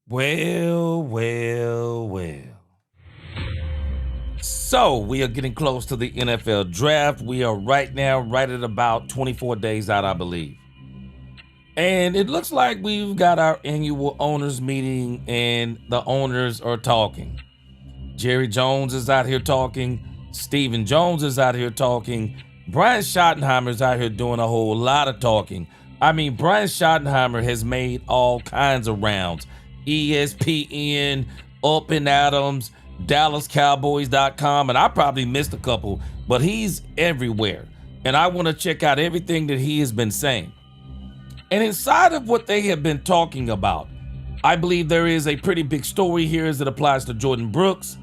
Well, well, well. So we are getting close to the NFL draft. We are right now right at about 24 days out, I believe. And it looks like we've got our annual owners meeting and the owners are talking. Jerry Jones is out here talking. Stephen Jones is out here talking. Brian Schottenheimer is out here doing a whole lot of talking. I mean, Brian Schottenheimer has made all kinds of rounds. ESPN, Up and Adams, DallasCowboys.com, and I probably missed a couple, but he's everywhere. And I want to check out everything that he has been saying. And inside of what they have been talking about, I believe there is a pretty big story here as it applies to Jordan Brooks.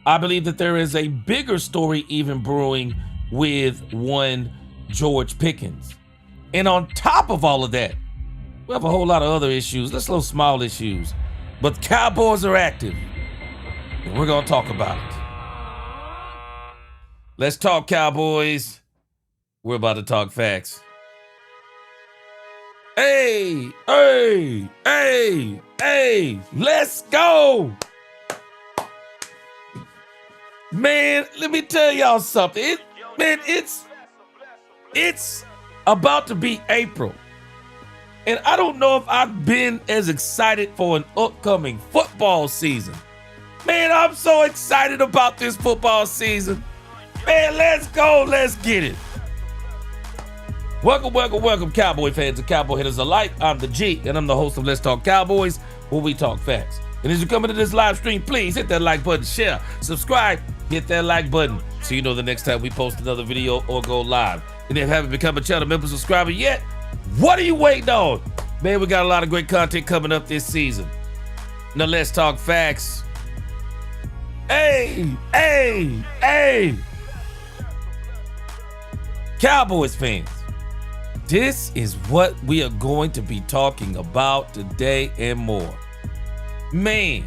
I believe that there is a bigger story even brewing with one George Pickens. And on top of all of that, we have a whole lot of other issues. Let's little small issues. But the Cowboys are active. And we're going to talk about it. Let's talk Cowboys. We're about to talk facts. Hey, hey, hey, hey, let's go. Man, let me tell y'all something. It's about to be April. And I don't know if I've been as excited for an upcoming football season. Man, I'm so excited about this football season. Man, let's go. Let's get it. Welcome, Cowboy fans and Cowboy hitters alike. I'm the G, and I'm the host of Let's Talk Cowboys, where we talk facts. And as you come into this live stream, please hit that like button, share, subscribe, hit that like button so you know the next time we post another video or go live. And if you haven't become a channel member subscriber yet, what are you waiting on? Man, we got a lot of great content coming up this season. Now let's talk facts. Hey, hey, hey. Cowboys fans, this is what we are going to be talking about today and more. Man,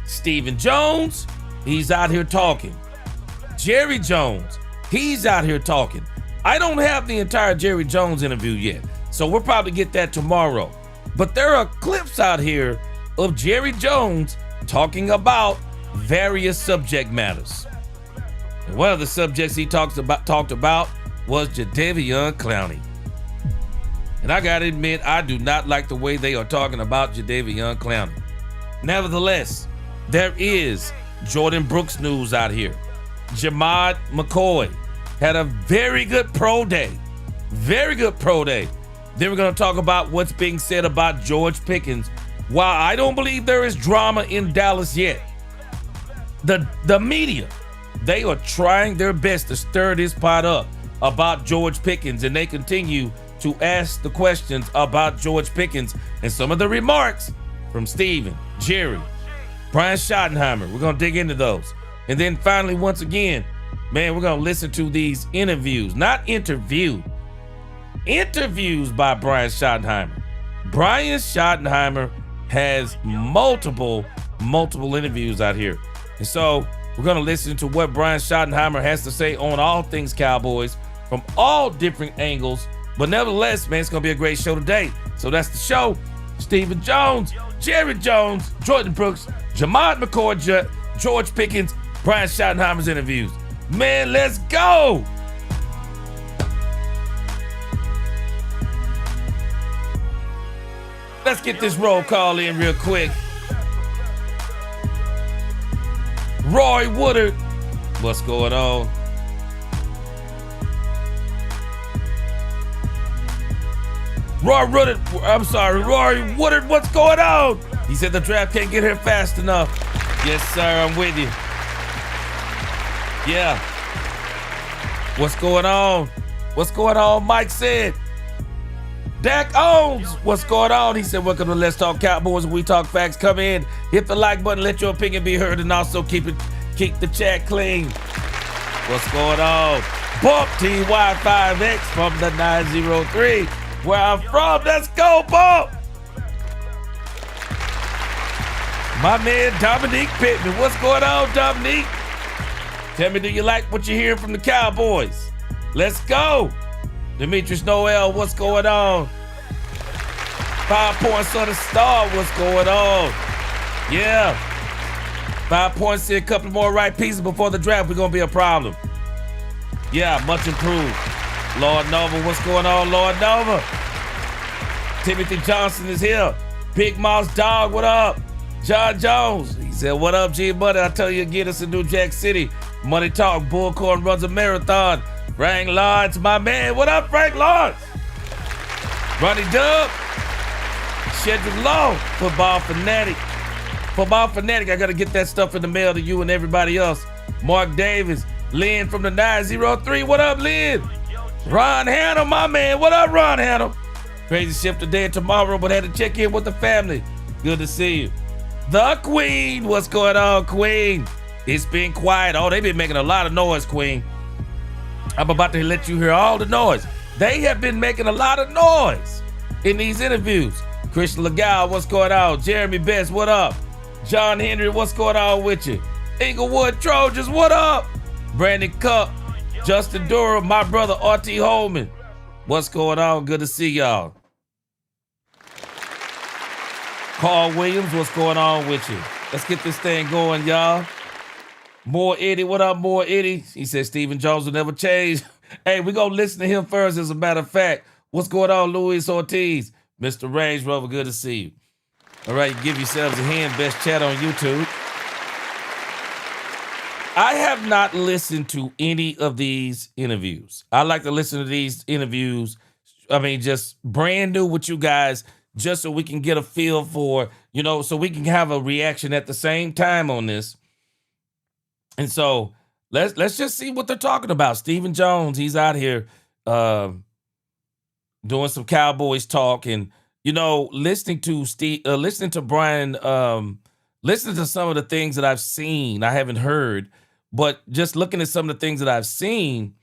Stephen Jones, he's out here talking. Jerry Jones, he's out here talking. I don't have the entire Jerry Jones interview yet, so we'll probably get that tomorrow. But there are clips out here of Jerry Jones talking about various subject matters. And one of the subjects he talked about was Jadeveon Clowney. And I gotta admit, I do not like the way they are talking about Jadeveon Clowney. Nevertheless, there is Jordan Brooks news out here. Jamad McCoy had a very good pro day. Very good pro day. Then we're gonna talk about what's being said about George Pickens. While I don't believe there is drama in Dallas yet, the media, they are trying their best to stir this pot up about George Pickens, and they continue to ask the questions about George Pickens and some of the remarks from Stephen, Jerry, Brian Schottenheimer. We're going to dig into those. And then finally, once again, man, we're going to listen to these interviews, not interviews by Brian Schottenheimer. Brian Schottenheimer has multiple interviews out here. And so we're going to listen to what Brian Schottenheimer has to say on all things Cowboys from all different angles. But nevertheless, man, it's going to be a great show today. So that's the show. Stephen Jones, Jerry Jones, Jordan Brooks, Jamad McCoy, George Pickens, Brian Schottenheimer's interviews. Man, let's go. Let's get this roll call in real quick. Roy Woodard, what's going on? Roy Woodard, what's going on? He said the draft can't get here fast enough. Yes, sir, I'm with you. Yeah. What's going on? What's going on? Mike said. Dak Owens, what's going on? He said, welcome to Let's Talk Cowboys, where we talk facts. Come in, hit the like button, let your opinion be heard, and also keep the chat clean. What's going on? Bump TY5X from the 903. Where I'm from, let's go, Bump! My man Dominique Pittman, what's going on, Dominique? Tell me, do you like what you're hearing from the Cowboys? Let's go! Demetrius Noel, what's going on? 5 points on the star, what's going on? Yeah. 5 points here, a couple more right pieces before the draft. We're going to be a problem. Yeah, much improved. Lord Nova, what's going on, Lord Nova? Timothy Johnson is here. Big Mouse Dog, what up? John Jones, he said, what up, G Money? I tell you again, it's in New Jack City. Money Talk, Bullcorn runs a marathon. Frank Lawrence, my man. What up, Frank Lawrence? Ronnie Dub. Schedule Law, Football Fanatic. Football Fanatic, I got to get that stuff in the mail to you and everybody else. Mark Davis, Lynn from the 903. What up, Lynn? Ron Hannah, my man. What up, Ron Hannah? Crazy shift today and tomorrow, but had to check in with the family. Good to see you. The Queen, what's going on, Queen? It's been quiet. Oh, they've been making a lot of noise, Queen. I'm about to let you hear all the noise. They have been making a lot of noise in these interviews. Christian Legal, what's going on? Jeremy Best, what up? John Henry, what's going on with you? Inglewood Trojans, what up? Brandon Cup, Justin Durham, my brother R.T. Holman. What's going on? Good to see y'all. Carl Williams, what's going on with you? Let's get this thing going, y'all. More Eddie, what up, More Eddie? He said Stephen Jones will never change. Hey, we're going to listen to him first, as a matter of fact. What's going on, Luis Ortiz? Mr. Range Rover, good to see you. All right, give yourselves a hand. Best chat on YouTube. I have not listened to any of these interviews. I like to listen to these interviews, just brand new with you guys, just so we can get a feel for, so we can have a reaction at the same time on this. And so let's just see what they're talking about. Stephen Jones, he's out here doing some Cowboys talk, and listening to Brian, listening to some of the things that I've seen. I haven't heard, but just looking at some of the things that I've seen,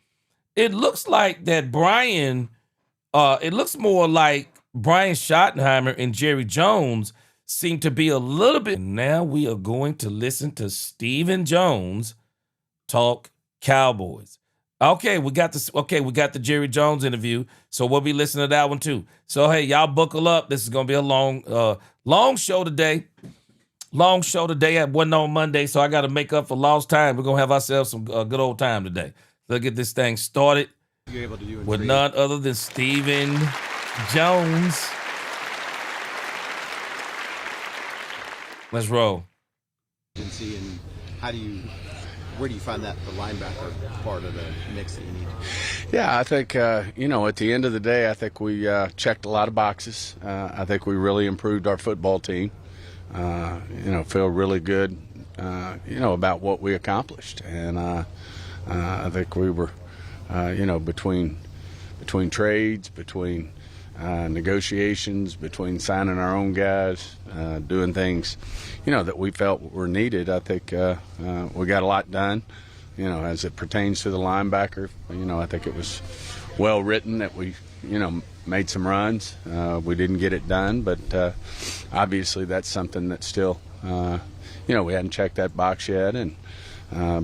it looks like that Brian. It looks more like Brian Schottenheimer and Jerry Jones seem to be a little bit. Now we are going to listen to Stephen Jones talk Cowboys. Okay, we got the Jerry Jones interview, so we'll be listening to that one too. So hey, y'all buckle up. This is gonna be a long show today. Long show today. It wasn't on Monday, so I got to make up for lost time. We're gonna have ourselves some good old time today. Let's get this thing started with none other than Stephen Jones. Let's roll. And where do you find that the linebacker part of the mix that you need? Yeah, I think at the end of the day, I think we checked a lot of boxes. I think we really improved our football team. Feel really good, about what we accomplished, and I think we were, between trades, between negotiations, between signing our own guys, doing things, that we felt were needed. I think we got a lot done, as it pertains to the linebacker. I think it was well written that we, made some runs. We didn't get it done, but obviously that's something that still, we hadn't checked that box yet, and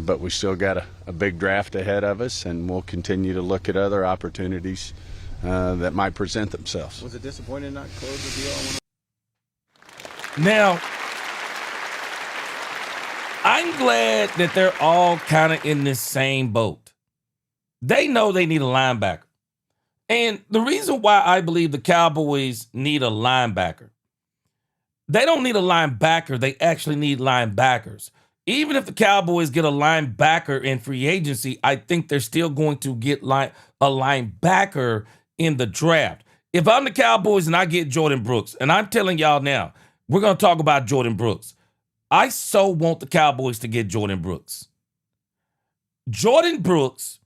but we still got a big draft ahead of us, and we'll continue to look at other opportunities that might present themselves. Was it disappointing not close the deal? Now, I'm glad that they're all kind of in this same boat. They know they need a linebacker. And the reason why I believe the Cowboys need a linebacker, they don't need a linebacker. They actually need linebackers. Even if the Cowboys get a linebacker in free agency, I think they're still going to get a linebacker in the draft. If I'm the Cowboys and I get Jordan Brooks, and I'm telling y'all now, we're going to talk about Jordan Brooks. I so want the Cowboys to get Jordan Brooks. Jordan Brooks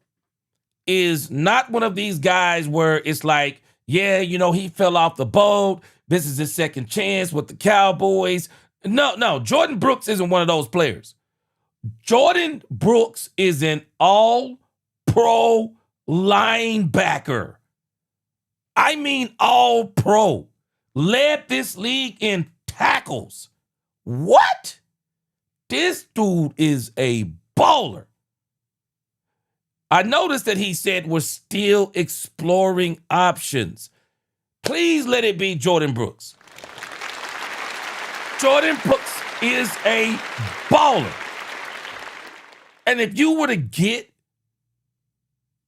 is not one of these guys where it's like, yeah, he fell off the boat. This is his second chance with the Cowboys. No, Jordan Brooks isn't one of those players. Jordan Brooks is an all-pro linebacker. I mean all-pro. Led this league in tackles. What? This dude is a baller. I noticed that he said we're still exploring options. Please let it be Jordan Brooks. Jordan Brooks is a baller. And if you were to get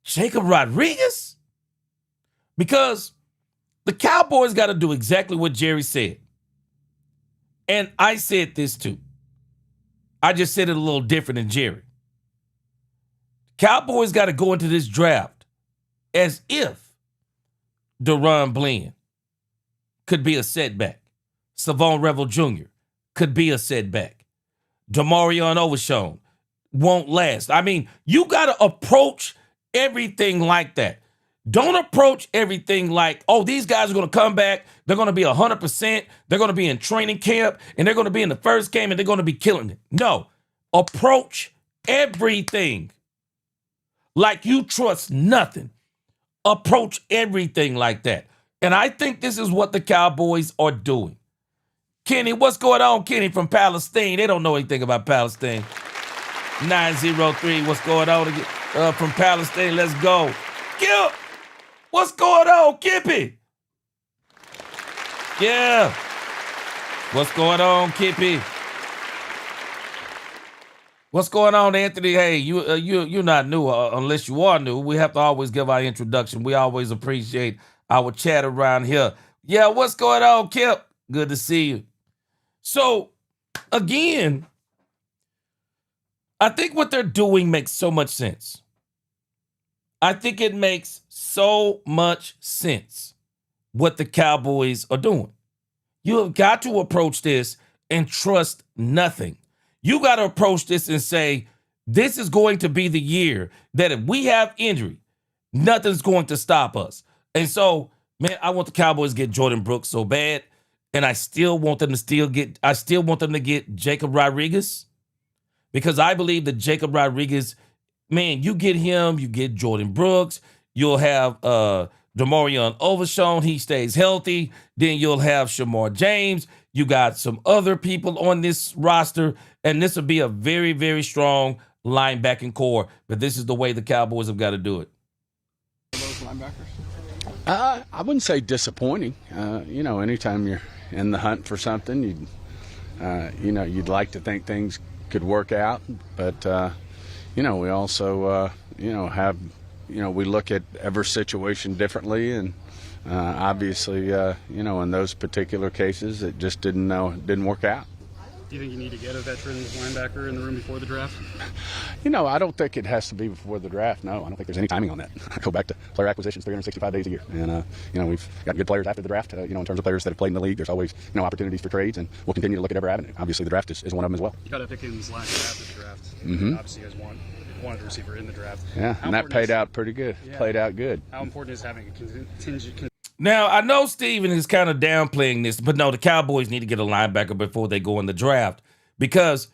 Jacob Rodriguez, because the Cowboys got to do exactly what Jerry said. And I said this too. I just said it a little different than Jerry. Cowboys got to go into this draft as if Deron Bland could be a setback. Savon Revel Jr. could be a setback. Demarion Overshown won't last. I mean, you got to approach everything like that. Don't approach everything like, oh, these guys are going to come back. They're going to be 100%. They're going to be in training camp, and they're going to be in the first game, and they're going to be killing it. No. Approach everything like you trust nothing. Approach everything like that. And I think this is what the Cowboys are doing. Kenny, what's going on, Kenny, from Palestine? They don't know anything about Palestine. 903, what's going on from Palestine? Let's go. Kip, what's going on, Kippy? Yeah. What's going on, Kippy? What's going on, Anthony? Hey, you're not new unless you are new. We have to always give our introduction. We always appreciate our chat around here. Yeah, what's going on, Kip? Good to see you. So, again, I think what they're doing makes so much sense. I think it makes so much sense what the Cowboys are doing. You have got to approach this and trust nothing. You got to approach this and say, this is going to be the year that if we have injury, nothing's going to stop us. And so, man, I want the Cowboys to get Jordan Brooks so bad. And I still want them to get Jacob Rodriguez, because I believe that Jacob Rodriguez, man, you get him, you get Jordan Brooks, you'll have Demarion Overshown, he stays healthy, then you'll have Shamar James, you got some other people on this roster, and this will be a very, very strong linebacking core, but this is the way the Cowboys have got to do it. Those linebackers? I wouldn't say disappointing. Anytime you're in the hunt for something, you'd like to think things could work out, but we also we look at every situation differently, and obviously in those particular cases it just didn't work out. Do you think you need to get a veteran linebacker in the room before the draft? I don't think it has to be before the draft. No, I don't think there's any timing on that. I go back to player acquisitions 365 days a year. And, we've got good players after the draft, in terms of players that have played in the league. There's always, opportunities for trades, and we'll continue to look at every avenue. Obviously, the draft is one of them as well. You got a Pickens last year after the draft. Mm-hmm. Obviously, you guys wanted a receiver in the draft. Yeah, and that paid out pretty good. Yeah. Played out good. How important is having a contingent? Now, I know Steven is kind of downplaying this, but no, the Cowboys need to get a linebacker before they go in the draft, because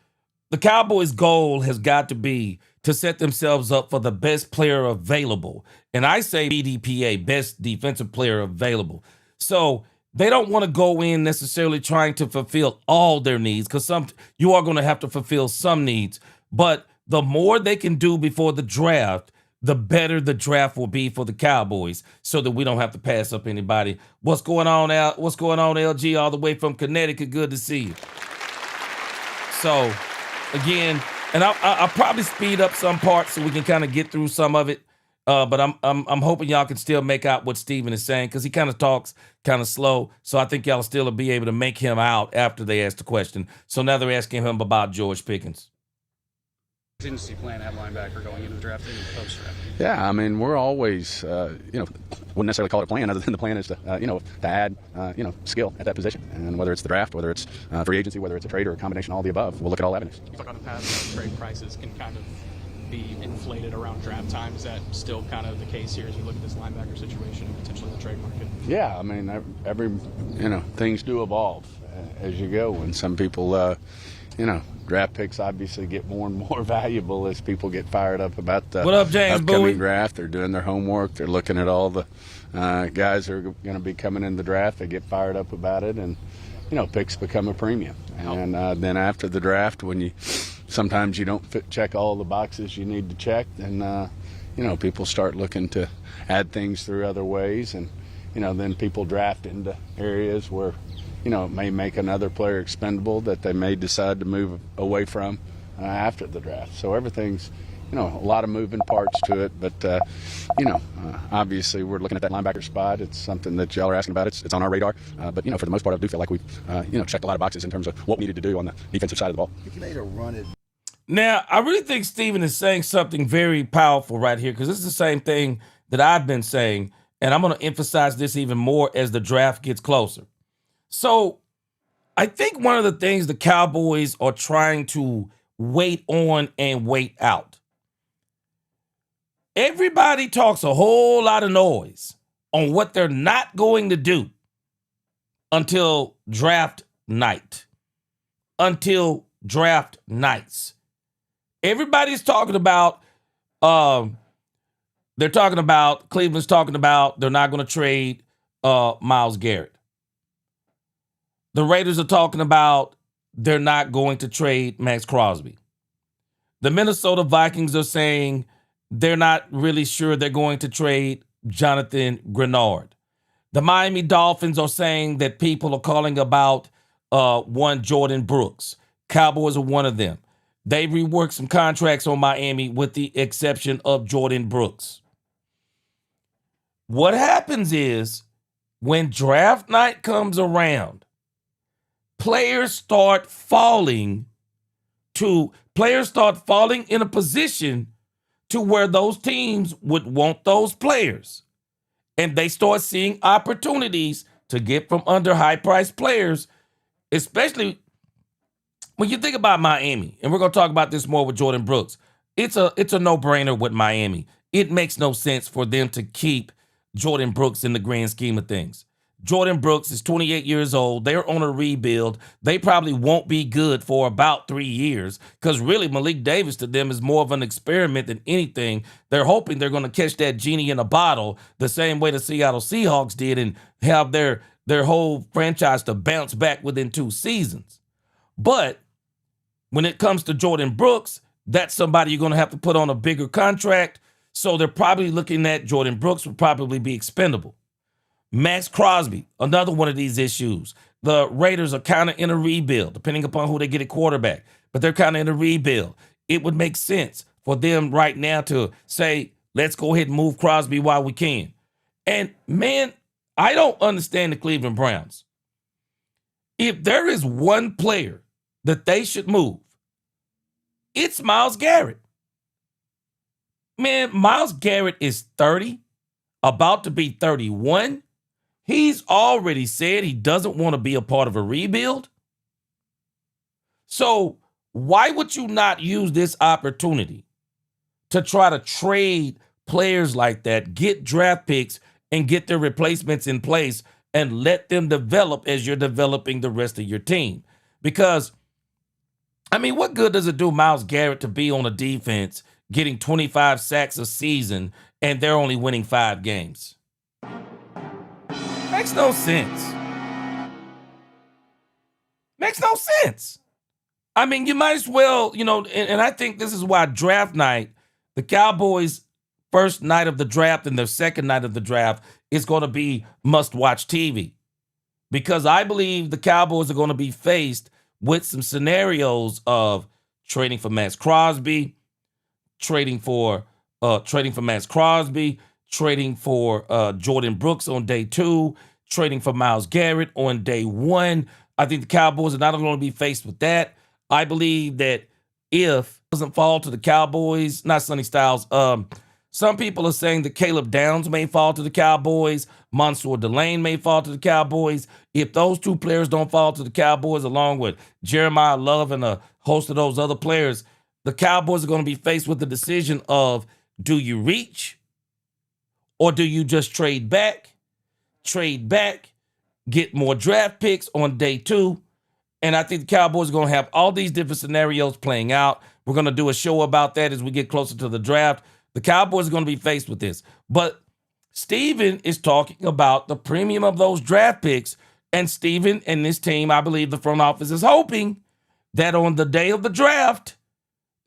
the Cowboys' goal has got to be to set themselves up for the best player available. And I say BDPA, best defensive player available. So they don't want to go in necessarily trying to fulfill all their needs, because you are going to have to fulfill some needs. But the more they can do before the draft, the better the draft will be for the Cowboys, so that we don't have to pass up anybody. What's going on, Al? What's going on, LG, all the way from Connecticut? Good to see you. So, again, and I'll probably speed up some parts so we can kind of get through some of it. But I'm hoping y'all can still make out what Steven is saying, because he kind of talks kind of slow. So I think y'all still will be able to make him out after they ask the question. So now they're asking him about George Pickens. Contingency plan at linebacker going into the draft and post-draft? Yeah, I mean, we're always, wouldn't necessarily call it a plan, other than the plan is to add, skill at that position. And whether it's the draft, whether it's free agency, whether it's a trade or a combination of all the above, we'll look at all avenues. You talk on the past, trade prices can kind of be inflated around draft time. Is that still kind of the case here as you look at this linebacker situation and potentially the trade market? Yeah, I mean, things do evolve as you go, and some people, draft picks obviously get more and more valuable as people get fired up about the upcoming Bowie? draft. They're doing their homework. They're looking at all the guys who are going to be coming in the draft. They get fired up about it, and picks become a premium. And then after the draft, when sometimes you don't check all the boxes you need to check, then people start looking to add things through other ways, and then people draft into areas where may make another player expendable that they may decide to move away from after the draft. So everything's, a lot of moving parts to it. But, obviously we're looking at that linebacker spot. It's something that y'all are asking about. It's on our radar. But, for the most part, I do feel like we've, checked a lot of boxes in terms of what we needed to do on the defensive side of the ball. If you made a run at Now, I really think Steven is saying something very powerful right here, because this is the same thing that I've been saying, and I'm going to emphasize this even more as the draft gets closer. So I think one of the things the Cowboys are trying to wait on and wait out. Everybody talks a whole lot of noise on what they're not going to do until draft night, until draft nights. Everybody's talking about, they're talking about, Cleveland's talking about they're not going to trade Myles Garrett. The Raiders are talking about they're not going to trade Max Crosby. The Minnesota Vikings are saying they're not really sure they're going to trade Jonathan Grenard. The Miami Dolphins are saying that people are calling about one Jordan Brooks. Cowboys are one of them. They reworked some contracts on Miami with the exception of Jordan Brooks. What happens is when draft night comes around, players start falling in a position to where those teams would want those players. And they start seeing opportunities to get from under high-priced players, especially when you think about Miami. And we're going to talk about this more with Jordan Brooks. It's a no-brainer with Miami. It makes no sense for them to keep Jordan Brooks in the grand scheme of things. Jordan Brooks is 28 years old. They're on a rebuild. They probably won't be good for about 3 years because really Malik Davis to them is more of an experiment than anything. They're hoping they're going to catch that genie in a bottle the same way the Seattle Seahawks did and have their whole franchise to bounce back within 2 seasons. But when it comes to Jordan Brooks, that's somebody you're going to have to put on a bigger contract. So they're probably looking at Jordan Brooks would probably be expendable. Max Crosby, another one of these issues. The Raiders are kind of in a rebuild, depending upon who they get at quarterback, but they're kind of in a rebuild. It would make sense for them right now to say, let's go ahead and move Crosby while we can. And man, I don't understand the Cleveland Browns. If there is one player that they should move, it's Myles Garrett. Man, Myles Garrett is 30, about to be 31. He's already said he doesn't want to be a part of a rebuild. So why would you not use this opportunity to try to trade players like that, get draft picks, and get their replacements in place and let them develop as you're developing the rest of your team? Because, I mean, what good does it do Myles Garrett to be on a defense getting 25 sacks a season and they're only winning 5 games? Makes no sense. Makes no sense. I mean, you might as well, and I think this is why draft night, the Cowboys' first night of the draft and their second night of the draft is going to be must-watch TV. Because I believe the Cowboys are going to be faced with some scenarios of trading for Max Crosby, trading for Jordan Brooks on day 2, trading for Myles Garrett on day 1. I think the Cowboys are not going to be faced with that. I believe that if it doesn't fall to the Cowboys, not Sonny Styles, some people are saying that Caleb Downs may fall to the Cowboys, Mansour Delane may fall to the Cowboys. If those 2 players don't fall to the Cowboys, along with Jeremiah Love and a host of those other players, the Cowboys are going to be faced with the decision of, do you reach or do you just trade back, get more draft picks on day 2? And I think the Cowboys are going to have all these different scenarios playing out. We're going to do a show about that as we get closer to the draft. The Cowboys are going to be faced with this. But Steven is talking about the premium of those draft picks. And Steven and this team, I believe the front office is hoping that on the day of the draft,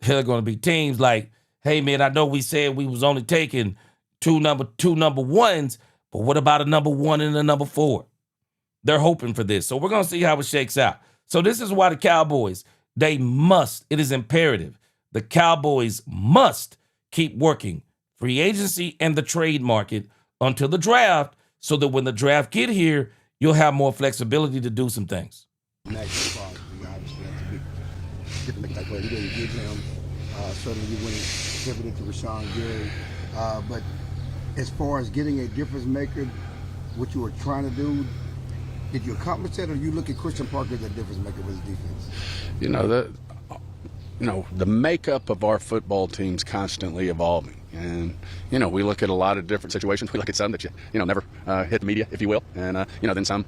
there are going to be teams like, hey, man, I know we said we was only taking two number 1s, but what about a number 1 and a number 4? They're hoping for this. So we're going to see how it shakes out. So this is why the Cowboys, it is imperative. The Cowboys must keep working free agency and the trade market until the draft, so that when the draft get here, you'll have more flexibility to do some things. Max Crosby, obviously, that's a big different type player. You didn't give him. Certainly, you went different to Rashawn Gary. But as far as getting a difference maker, what you were trying to do, did you accomplish that, or you look at Christian Parker as a difference maker with his defense? The makeup of our football team's constantly evolving. And, we look at a lot of different situations. We look at some that, never hit the media, if you will. And, then some,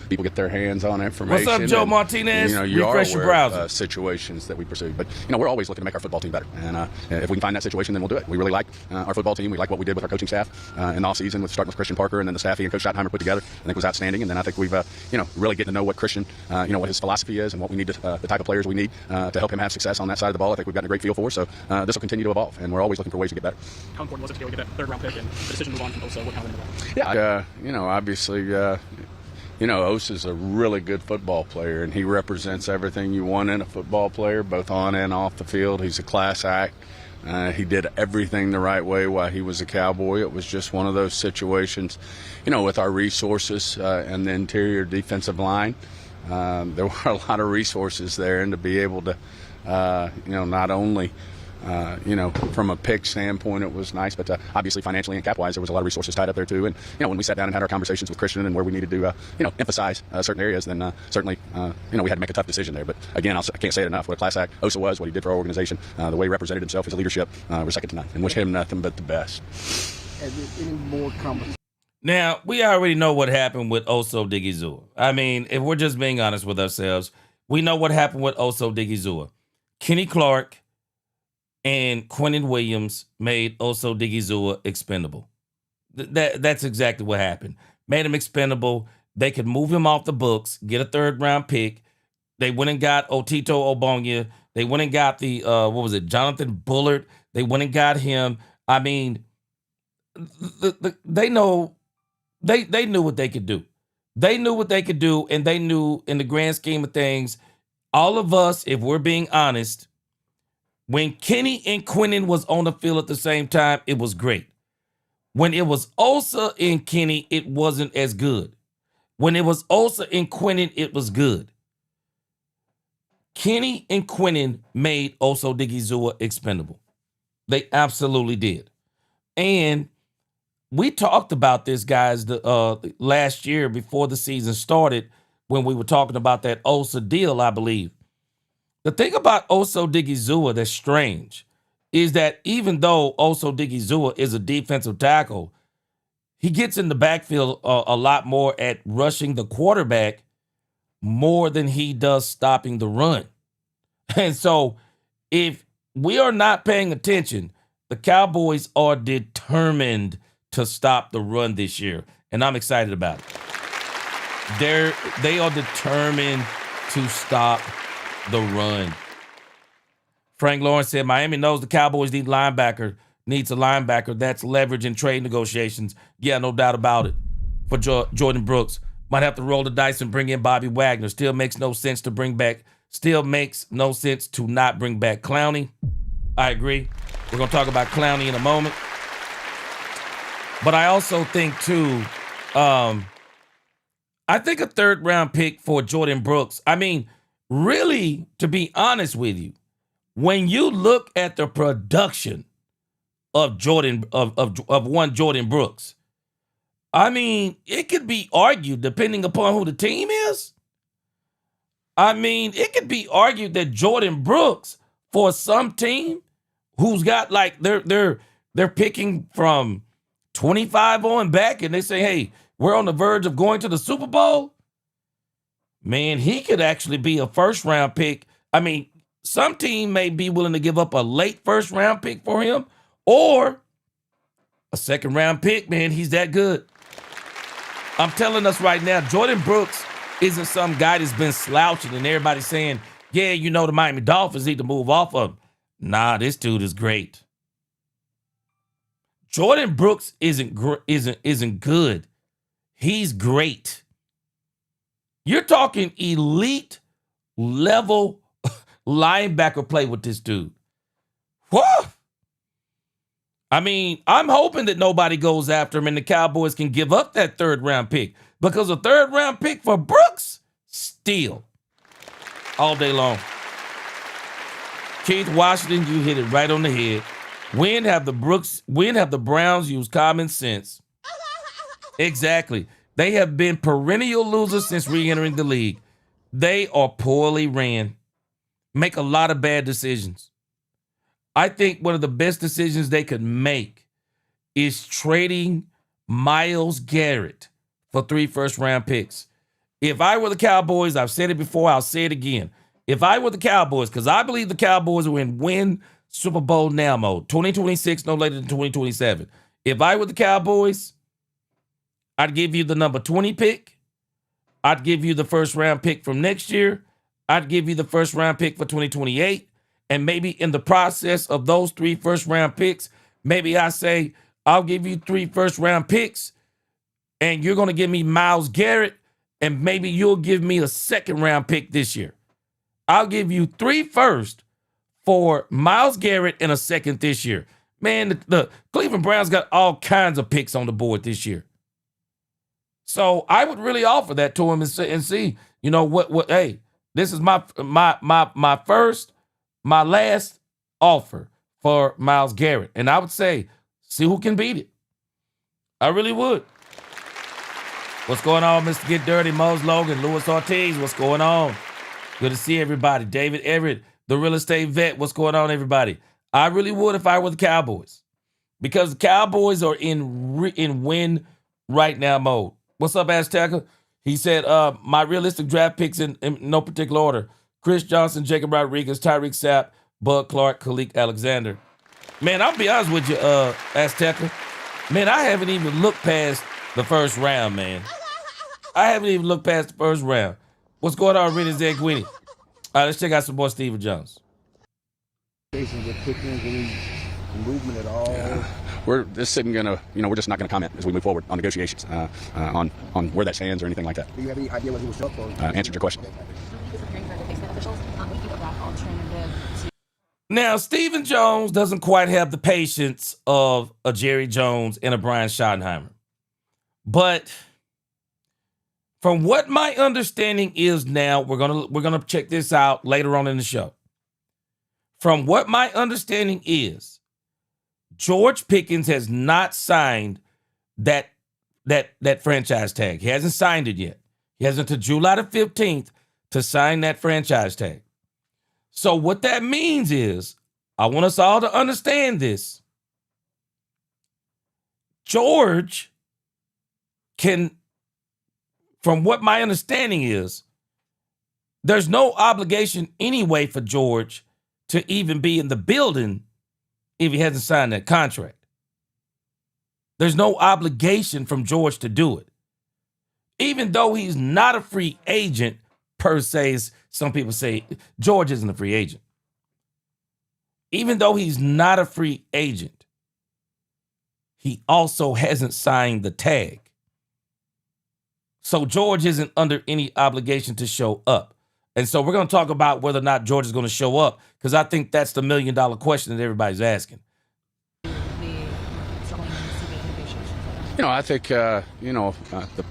people get their hands on information. What's up, Joe and, Martinez? You Refresh are your aware browser. of situations that we pursue. But, we're always looking to make our football team better. And if we can find that situation, then we'll do it. We really like our football team. We like what we did with our coaching staff in the offseason, with starting with Christian Parker, and then the staff he and Coach Schottenheimer put together, I think was outstanding. And then I think we've, really getting to know what Christian, what his philosophy is and what we need to, the type of players we need to help him have success on that side of the ball. I think we've gotten a great feel for. So this will continue to evolve, and we're always looking for ways to get better. How important was it to go get that third round pick and the decision to move on from Osa? What happened to that? Yeah, obviously, Osa's a really good football player, and he represents everything you want in a football player, both on and off the field. He's a class act. He did everything the right way while he was a Cowboy. It was just one of those situations, with our resources and the interior defensive line. There were a lot of resources there, and to be able to, not only from a pick standpoint, it was nice, but obviously financially and cap-wise, there was a lot of resources tied up there too. And when we sat down and had our conversations with Christian and where we needed to, emphasize certain areas, then certainly, we had to make a tough decision there. But again, I can't say it enough. What a class act Osa was, what he did for our organization, the way he represented himself, his leadership, we're second to none, and wish him nothing but the best. Has there any more conversation? Now, we already know what happened with Oso Digizua. I mean, if we're just being honest with ourselves, we know what happened with Oso Digizua. Kenny Clark and Quentin Williams made Oso Digizua expendable. That's exactly what happened. Made him expendable. They could move him off the books, get a third-round pick. They went and got Otito Ogbonnia. They went and got the, Jonathan Bullard. They went and got him. I mean, they knew what they could do. They knew what they could do, and they knew in the grand scheme of things, all of us, if we're being honest, when Kenny and Quentin was on the field at the same time, it was great. When it was Osa and Kenny, it wasn't as good. When it was Osa and Quentin, it was good. Kenny and Quentin made Oso Digizua expendable. They absolutely did. And we talked about this, guys, last year before the season started when we were talking about that Osa deal, I believe. The thing about Oso Digizua that's strange is that even though Oso Digizua is a defensive tackle, he gets in the backfield a lot more at rushing the quarterback more than he does stopping the run. And so if we are not paying attention, the Cowboys are determined to stop the run this year, and I'm excited about it. They are determined to stop the run. Frank Lawrence said Miami knows the Cowboys needs a linebacker. That's leverage in trade negotiations. Yeah, no doubt about it. For Jordan Brooks, might have to roll the dice and bring in Bobby Wagner. Still makes no sense to not bring back Clowney. I agree. We're going to talk about Clowney in a moment. But I also think, too, I think a third-round pick for Jordan Brooks. I mean, really, to be honest with you, when you look at the production of Jordan Brooks, I mean, it could be argued, depending upon who the team is. I mean, it could be argued that Jordan Brooks, for some team who's got like they're picking from 25 on back, and they say, hey, we're on the verge of going to the Super Bowl. Man, he could actually be a first-round pick. I mean, some team may be willing to give up a late first-round pick for him or a second-round pick. Man, he's that good. I'm telling us right now, Jordan Brooks isn't some guy that's been slouching and everybody's saying, yeah, the Miami Dolphins need to move off of him. Nah, this dude is great. Jordan Brooks isn't good. He's great. You're talking elite level linebacker play with this dude. Whoa! I mean, I'm hoping that nobody goes after him and the Cowboys can give up that 3rd round pick, because a 3rd round pick for Brooks, steal all day long. Keith Washington, you hit it right on the head. When have the Browns used common sense? Exactly. They have been perennial losers since re-entering the league. They are poorly ran. Make a lot of bad decisions. I think one of the best decisions they could make is trading Myles Garrett for 3 first-round picks. If I were the Cowboys, I've said it before, I'll say it again. If I were the Cowboys, because I believe the Cowboys are in win Super Bowl now mode, 2026, no later than 2027. If I were the Cowboys, I'd give you the number 20 pick. I'd give you the 1st-round pick from next year. I'd give you the 1st-round pick for 2028. And maybe in the process of those 3 first-round picks, maybe I say, I'll give you 3 first-round picks, and you're going to give me Myles Garrett, and maybe you'll give me a 2nd-round pick this year. I'll give you 3 first for Myles Garrett and a 2nd this year. Man, the Cleveland Browns got all kinds of picks on the board this year. So I would really offer that to him and see, you know, what hey, this is my last offer for Myles Garrett. And I would say, see who can beat it. I really would. What's going on, Mr. Get Dirty, Mose Logan, Luis Ortiz? What's going on? Good to see everybody. David Everett, the real estate vet. What's going on, everybody? I really would if I were the Cowboys, because the Cowboys are in win right now mode. What's up, Azteca? He said, my realistic draft picks in no particular order: Chris Johnson, Jacob Rodriguez, Tyreek Sapp, Bud Clark, Khalik Alexander. Man, I'll be honest with you, Azteca. Man, I haven't even looked past the 1st round, man. I haven't even looked past the 1st round. What's going on, Rennie Zanguini? All right, let's check out some more Stephen Jones. With Pickens, any movement at all? We're just we're just not going to comment as we move forward on negotiations on where that stands or anything like that. Do you have any idea what he was up for? Answered your question. Now, Stephen Jones doesn't quite have the patience of a Jerry Jones and a Brian Schottenheimer. But from what my understanding is now, we're gonna check this out later on in the show. From what my understanding is, George Pickens has not signed that franchise tag. He hasn't signed it yet. He has until July the 15th to sign that franchise tag. So what that means is, I want us all to understand this. George can, from what my understanding is, there's no obligation anyway for George to even be in the building if he hasn't signed that contract. There's no obligation from George to do it. Even though he's not a free agent per se, as some people say, George isn't a free agent. Even though he's not a free agent, he also hasn't signed the tag. So George isn't under any obligation to show up. And so we're going to talk about whether or not George is going to show up, because I think that's the $1 million question that everybody's asking. I think, the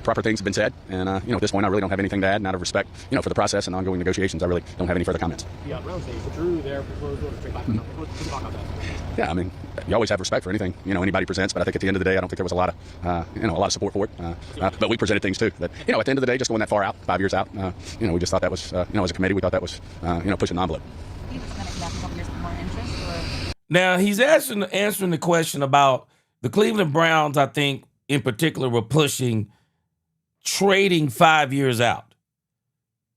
proper things have been said. And, at this point, I really don't have anything to add. And out of respect, for the process and ongoing negotiations, I really don't have any further comments. Yeah, Drew there proposal to trade back. Let's talk about that. Yeah, I mean, you always have respect for anything, anybody presents. But I think at the end of the day, I don't think there was a lot of support for it. But we presented things, too. That, at the end of the day, just going that far out, 5 years out, we just thought that was, as a committee, we thought that was, pushing the envelope. Now, he's answering the question about the Cleveland Browns, I think, in particular, were pushing trading 5 years out,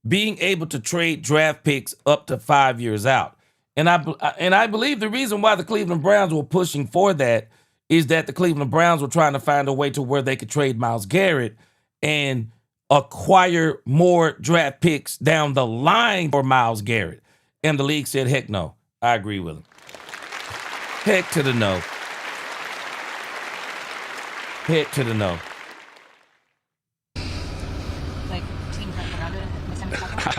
being able to trade draft picks up to 5 years out. And I believe the reason why the Cleveland Browns were pushing for that is that the Cleveland Browns were trying to find a way to where they could trade Myles Garrett and acquire more draft picks down the line for Myles Garrett. And the league said, heck no. I agree with him. Heck to the no. Head to the no. Like teams like around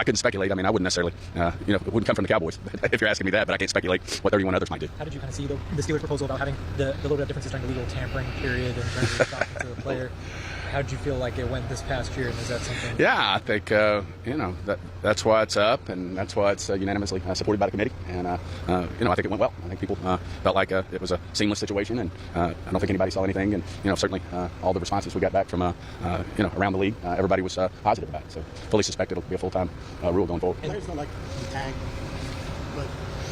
couldn't speculate. I mean, I wouldn't necessarily, it wouldn't come from the Cowboys if you're asking me that, but I can't speculate what 31 others might do. How did you kind of see the Steelers' proposal about having the little bit of differences during the legal tampering period in terms of talking to the player? How did you feel like it went this past year, and is that something? Yeah, I think, that's why it's up, and that's why it's unanimously supported by the committee. And, I think it went well. I think people felt like it was a seamless situation, and I don't think anybody saw anything. And, certainly all the responses we got back from, around the league, everybody was positive about it. So fully suspect it'll be a full-time rule going forward. Players don't like the tag, but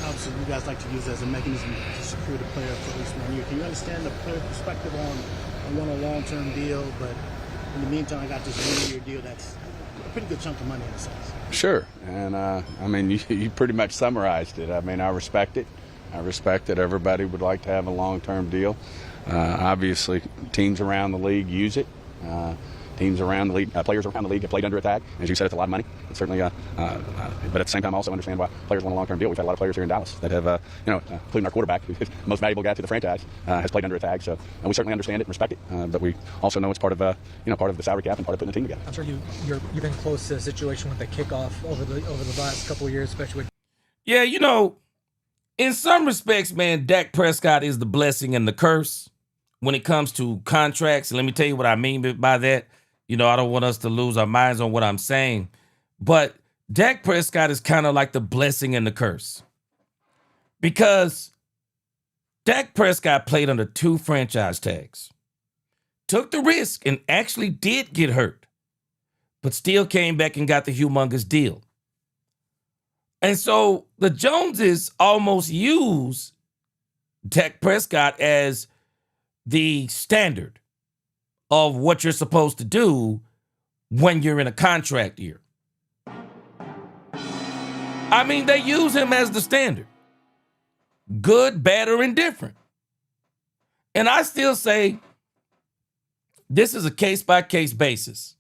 obviously you guys like to use it as a mechanism to secure the player for at least 1 year. Can you understand the player perspective on I want a long-term deal, but in the meantime, I got this 1 year deal that's a pretty good chunk of money in a sense. Sure, and you pretty much summarized it. I mean, I respect it. I respect that everybody would like to have a long-term deal. Obviously, teams around the league use it. Teams around the league, players around the league have played under attack. As you said, it's a lot of money. It's certainly, but at the same time, I also understand why players want a long-term deal. We've had a lot of players here in Dallas that have, including our quarterback, who's the most valuable guy to the franchise, has played under attack. So we certainly understand it and respect it. But we also know it's part of, part of the salary cap and part of putting the team together. I'm sure you've been close to a situation with the kickoff over the last couple of years, especially with. Yeah, in some respects, man, Dak Prescott is the blessing and the curse when it comes to contracts. And let me tell you what I mean by that. I don't want us to lose our minds on what I'm saying. But Dak Prescott is kind of like the blessing and the curse. Because Dak Prescott played under 2 franchise tags. Took the risk and actually did get hurt. But still came back and got the humongous deal. And so the Joneses almost use Dak Prescott as the standard of what you're supposed to do when you're in a contract year. I mean, they use him as the standard. Good, bad, or indifferent. And I still say this is a case-by-case basis.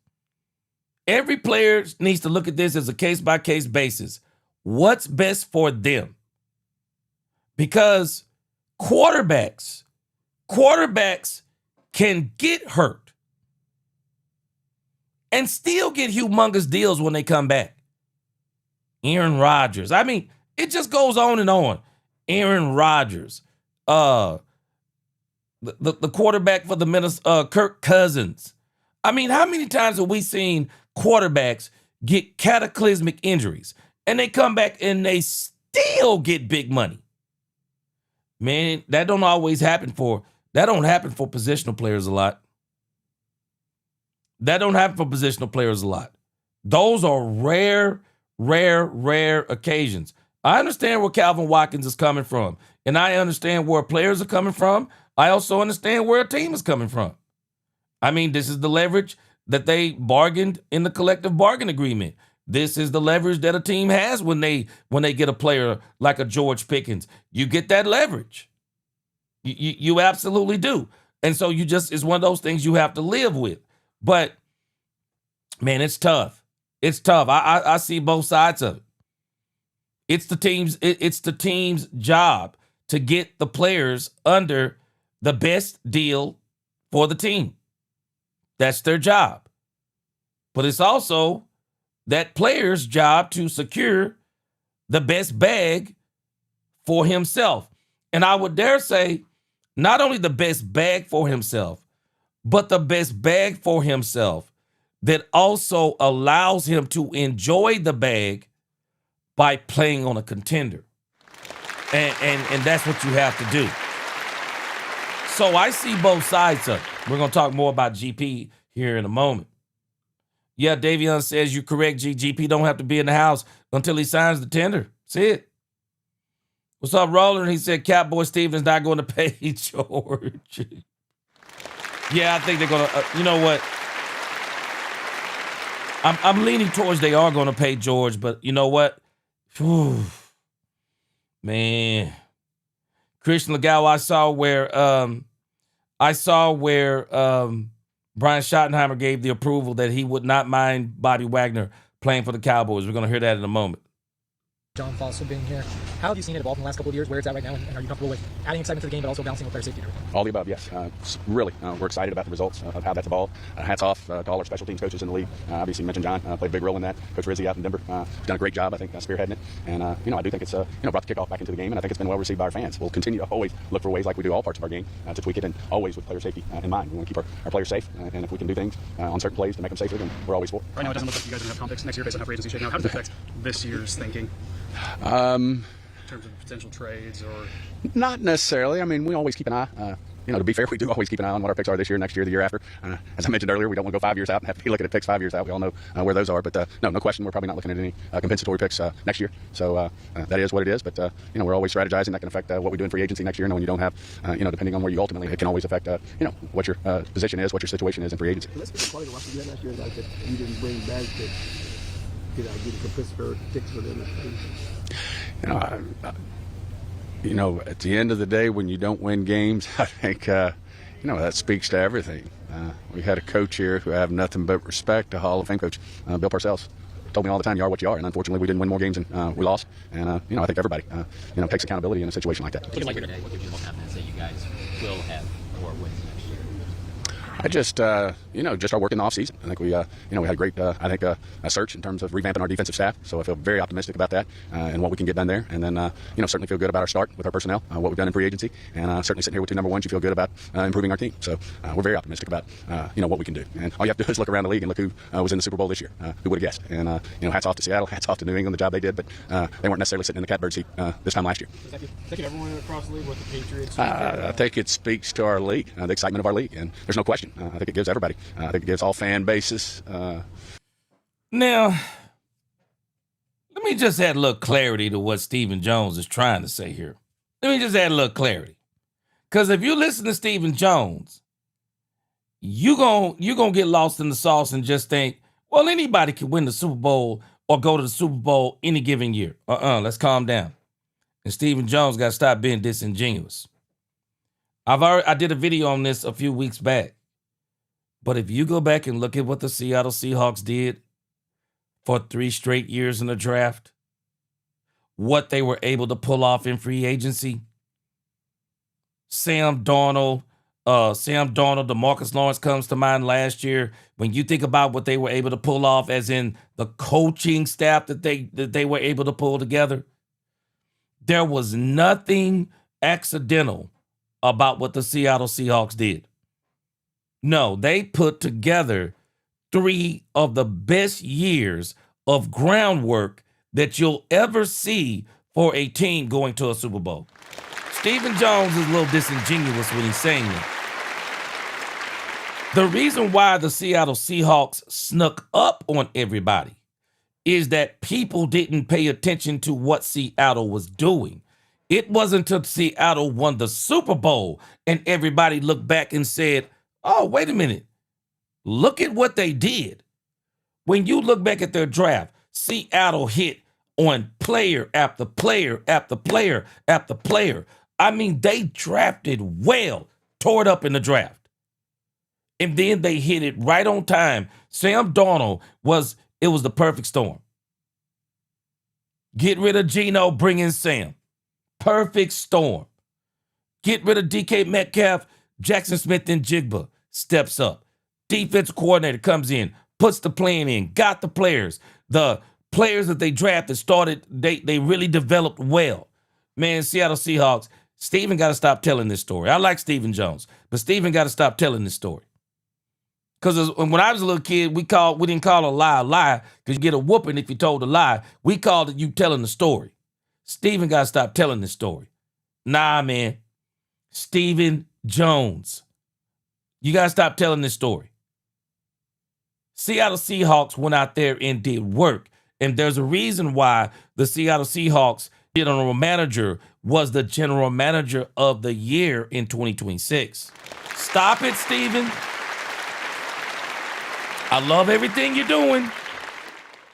Every player needs to look at this as a case-by-case basis. What's best for them? Because quarterbacks can get hurt and still get humongous deals when they come back. Aaron Rodgers. I mean, it just goes on and on. Aaron Rodgers. The quarterback for the Minnesota, Kirk Cousins. I mean, how many times have we seen quarterbacks get cataclysmic injuries and they come back and they still get big money? Man, that don't happen for positional players a lot. Those are rare occasions. I understand where Calvin Watkins is coming from, and I understand where players are coming from. I also understand where a team is coming from. I mean, this is the leverage that they bargained in the collective bargain agreement. This is the leverage that a team has when they get a player like a George Pickens. You get that leverage. You absolutely do. And so it's one of those things you have to live with. But, man, it's tough. It's tough. I see both sides of it. It's the team's job to get the players under the best deal for the team. That's their job. But it's also that player's job to secure the best bag for himself. And I would dare say, not only the best bag for himself, but the best bag for himself that also allows him to enjoy the bag by playing on a contender. And that's what you have to do. So I see both sides of it. We're going to talk more about GP here in a moment. Yeah, Davion says you're correct, GP don't have to be in the house until he signs the tender. See it. What's up, Roland? He said Cowboy Stevens not going to pay George. Yeah, I think they're going to, you know what? I'm leaning towards they are going to pay George, but you know what? Whew. Man. Christian Legal, I saw where Brian Schottenheimer gave the approval that he would not mind Bobby Wagner playing for the Cowboys. We're going to hear that in a moment. John Fossil being here. How have you seen it evolve in the last couple of years, where it's at right now, and are you comfortable with adding excitement to the game but also balancing with player safety and everything? All the above, yes. Really, we're excited about the results of how that's evolved. Hats off to all our special teams coaches in the league. Obviously, you mentioned John played a big role in that. Coach Rizzi out in Denver has done a great job, I think, spearheading it. And, I do think it's brought the kickoff back into the game, and I think it's been well received by our fans. We'll continue to always look for ways, like we do all parts of our game, to tweak it, and always with player safety in mind. We want to keep our players safe, and if we can do things on certain plays to make them safer, then we're always for it. Right now, it doesn't look like you guys are going to have conflicts next year based on how free agency is shaking out. How does it affect this year's thinking? In terms of potential trades or Not necessarily. I mean, we always keep an eye. To be fair, we do always keep an eye on what our picks are this year, next year, the year after. As I mentioned earlier, we don't want to go 5 years out and have to be looking at picks 5 years out. We all know where those are. But no question, we're probably not looking at any compensatory picks next year. So that is what it is. But we're always strategizing. That can affect what we do in free agency next year. And when you don't have, depending on where you ultimately, it can always affect, what your position is, what your situation is in free agency. Let's get the quality of what you had last year, like that you didn't bring back that. Did I get a compensatory picks for them? At the end of the day, when you don't win games, I think, that speaks to everything. We had a coach here who I have nothing but respect, a Hall of Fame coach, Bill Parcells. Told me all the time, you are what you are. And unfortunately, we didn't win more games than we lost. And, I think everybody, takes accountability in a situation like that. What gives you more confidence that you guys will have more wins next year? I just our work in the offseason. I think we had a great, a search in terms of revamping our defensive staff. So I feel very optimistic about that and what we can get done there. And then, certainly feel good about our start with our personnel, what we've done in free agency. And certainly sitting here with 2 number ones, you feel good about improving our team. So we're very optimistic about, what we can do. And all you have to do is look around the league and look who was in the Super Bowl this year. Who would have guessed? And, hats off to Seattle, hats off to New England, the job they did. But they weren't necessarily sitting in the catbird seat this time last year. Thank you to everyone across the league with the Patriots. I think it speaks to our league, the excitement of our league. And there's no question. I think it gives everybody. I think it gives all fan bases. Now, let me just add a little clarity to what Stephen Jones is trying to say here. Let me just add a little clarity. Because if you listen to Stephen Jones, you're gonna get lost in the sauce and just think, well, anybody can win the Super Bowl or go to the Super Bowl any given year. Let's calm down. And Stephen Jones got to stop being disingenuous. I did a video on this a few weeks back. But if you go back and look at what the Seattle Seahawks did for 3 straight years in the draft, what they were able to pull off in free agency, Sam Darnold, DeMarcus Lawrence comes to mind last year. When you think about what they were able to pull off, as in the coaching staff that they were able to pull together, there was nothing accidental about what the Seattle Seahawks did. No, they put together 3 of the best years of groundwork that you'll ever see for a team going to a Super Bowl. Stephen Jones is a little disingenuous when he's saying that. The reason why the Seattle Seahawks snuck up on everybody is that people didn't pay attention to what Seattle was doing. It wasn't until Seattle won the Super Bowl and everybody looked back and said, oh, wait a minute. Look at what they did. When you look back at their draft, Seattle hit on player after player after player after player. I mean, they drafted well, tore it up in the draft. And then they hit it right on time. Sam Darnold was the perfect storm. Get rid of Geno, bring in Sam. Perfect storm. Get rid of DK Metcalf, Jackson Smith and Jigba steps up. Defensive coordinator comes in, puts the plan in, got the players. The players that they drafted started, they really developed well. Man, Seattle Seahawks, Stephen got to stop telling this story. I like Stephen Jones, but Stephen got to stop telling this story. Because when I was a little kid, we didn't call a lie because you get a whooping if you told a lie. We called it you telling the story. Stephen got to stop telling this story. Nah, man. Stephen Jones. You got to stop telling this story. Seattle Seahawks went out there and did work. And there's a reason why the Seattle Seahawks general manager was the general manager of the year in 2026. Stop it, Stephen. I love everything you're doing.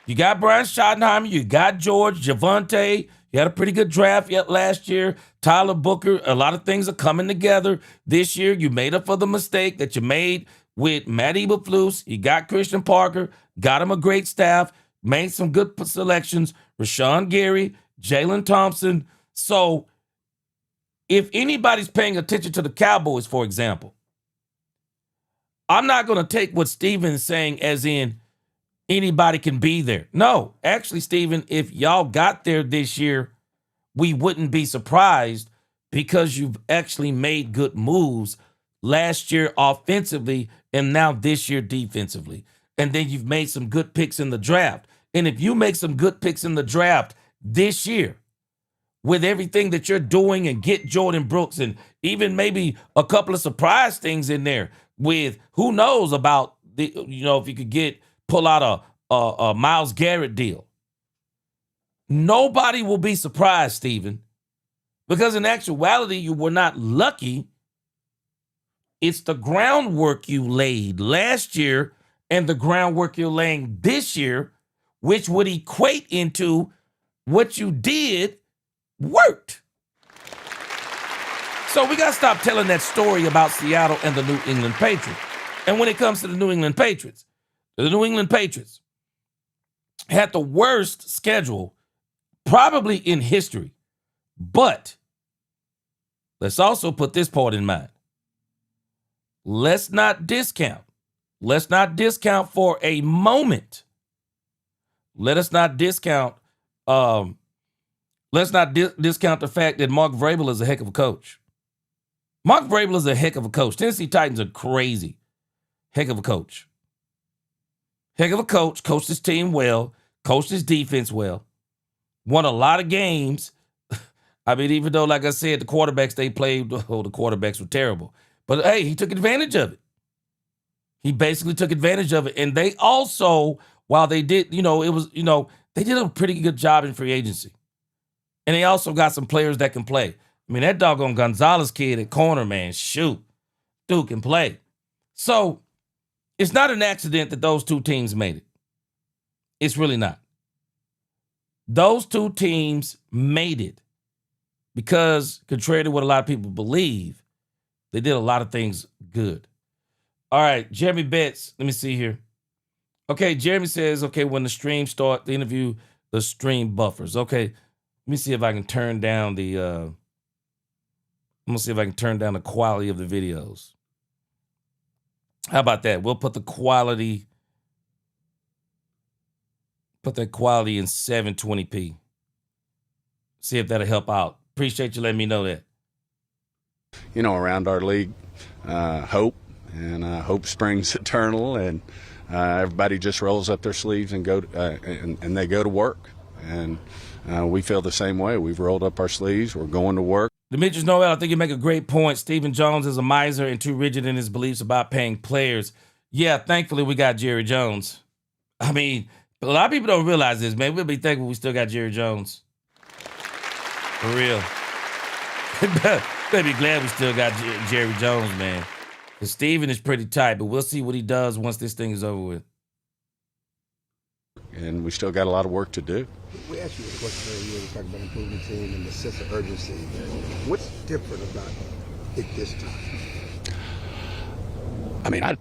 You got Brian Schottenheimer. You got George, Javonte. You had a pretty good draft yet last year. Tyler Booker. A lot of things are coming together this year. You made up for the mistake that you made with Matt Eberflus. You got Christian Parker. Got him a great staff. Made some good selections. Rashawn Gary. Jalen Thompson. So if anybody's paying attention to the Cowboys, for example, I'm not going to take what Steven's saying as in anybody can be there. No, actually, Steven, if y'all got there this year, we wouldn't be surprised because you've actually made good moves last year offensively and now this year defensively. And then you've made some good picks in the draft. And if you make some good picks in the draft this year, with everything that you're doing and get Jordan Brooks and even maybe a couple of surprise things in there with who knows about the, if you could pull out a Myles Garrett deal. Nobody will be surprised, Steven, because in actuality, you were not lucky. It's the groundwork you laid last year and the groundwork you're laying this year, which would equate into what you did worked. So we got to stop telling that story about Seattle and the New England Patriots. And when it comes to the New England Patriots had the worst schedule probably in history. But let's also put this part in mind. Let's not discount for a moment. Let's not discount the fact that Mark Vrabel is a heck of a coach. Mark Vrabel is a heck of a coach. Tennessee Titans are crazy. Heck of a coach. Heck of a coach. Coached his team well. Coached his defense well. Won a lot of games. I mean, even though, like I said, the quarterbacks they played, the quarterbacks were terrible. But, hey, he took advantage of it. He basically took advantage of it. And they also, while they did, they did a pretty good job in free agency. And they also got some players that can play. I mean, that doggone Gonzalez kid at corner, man, shoot. Dude can play. So it's not an accident that those two teams made it. It's really not. Those two teams made it because, contrary to what a lot of people believe, they did a lot of things good. All right, Jeremy Betts, let me see here. Okay, Jeremy says, when the stream starts, the interview, the stream buffers. Okay, let me see if I can turn down the quality of the videos. How about that? We'll put that quality in 720p. See if that'll help out. Appreciate you letting me know that. Around our league, hope, and hope springs eternal, and everybody just rolls up their sleeves and and they go to work. And we feel the same way. We've rolled up our sleeves. We're going to work. Demetrius Noel, I think you make a great point. Stephen Jones is a miser and too rigid in his beliefs about paying players. Yeah, thankfully we got Jerry Jones. I mean, a lot of people don't realize this, man. We'll be thankful we still got Jerry Jones. For real. Better be glad we still got Jerry Jones, man. Because Stephen is pretty tight, but we'll see what he does once this thing is over with. And we still got a lot of work to do. We asked you a question earlier. We talked about improving the team and the sense of urgency. What's different about it this time? I mean, at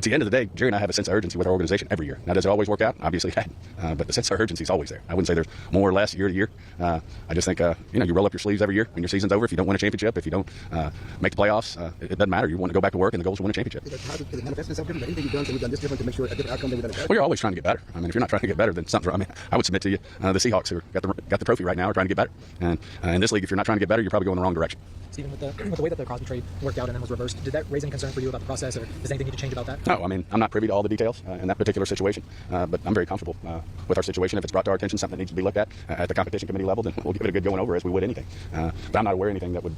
the end of the day, Jerry and I have a sense of urgency with our organization every year. Now, does it always work out? Obviously, but the sense of urgency is always there. I wouldn't say there's more or less year to year. I just think, you roll up your sleeves every year when your season's over. If you don't win a championship, if you don't make the playoffs, it doesn't matter. You want to go back to work, and the goal is to win a championship. How does it manifest itself different? Anything you've done, so we've done this different to make sure a different outcome than we've done it better? Well, you're always trying to get better. I mean, if you're not trying to get better, then something's wrong. I mean, I would submit to you, the Seahawks who got the trophy right now are trying to get better. And in this league, if you're not trying to get better, you're probably going the wrong direction. Stephen, with the way that the Crosby trade worked out and then was reversed, did that raise any concern for you about the process, or does anything need to change about that? No, I mean, I'm not privy to all the details in that particular situation, but I'm very comfortable with our situation. If it's brought to our attention, something that needs to be looked at the competition committee level, then we'll give it a good going over as we would anything. But I'm not aware of anything that would,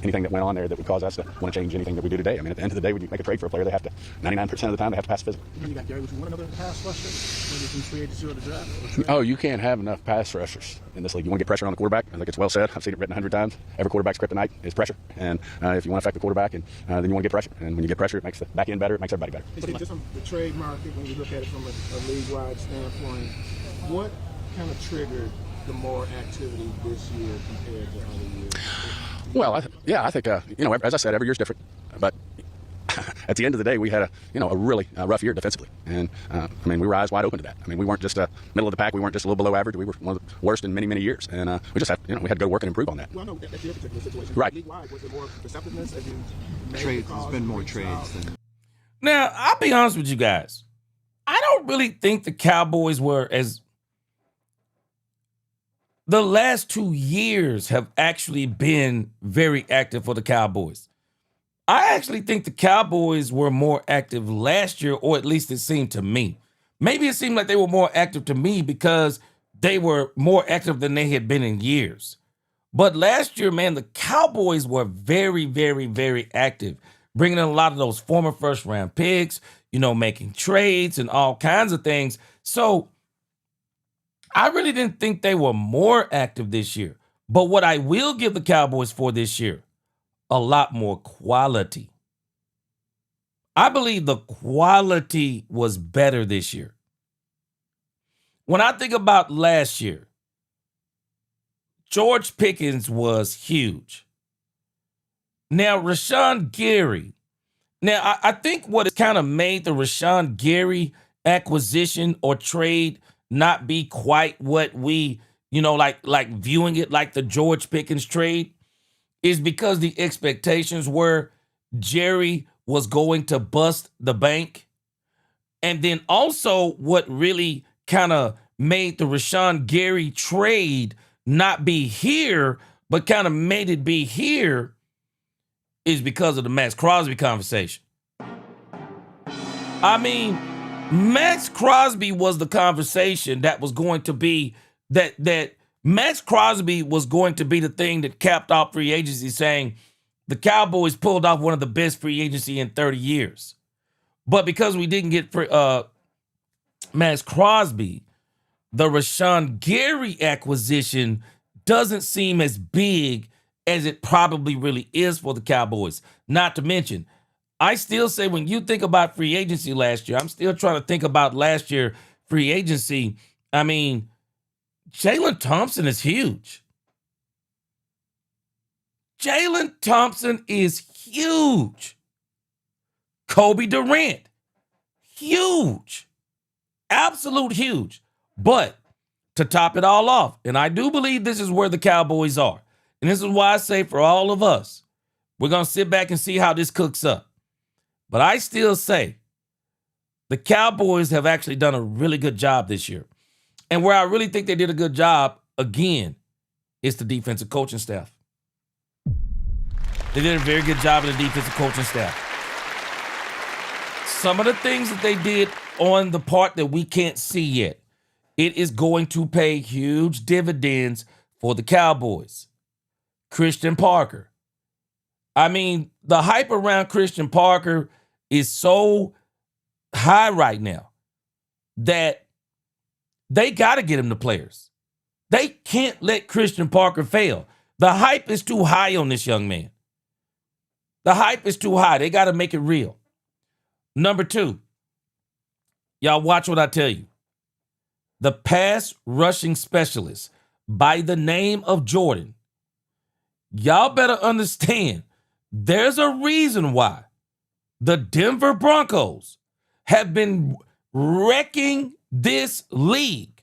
anything that went on there that would cause us to want to change anything that we do today. I mean, at the end of the day, when you make a trade for a player, they have to, 99% of the time, they have to pass physical. You got Gary, would you want another pass rusher? Maybe from free agency or the draft? Oh, you can't have enough pass rushers in this league. You want to get pressure on the quarterback. I think it's well said. I've seen it written 100 times. Every quarterback's kryptonite is pressure. And if you want to affect the quarterback, and then you want to get pressure. And when you get pressure, it makes the back end better. It makes everybody better. Just on the trade market, when you look at it from a league-wide standpoint, what kind of triggered the more activity this year compared to other years? Well, I think, as I said, every year's different. But at the end of the day, we had a really rough year defensively, and we were eyes wide open to that. We weren't just middle of the pack. We weren't just a little below average. We were one of the worst in many years, and we just had we had to go work and improve on that. Well, no, that's your particular situation. Right. League-wide, was it more receptiveness as you Trades. It's been more trades than. Now, I'll be honest with you guys. I don't really think the Cowboys were as. The last 2 years have actually been very active for the Cowboys. I actually think the Cowboys were more active last year, or at least it seemed to me. Maybe it seemed like they were more active to me because they were more active than they had been in years. But last year, man, the Cowboys were very active, bringing in a lot of those former first-round picks, making trades and all kinds of things. So I really didn't think they were more active this year. But what I will give the Cowboys for this year, a lot more quality. I believe the quality was better this year. When I think about last year, George Pickens was huge. Now, Rashawn Gary. Now, I think what has kind of made the Rashawn Gary acquisition or trade not be quite what we, like viewing it like the George Pickens trade is because the expectations were Jerry was going to bust the bank. And then also what really kind of made the Rashawn Gary trade not be here, but kind of made it be here is because of the Max Crosby conversation. Max Crosby was the conversation that was going to be that Max Crosby was going to be the thing that capped off free agency, saying the Cowboys pulled off one of the best free agency in 30 years. But because we didn't get Max Crosby, the Rashawn Gary acquisition doesn't seem as big as it probably really is for the Cowboys. Not to mention, I still say when you think about free agency last year, I'm still trying to think about last year free agency. Jalen Thompson is huge. Jalen Thompson is huge. Kobe Durant, huge. Absolute huge. But to top it all off, and I do believe this is where the Cowboys are, and this is why I say for all of us, we're going to sit back and see how this cooks up. But I still say the Cowboys have actually done a really good job this year. And where I really think they did a good job, again, is the defensive coaching staff. They did a very good job of the defensive coaching staff. Some of the things that they did on the part that we can't see yet, it is going to pay huge dividends for the Cowboys. Christian Parker. The hype around Christian Parker is so high right now that they got to get him the players. They can't let Christian Parker fail. The hype is too high on this young man. The hype is too high. They got to make it real. Number 2, y'all watch what I tell you. The pass rushing specialist by the name of Jordan. Y'all better understand there's a reason why the Denver Broncos have been wrecking this league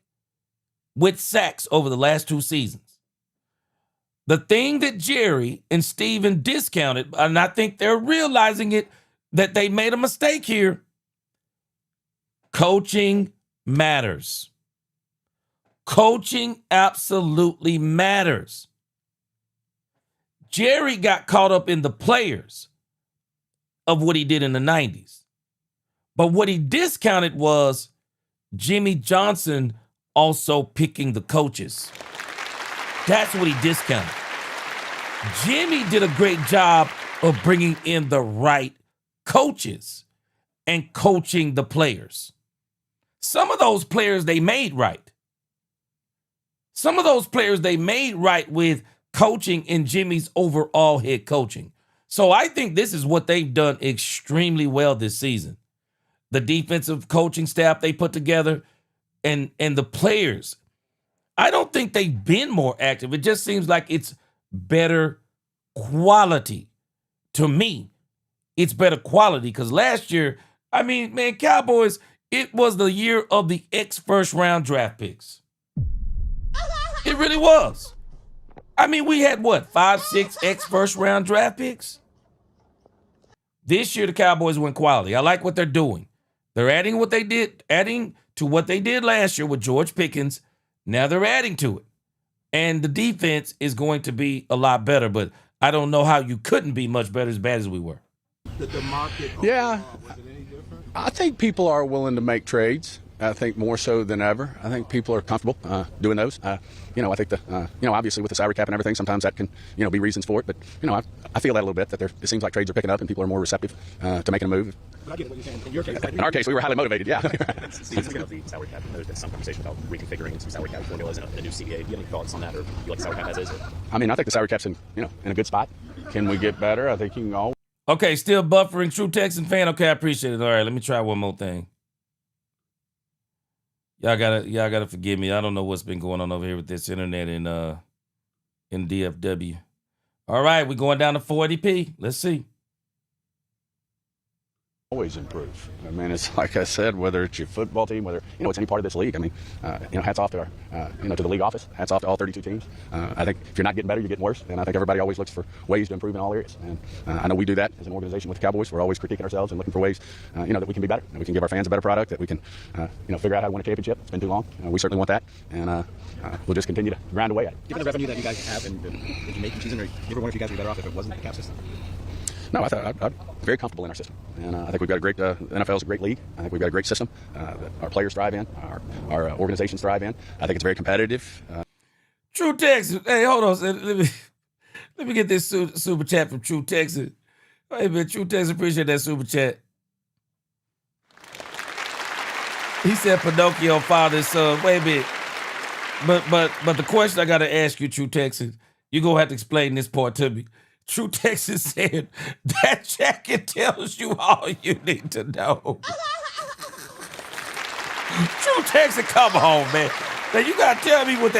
with sacks over the last 2 seasons. The thing that Jerry and Steven discounted, and I think they're realizing it, that they made a mistake here. Coaching matters. Coaching absolutely matters. Jerry got caught up in the players of what he did in the 90s. But what he discounted was Jimmy Johnson also picking the coaches. That's what he discounted. Jimmy did a great job of bringing in the right coaches and coaching the players. Some of those players they made right. Some of those players they made right with coaching and Jimmy's overall head coaching. So I think this is what they've done extremely well this season. The defensive coaching staff they put together and the players. I don't think they've been more active. It just seems like it's better quality to me. it's better quality. Because last year, I mean, man, Cowboys, it was the year of the first-round draft picks. It really was. I mean, we had, 5, 6 first-round draft picks? This year, the Cowboys went quality. I like what they're doing. They're adding to what they did last year with George Pickens. Now they're adding to it. And the defense is going to be a lot better, but I don't know how you couldn't be much better as bad as we were. The market. Yeah, I think people are willing to make trades. I think more so than ever. I think people are comfortable doing those. I think obviously with the salary cap and everything, sometimes that can, be reasons for it. But, I feel that a little bit, that it seems like trades are picking up and people are more receptive to making a move. But I get what you're saying. In your case, in our case, we were highly motivated, yeah. Speaking of the salary cap, there's been some conversation about reconfiguring some salary cap formulas in a new CBA. Do you have any thoughts on that, or do you like the salary cap as is? I mean, I think the salary cap's in a good spot. Can we get better? I think you can always. Okay, still buffering, true Texan fan. Okay, I appreciate it. All right, let me try one more thing. Y'all gotta forgive me. I don't know what's been going on over here with this internet in DFW. All right, we're going down to 480p. Let's see. Always improve. I mean, it's like I said, whether it's your football team, whether it's any part of this league. I mean, hats off to our, to the league office. Hats off to all 32 teams. I think if you're not getting better, you're getting worse. And I think everybody always looks for ways to improve in all areas. And I know we do that as an organization with the Cowboys. We're always critiquing ourselves and looking for ways, that we can be better, that we can give our fans a better product, that we can, figure out how to win a championship. It's been too long. We certainly want that, and we'll just continue to grind away at it. Given the revenue that you guys have in the Jamaican season, or either one of you guys would be better off if it wasn't the cap system? No, I'm very comfortable in our system, and I think we've got a great. NFL is a great league. I think we've got a great system that our players thrive in, our organizations thrive in. I think it's very competitive. True Texas. Hey, hold on. Let me get this super chat from True Texas. Hey, man, True Texas, appreciate that super chat. He said Pinocchio fathered his son. Wait a minute. But the question I got to ask you, True Texas, you're going to have to explain this part to me. True Texas said that jacket tells you all you need to know. True Texas, come on, man. Now you gotta tell me what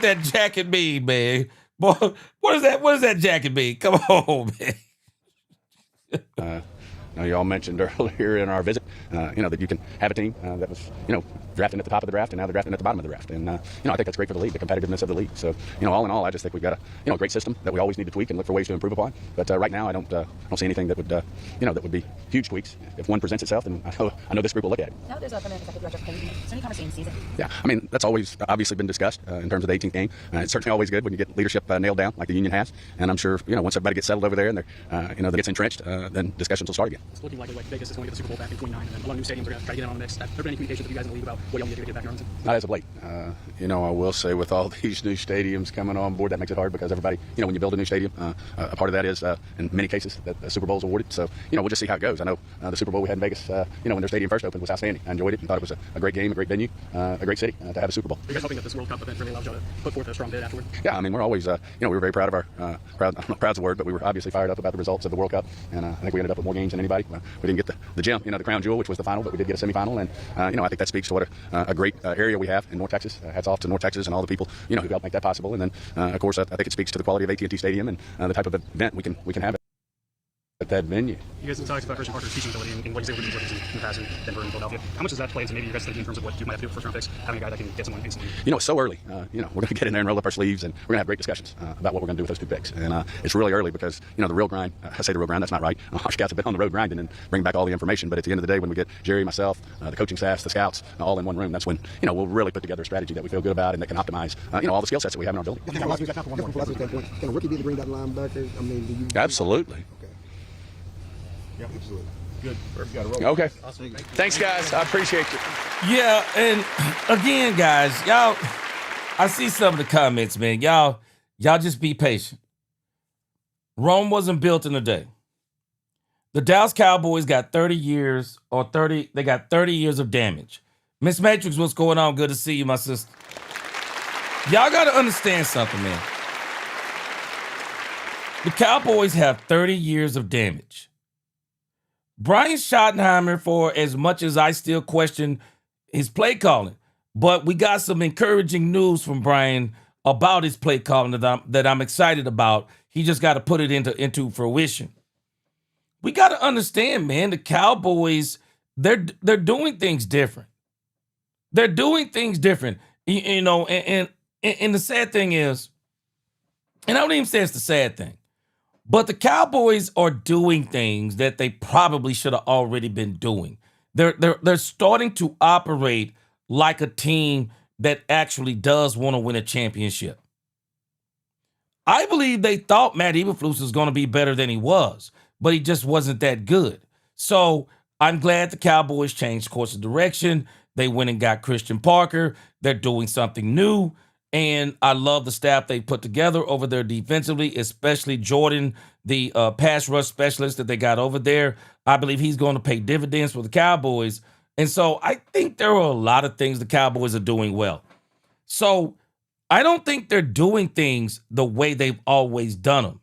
that jacket mean, man. Boy, what does that jacket mean? Come on, man. Y'all mentioned earlier in our visit, that you can have a team that was, drafting at the top of the draft, and now they're drafting at the bottom of the draft. And, I think that's great for the league, the competitiveness of the league. So, all in all, I just think we've got a, great system that we always need to tweak and look for ways to improve upon. But right now, I don't see anything that would, that would be huge tweaks. If one presents itself, then I know this group will look at it. Now there's a permanent executive director of Kennedy. Is there any conversation in season? Yeah, I mean, that's always obviously been discussed in terms of the 18th game. It's certainly always good when you get leadership nailed down like the union has. And I'm sure, once everybody gets settled over there and they're, that gets entrenched, then discussions will start again. It's looking like Vegas is going to get the Super Bowl back in 29, and then a lot of new stadiums are going to try to get in on the mix. Have there been any communications with you guys in the league about what y'all need to get back in Arlington? Not as of late. I will say with all these new stadiums coming on board, that makes it hard because everybody, when you build a new stadium, a part of that is, in many cases, that the Super Bowl is awarded. So, we'll just see how it goes. I know the Super Bowl we had in Vegas, when their stadium first opened was outstanding. I enjoyed it and thought it was a great game, a great venue, a great city to have a Super Bowl. Are you guys hoping that this World Cup event really allows y'all to put forth a strong bid afterward? Yeah, I mean, we're always, we were very proud of our, proud's the word, but we were obviously fired up about the results of the World Cup. And I think we ended up with more games than anybody. We didn't get the gem, the crown jewel, which was the final, but we did get a semifinal. And, I think that speaks to what a great area we have in North Texas. Hats off to North Texas and all the people, who helped make that possible. And then, of course, I think it speaks to the quality of AT&T Stadium and the type of event we can have at that venue. You guys have talked about Christian Parker's teaching ability and what he's able to do in the past in Denver and Philadelphia. How much does that play into maybe you guys thinking in terms of what you might have to do with first-round picks, having a guy that can get someone instantly? It's so early. We're going to get in there and roll up our sleeves, and we're going to have great discussions about what we're going to do with those two picks. And it's really early because, the real grind, I say the real grind, that's not right. Our scouts have been on the road grinding and bring back all the information. But at the end of the day, when we get Jerry, myself, the coaching staff, the scouts, all in one room, that's when, we'll really put together a strategy that we feel good about and that can optimize, all the skill sets that we have in our building. Can a rookie be to bring that linebacker? I mean, do you? Absolutely. Yep, absolutely. Good. Okay. Awesome. Thanks, guys. I appreciate you. Yeah, and again, guys, y'all, I see some of the comments, man. Y'all just be patient. Rome wasn't built in a day. The Dallas Cowboys got 30 years of damage. Miss Matrix, what's going on? Good to see you, my sister. Y'all got to understand something, man. The Cowboys have 30 years of damage. Brian Schottenheimer, for as much as I still question his play calling, but we got some encouraging news from Brian about his play calling that I'm excited about. He just got to put it into fruition. we got to understand, man, the Cowboys, they're doing things different. They're doing things different. You know, and the sad thing is, and I don't even say it's the sad thing, but the Cowboys are doing things that they probably should have already been doing. They're starting to operate like a team that actually does want to win a championship. I believe they thought Matt Eberflus was going to be better than he was, but he just wasn't that good. So I'm glad the Cowboys changed course of direction. They went and got Christian Parker. They're doing something new. And I love the staff they put together over there defensively, especially Jordan, the pass rush specialist that they got over there. I believe he's going to pay dividends for the Cowboys. And so I think there are a lot of things the Cowboys are doing well. So I don't think they're doing things the way they've always done them.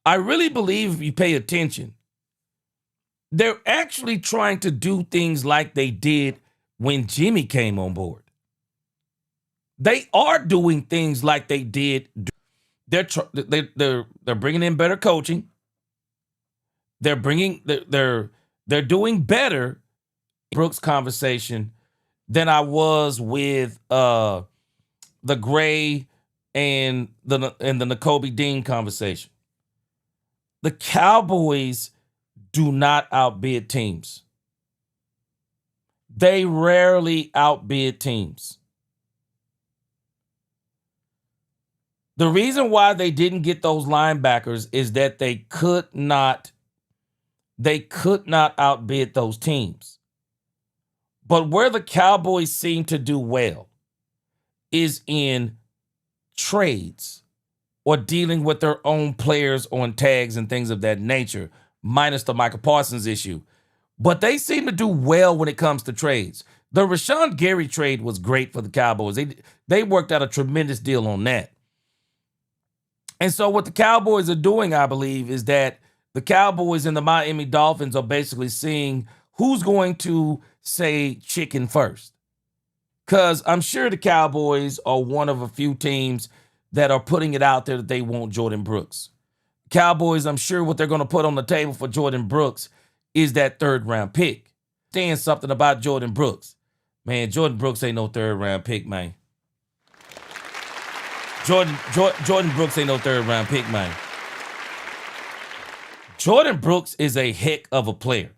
I really believe if you pay attention, they're actually trying to do things like they did when Jimmy came on board. They are doing things like they did. They're bringing in better coaching. They're doing better Brooks conversation than I was with the Gray and the Nakobe Dean conversation. The Cowboys do not outbid teams. They rarely outbid teams. The reason why they didn't get those linebackers is that they could not outbid those teams. But where the Cowboys seem to do well is in trades or dealing with their own players on tags and things of that nature, minus the Michael Parsons issue. But they seem to do well when it comes to trades. The Rashawn Gary trade was great for the Cowboys. They worked out a tremendous deal on that. And so what the Cowboys are doing, I believe, is that the Cowboys and the Miami Dolphins are basically seeing who's going to say chicken first. Because I'm sure the Cowboys are one of a few teams that are putting it out there that they want Jordan Brooks. Cowboys, I'm sure what they're going to put on the table for Jordan Brooks is that third-round pick. Saying something about Jordan Brooks. Man, Jordan Brooks ain't no third-round pick, man. Jordan Brooks ain't no third-round pick, man. Jordan Brooks is a heck of a player.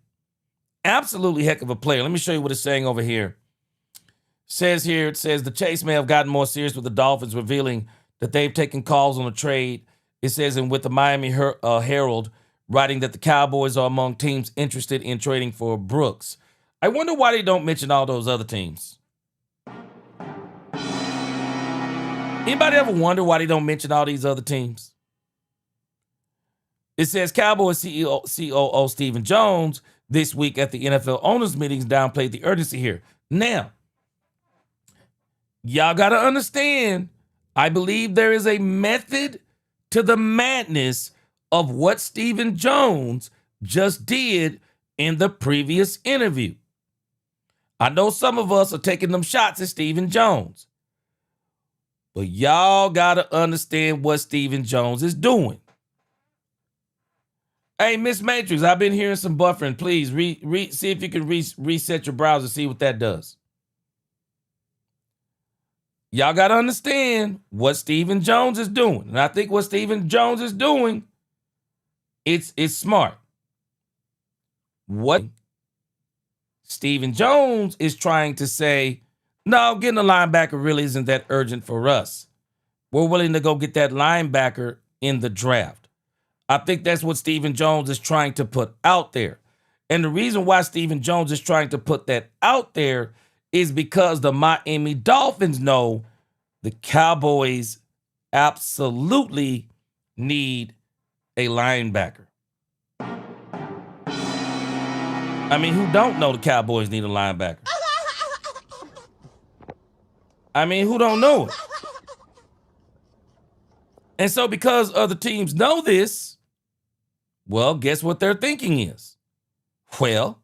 Absolutely heck of a player. Let me show you what it's saying over here. It says the chase may have gotten more serious with the Dolphins, revealing that they've taken calls on a trade. It says, and with the Miami Herald writing that the Cowboys are among teams interested in trading for Brooks. I wonder why they don't mention all those other teams. Anybody ever wonder why they don't mention all these other teams? It says Cowboys COO Stephen Jones this week at the NFL owners meetings downplayed the urgency here. Now, y'all got to understand, I believe there is a method to the madness of what Stephen Jones just did in the previous interview. I know some of us are taking them shots at Stephen Jones. But y'all got to understand what Stephen Jones is doing. Hey, Miss Matrix, I've been hearing some buffering. Please see if you can reset your browser, see what that does. Y'all got to understand what Stephen Jones is doing. And I think what Stephen Jones is doing, it's smart. What Stephen Jones is trying to say, no, getting a linebacker really isn't that urgent for us. We're willing to go get that linebacker in the draft. I think that's what Stephen Jones is trying to put out there. And the reason why Stephen Jones is trying to put that out there is because the Miami Dolphins know the Cowboys absolutely need a linebacker. I mean, who don't know the Cowboys need a linebacker? I mean, who don't know it? And so because other teams know this, well, guess what their thinking is? Well,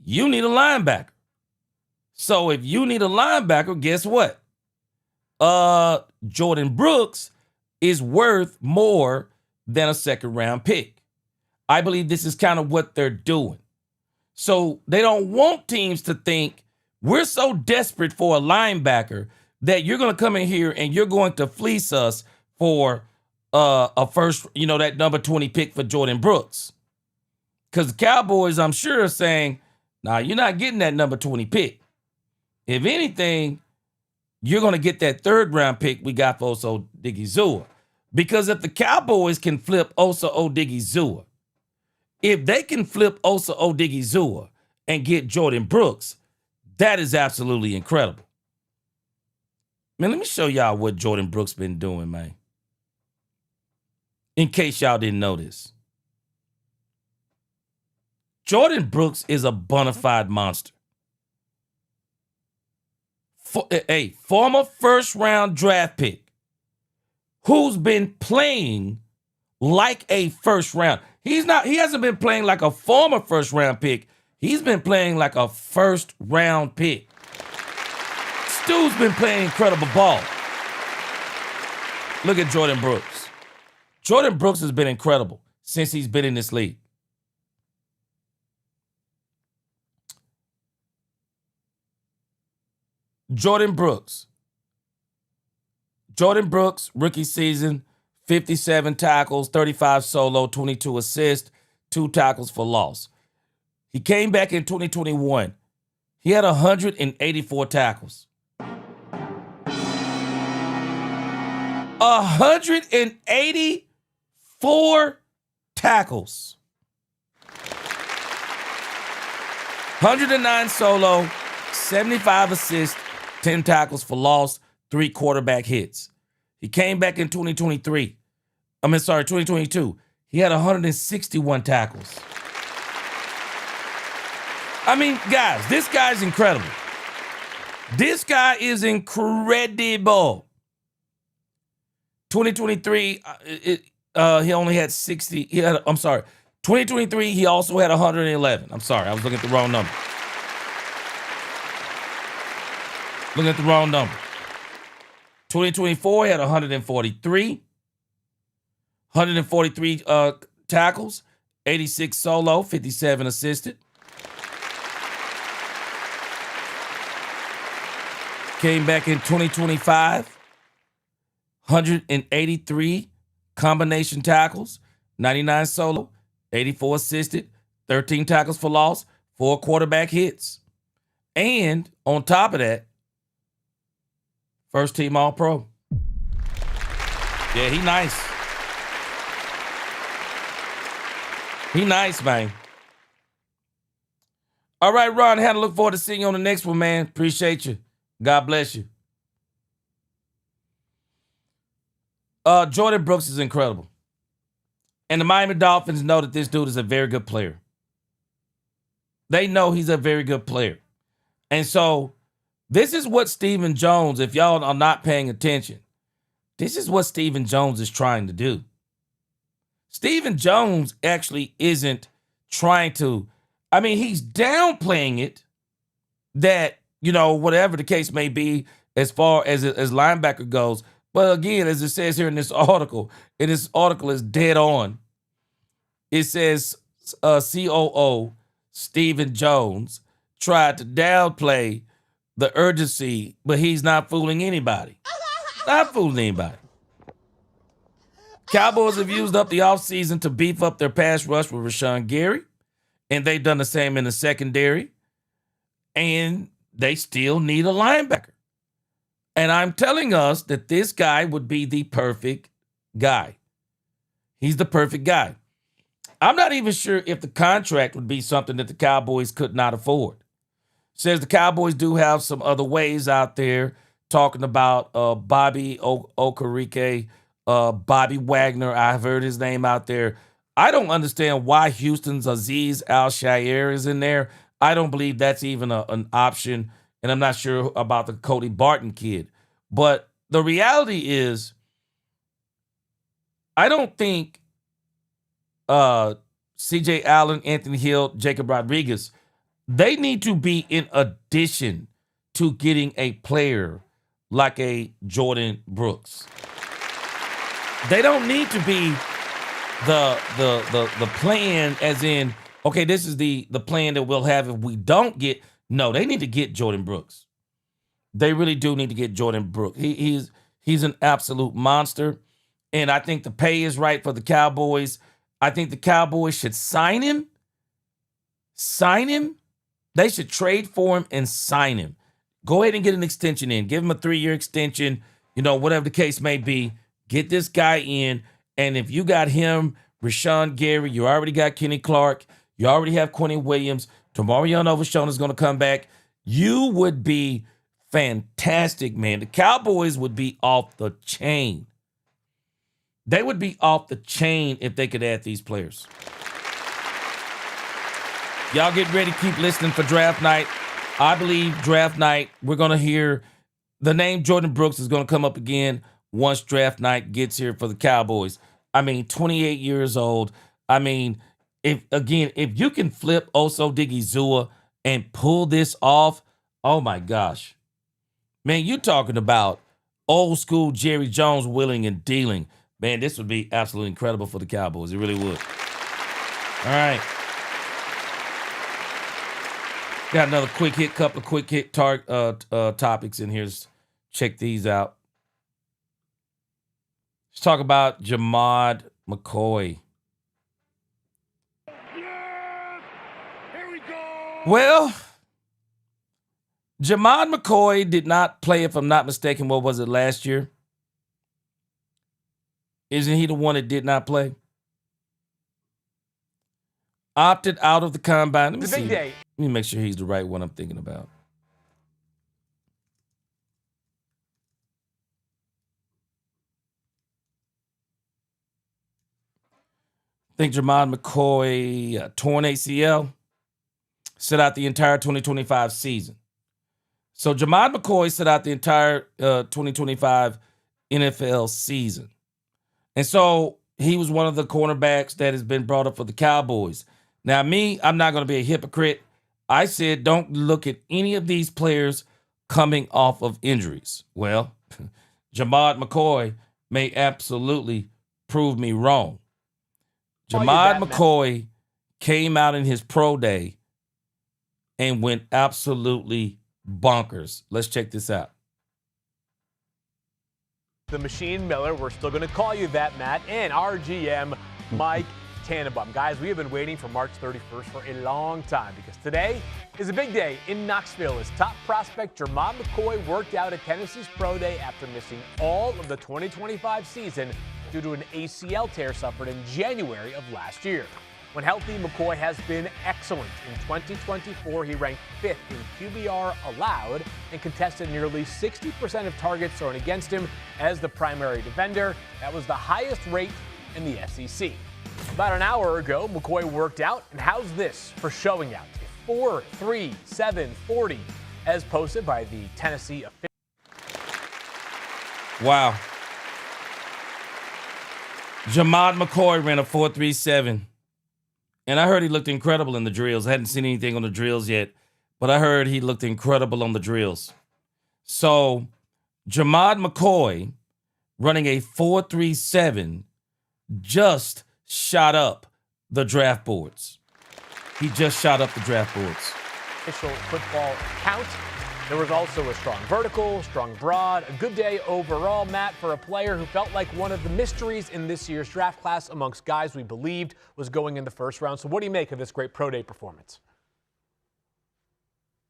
you need a linebacker. So if you need a linebacker, guess what? Jordan Brooks is worth more than a second-round pick. I believe this is kind of what they're doing. So they don't want teams to think we're so desperate for a linebacker that you're going to come in here and you're going to fleece us for a first, that number 20 pick for Jordan Brooks. Because the Cowboys, I'm sure, are saying, nah, you're not getting that number 20 pick. If anything, you're going to get that third-round pick we got for Osa Odigizua. Because if the Cowboys can flip Osa Odigizua, if they can flip Osa Odigizua and get Jordan Brooks, that is absolutely incredible. Man, let me show y'all what Jordan Brooks been doing, man. In case y'all didn't know this. Jordan Brooks is a bona fide monster. A former first-round draft pick who's been playing like a first round. He hasn't been playing like a former first-round pick. He's been playing like a first-round pick. Stu's been playing incredible ball. Look at Jordan Brooks. Jordan Brooks has been incredible since he's been in this league. Jordan Brooks, rookie season, 57 tackles, 35 solo, 22 assists, 2 tackles for loss. He came back in 2021. He had 184 tackles. 184 tackles. 109 solo, 75 assists, 10 tackles for loss, 3 quarterback hits. He came back in 2022. He had 161 tackles. I mean, guys, this guy's incredible. This guy is incredible. 2023, he only had 60. 2023, he also had 111. I'm sorry, I was looking at the wrong number. 2024 he had 143. 143 tackles, 86 solo, 57 assisted. Came back in 2025, 183 combination tackles, 99 solo, 84 assisted, 13 tackles for loss, 4 quarterback hits. And on top of that, first team All-Pro. Yeah, he nice. He nice, man. All right, Ron, had to look forward to seeing you on the next one, man. Appreciate you. God bless you. Jordan Brooks is incredible. And the Miami Dolphins know that this dude is a very good player. They know he's a very good player. And so this is what Stephen Jones, if y'all are not paying attention, this is what Stephen Jones is trying to do. Stephen Jones actually isn't trying to, he's downplaying it that, whatever the case may be as far as linebacker goes. But again, as it says here in this article, and this article is dead on, it says COO Stephen Jones tried to downplay the urgency, but he's not fooling anybody. Not fooling anybody. Cowboys have used up the offseason to beef up their pass rush with Rashawn Gary, and they've done the same in the secondary, and they still need a linebacker. And I'm telling us that this guy would be the perfect guy. He's the perfect guy. I'm not even sure if the contract would be something that the Cowboys could not afford. Says the Cowboys do have some other ways out there, talking about Bobby Okereke, Bobby Wagner. I've heard his name out there. I don't understand why Houston's Azeez Al-Shaair is in there. I don't believe that's even an option, and I'm not sure about the Cody Barton kid. But the reality is, I don't think C.J. Allen, Anthony Hill, Jacob Rodriguez, they need to be in addition to getting a player like a Jordan Brooks. They don't need to be the plan as in, okay, this is the plan that we'll have if we don't get. No, they need to get Jordan Brooks. They really do need to get Jordan Brooks. He's an absolute monster. And I think the pay is right for the Cowboys. I think the Cowboys should sign him. Sign him. They should trade for him and sign him. Go ahead and get an extension in. Give him a 3-year extension, whatever the case may be. Get this guy in. And if you got him, Rashawn Gary, you already got Kenny Clark, you already have Quentin Williams, Tamarion Overshown is going to come back. You would be fantastic, man. The Cowboys would be off the chain. They would be off the chain if they could add these players. Y'all get ready. Keep listening for draft night. I believe draft night, we're going to hear the name Jordan Brooks is going to come up again once draft night gets here for the Cowboys. 28 years old. If you can flip Oso Digizua and pull this off, oh my gosh. Man, you talking about old school Jerry Jones willing and dealing. Man, this would be absolutely incredible for the Cowboys. It really would. All right. Got another couple of quick hit topics in here. Let's check these out. Let's talk about Jamad McCoy. Yes! Here we go! Well, Jamad McCoy did not play, if I'm not mistaken, what was it, last year? Isn't he the one that did not play? Opted out of the combine. Let me see. Let me make sure he's the right one I'm thinking about. I think Jamad McCoy, torn ACL, sit out the entire 2025 season. So Jamad McCoy sit out the entire 2025 NFL season. And so he was one of the cornerbacks that has been brought up for the Cowboys. Now, I'm not going to be a hypocrite. I said don't look at any of these players coming off of injuries. Well, Jamad McCoy may absolutely prove me wrong. Jamad McCoy came out in his pro day and went absolutely bonkers. Let's check this out. The Machine Miller, we're still going to call you that, Matt, and our GM, Mike Tannenbaum. Guys, we have been waiting for March 31st for a long time because today is a big day in Knoxville as top prospect Jamad McCoy worked out at Tennessee's pro day after missing all of the 2025 season due to an ACL tear suffered in January of last year. When healthy, McCoy has been excellent. In 2024, he ranked 5th in QBR allowed and contested nearly 60% of targets thrown against him as the primary defender. That was the highest rate in the SEC. About an hour ago, McCoy worked out, and how's this for showing out? 4.37 40, as posted by the Tennessee official. Wow. Jamad McCoy ran a 4.37. And I heard he looked incredible in the drills. I hadn't seen anything on the drills yet, but I heard he looked incredible on the drills. So Jamad McCoy running a 4.37 just shot up the draft boards. He just shot up the draft boards. Official football count. There was also a strong vertical, strong broad, a good day overall, Matt, for a player who felt like one of the mysteries in this year's draft class amongst guys we believed was going in the first round. So what do you make of this great pro day performance?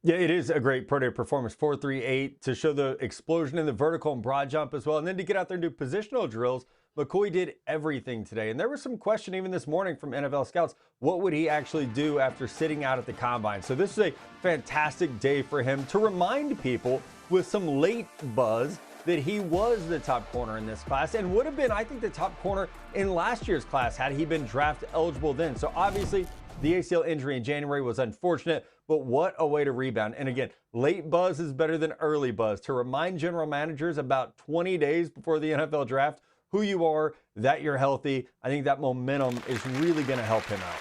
Yeah, it is a great pro day performance. 4.38 to show the explosion in the vertical and broad jump as well. And then to get out there and do positional drills, McCoy did everything today. And there was some question even this morning from NFL scouts. What would he actually do after sitting out at the combine? So this is a fantastic day for him to remind people with some late buzz that he was the top corner in this class and would have been, I think, the top corner in last year's class had he been draft eligible then. So obviously the ACL injury in January was unfortunate, but what a way to rebound. And again, late buzz is better than early buzz. To remind general managers about 20 days before the NFL draft who you are, that you're healthy, I think that momentum is really going to help him out.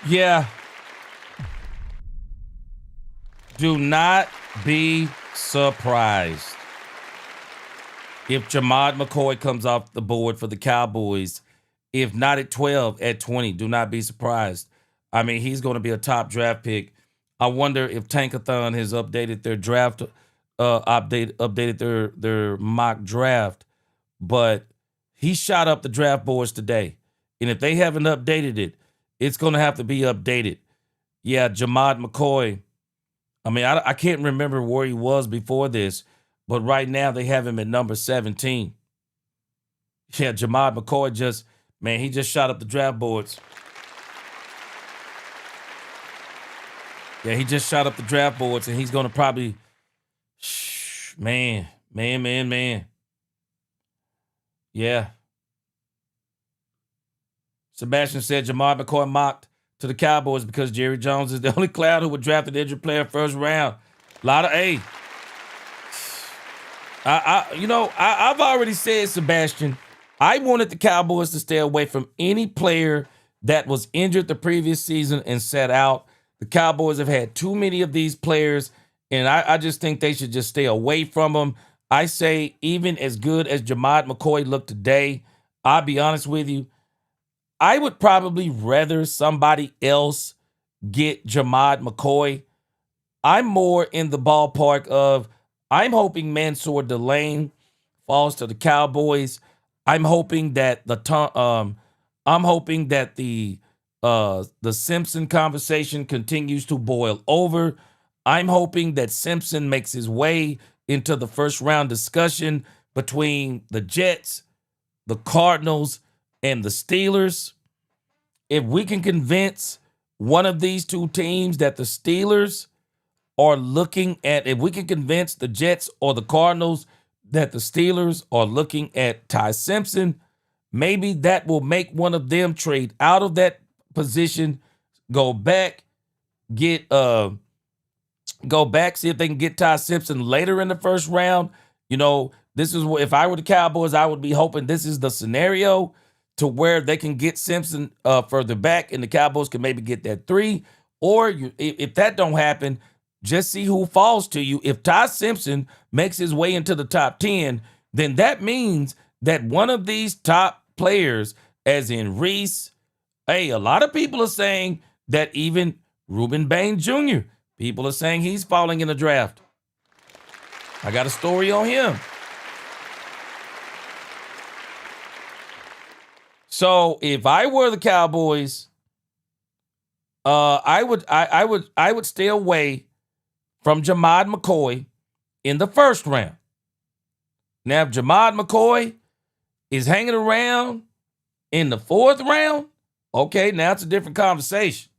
Yeah. Do not be surprised. if Jamad McCoy comes off the board for the Cowboys, if not at 12, at 20. Do not be surprised. I mean, he's going to be a top draft pick. I wonder if Tankathon has updated their draft, updated their mock draft, but he shot up the draft boards today. And if they haven't updated it, it's going to have to be updated. Yeah, Jamad McCoy. I mean, I can't remember where he was before this, but right now they have him at number 17. Yeah, Jamad McCoy he just shot up the draft boards. Yeah, he just shot up the draft boards, and he's going to probably, man. Yeah. Sebastian said Jamad McCoy mocked to the Cowboys because Jerry Jones is the only clown who would draft an injured player first round. A lot of I've already said, Sebastian, I wanted the Cowboys to stay away from any player that was injured the previous season and sat out. The Cowboys have had too many of these players, and I just think they should just stay away from them. I say even as good as Jamad McCoy looked today, I'll be honest with you, I would probably rather somebody else get Jamad McCoy. I'm more in the ballpark of I'm hoping Mansour Delane falls to the Cowboys. I'm hoping that the Simpson conversation continues to boil over. I'm hoping that Simpson makes his way into the first round discussion between the Jets, the Cardinals, and the Steelers. If we can convince one of these two teams that the Steelers are looking at, if we can convince the Jets or the Cardinals that the Steelers are looking at Ty Simpson, maybe that will make one of them trade out of that position, go back, see if they can get Ty Simpson later in the first round. You know, this is what, if I were the Cowboys, I would be hoping this is the scenario to where they can get Simpson further back and the Cowboys can maybe get that 3. Or if that don't happen, just see who falls to you. If Ty Simpson makes his way into the top 10, then that means that one of these top players, as in Reese, a lot of people are saying that even Ruben Bain Jr., people are saying he's falling in the draft. I got a story on him. So if I were the Cowboys, I would stay away from Jamad McCoy in the first round. Now, if Jamad McCoy is hanging around in the 4th round, okay, now it's a different conversation.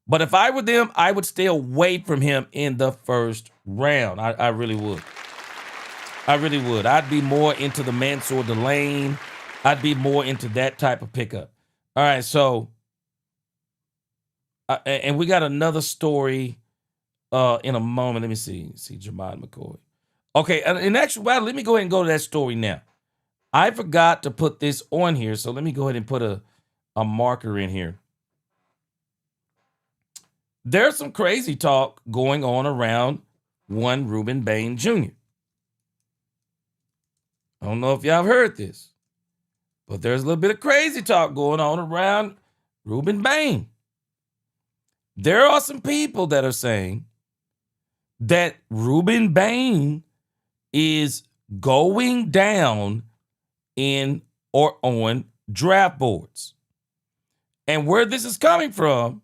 But if I were them, I would stay away from him in the first round. I really would. I really would. I'd be more into the Mansour Delane. I'd be more into that type of pickup. All right, so, and we got another story in a moment. Let me see Jamad McCoy. Okay, in actuality, let me go ahead and go to that story now. I forgot to put this on here, so let me go ahead and put a marker in here. There's some crazy talk going on around one Ruben Bain Jr. I don't know if y'all have heard this, but there's a little bit of crazy talk going on around Ruben Bain. There are some people that are saying that Ruben Bain is going down in or on draft boards. And where this is coming from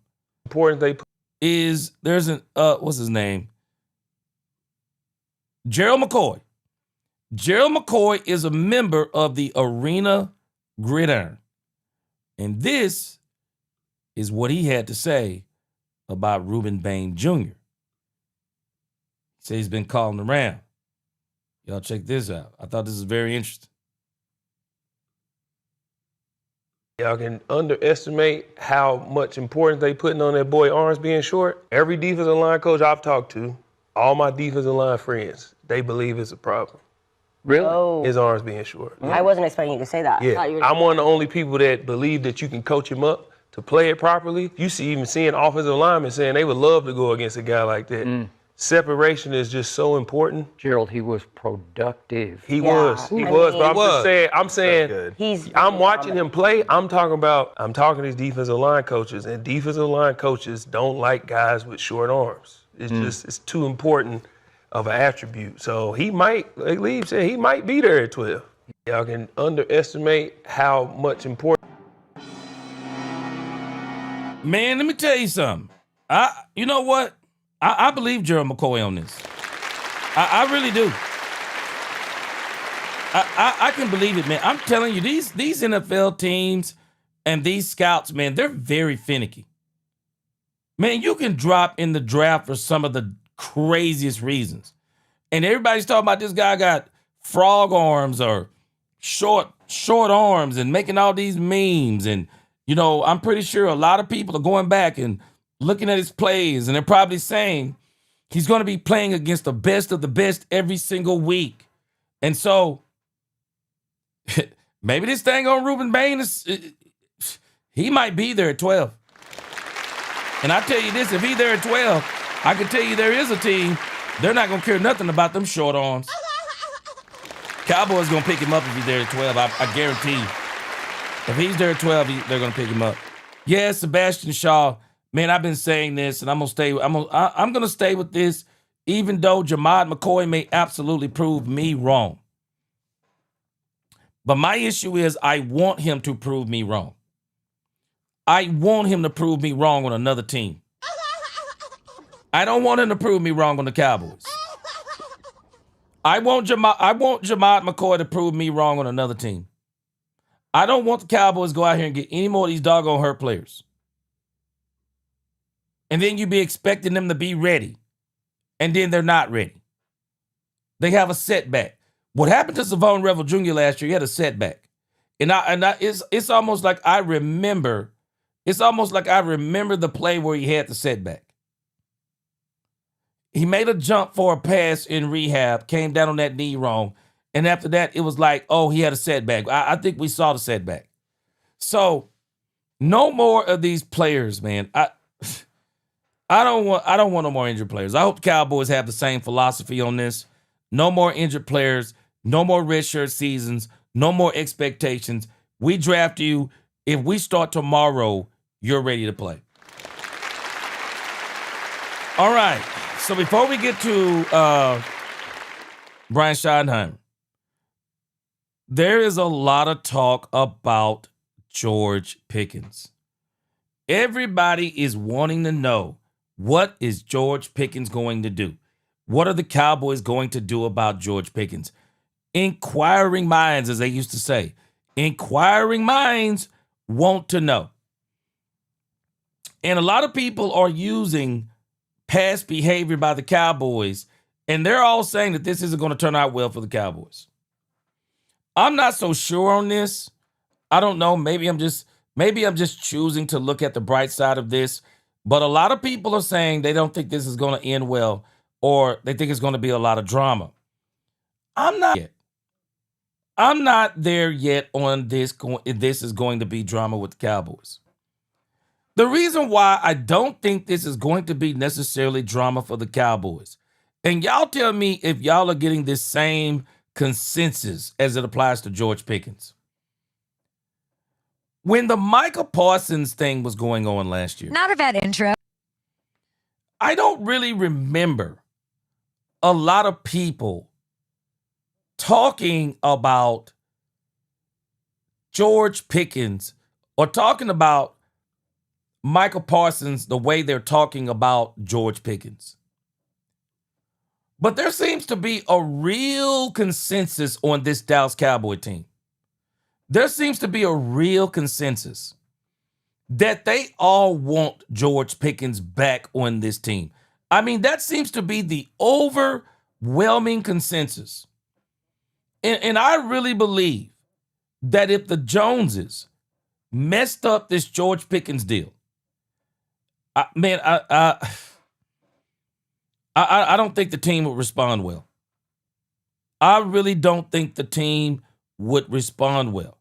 is there's an what's his name? Gerald McCoy. Gerald McCoy is a member of the Arena Gridiron. And this is what he had to say about Ruben Bain Jr. He said he's been calling around. Y'all check this out. I thought this was very interesting. Y'all can underestimate how much importance they putting on that boy arms being short. Every defensive line coach I've talked to, all my defensive line friends, they believe it's a problem. Really? Oh. His arms being short. I wasn't expecting you to say that. Yeah, I'm one of the only people that believe that you can coach him up to play it properly. You see, even seeing offensive linemen saying they would love to go against a guy like that. separation is just so important. Gerald, he was productive. He was, but I'm saying, I'm watching him play. I'm talking to these defensive line coaches, and defensive line coaches don't like guys with short arms. It's just, it's too important of an attribute. So he might, like Lee said, he might be there at 12. Y'all can underestimate how much important. Man, let me tell you something. You know what? I believe Gerald McCoy on this. I really do. I can believe it, man. I'm telling you, these NFL teams and these scouts, man, they're very finicky. Man, you can drop in the draft for some of the craziest reasons. And everybody's talking about this guy got frog arms or short arms and making all these memes. And, you know, I'm pretty sure a lot of people are going back and looking at his plays, and they're probably saying he's going to be playing against the best of the best every single week. And so maybe this thing on Ruben Bain he might be there at 12. And I tell you this, if he's there at 12, I can tell you there is a team, they're not going to care nothing about them short arms. Cowboys going to pick him up if he's there at 12. I guarantee you. If he's there at 12, they're going to pick him up. Yeah, Sebastian Shaw. Man, I've been saying this, and I'm going to stay with this, even though Jamad McCoy may absolutely prove me wrong. But my issue is I want him to prove me wrong. I want him to prove me wrong on another team. I don't want him to prove me wrong on the Cowboys. I want Jamad McCoy to prove me wrong on another team. I don't want the Cowboys to go out here and get any more of these doggone hurt players. And then you be expecting them to be ready. And then they're not ready. They have a setback. What happened to Savon Revel Jr. last year, he had a setback. And it's almost like I remember the play where he had the setback. He made a jump for a pass in rehab, came down on that knee wrong. And after that, it was like, oh, he had a setback. I think we saw the setback. So no more of these players, man. I don't want no more injured players. I hope the Cowboys have the same philosophy on this. No more injured players, no more redshirt seasons, no more expectations. We draft you. If we start tomorrow, you're ready to play. All right. So before we get to Brian Schottenheimer, there is a lot of talk about George Pickens. Everybody is wanting to know, what is George Pickens going to do? What are the Cowboys going to do about George Pickens? Inquiring minds, as they used to say. Inquiring minds want to know. And a lot of people are using past behavior by the Cowboys, and they're all saying that this isn't going to turn out well for the Cowboys. I'm not so sure on this. I don't know. Maybe I'm just choosing to look at the bright side of this. But a lot of people are saying they don't think this is going to end well, or they think it's going to be a lot of drama. I'm not there yet on this. This is going to be drama with the Cowboys. The reason why I don't think this is going to be necessarily drama for the Cowboys, and y'all tell me if y'all are getting this same consensus as it applies to George Pickens. When the Micah Parsons thing was going on last year. Not a bad intro. I don't really remember a lot of people talking about George Pickens or talking about Micah Parsons the way they're talking about George Pickens. But there seems to be a real consensus on this Dallas Cowboy team. There seems to be a real consensus that they all want George Pickens back on this team. I mean, that seems to be the overwhelming consensus. And I really believe that if the Joneses messed up this George Pickens deal, I don't think the team would respond well. I really don't think the team would respond well.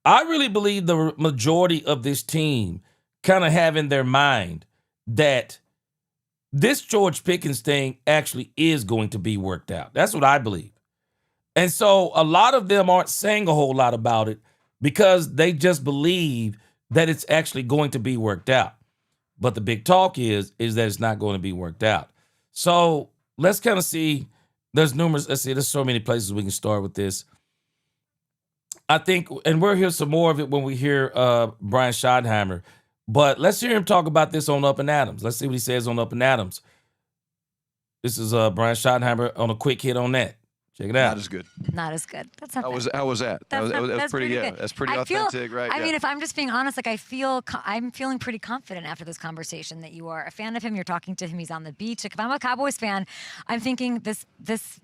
I really believe the majority of this team kind of have in their mind that this George Pickens thing actually is going to be worked out. That's what I believe. And so a lot of them aren't saying a whole lot about it because they just believe that it's actually going to be worked out. But the big talk is that it's not going to be worked out. So let's kind of see. There's so many places we can start with this. I think, and we'll hear some more of it when we hear Brian Schottenheimer. But let's hear him talk about this on Up and Adams. Let's see what he says on Up and Adams. This is Brian Schottenheimer on a quick hit on that. Check it out. Not as good. Not as good. That's not. How was that? That was pretty. Yeah, good. that's pretty authentic, right? I mean, if I'm just being honest, like I'm feeling pretty confident after this conversation that you are a fan of him. You're talking to him. He's on the beach. Like, if I'm a Cowboys fan, I'm thinking this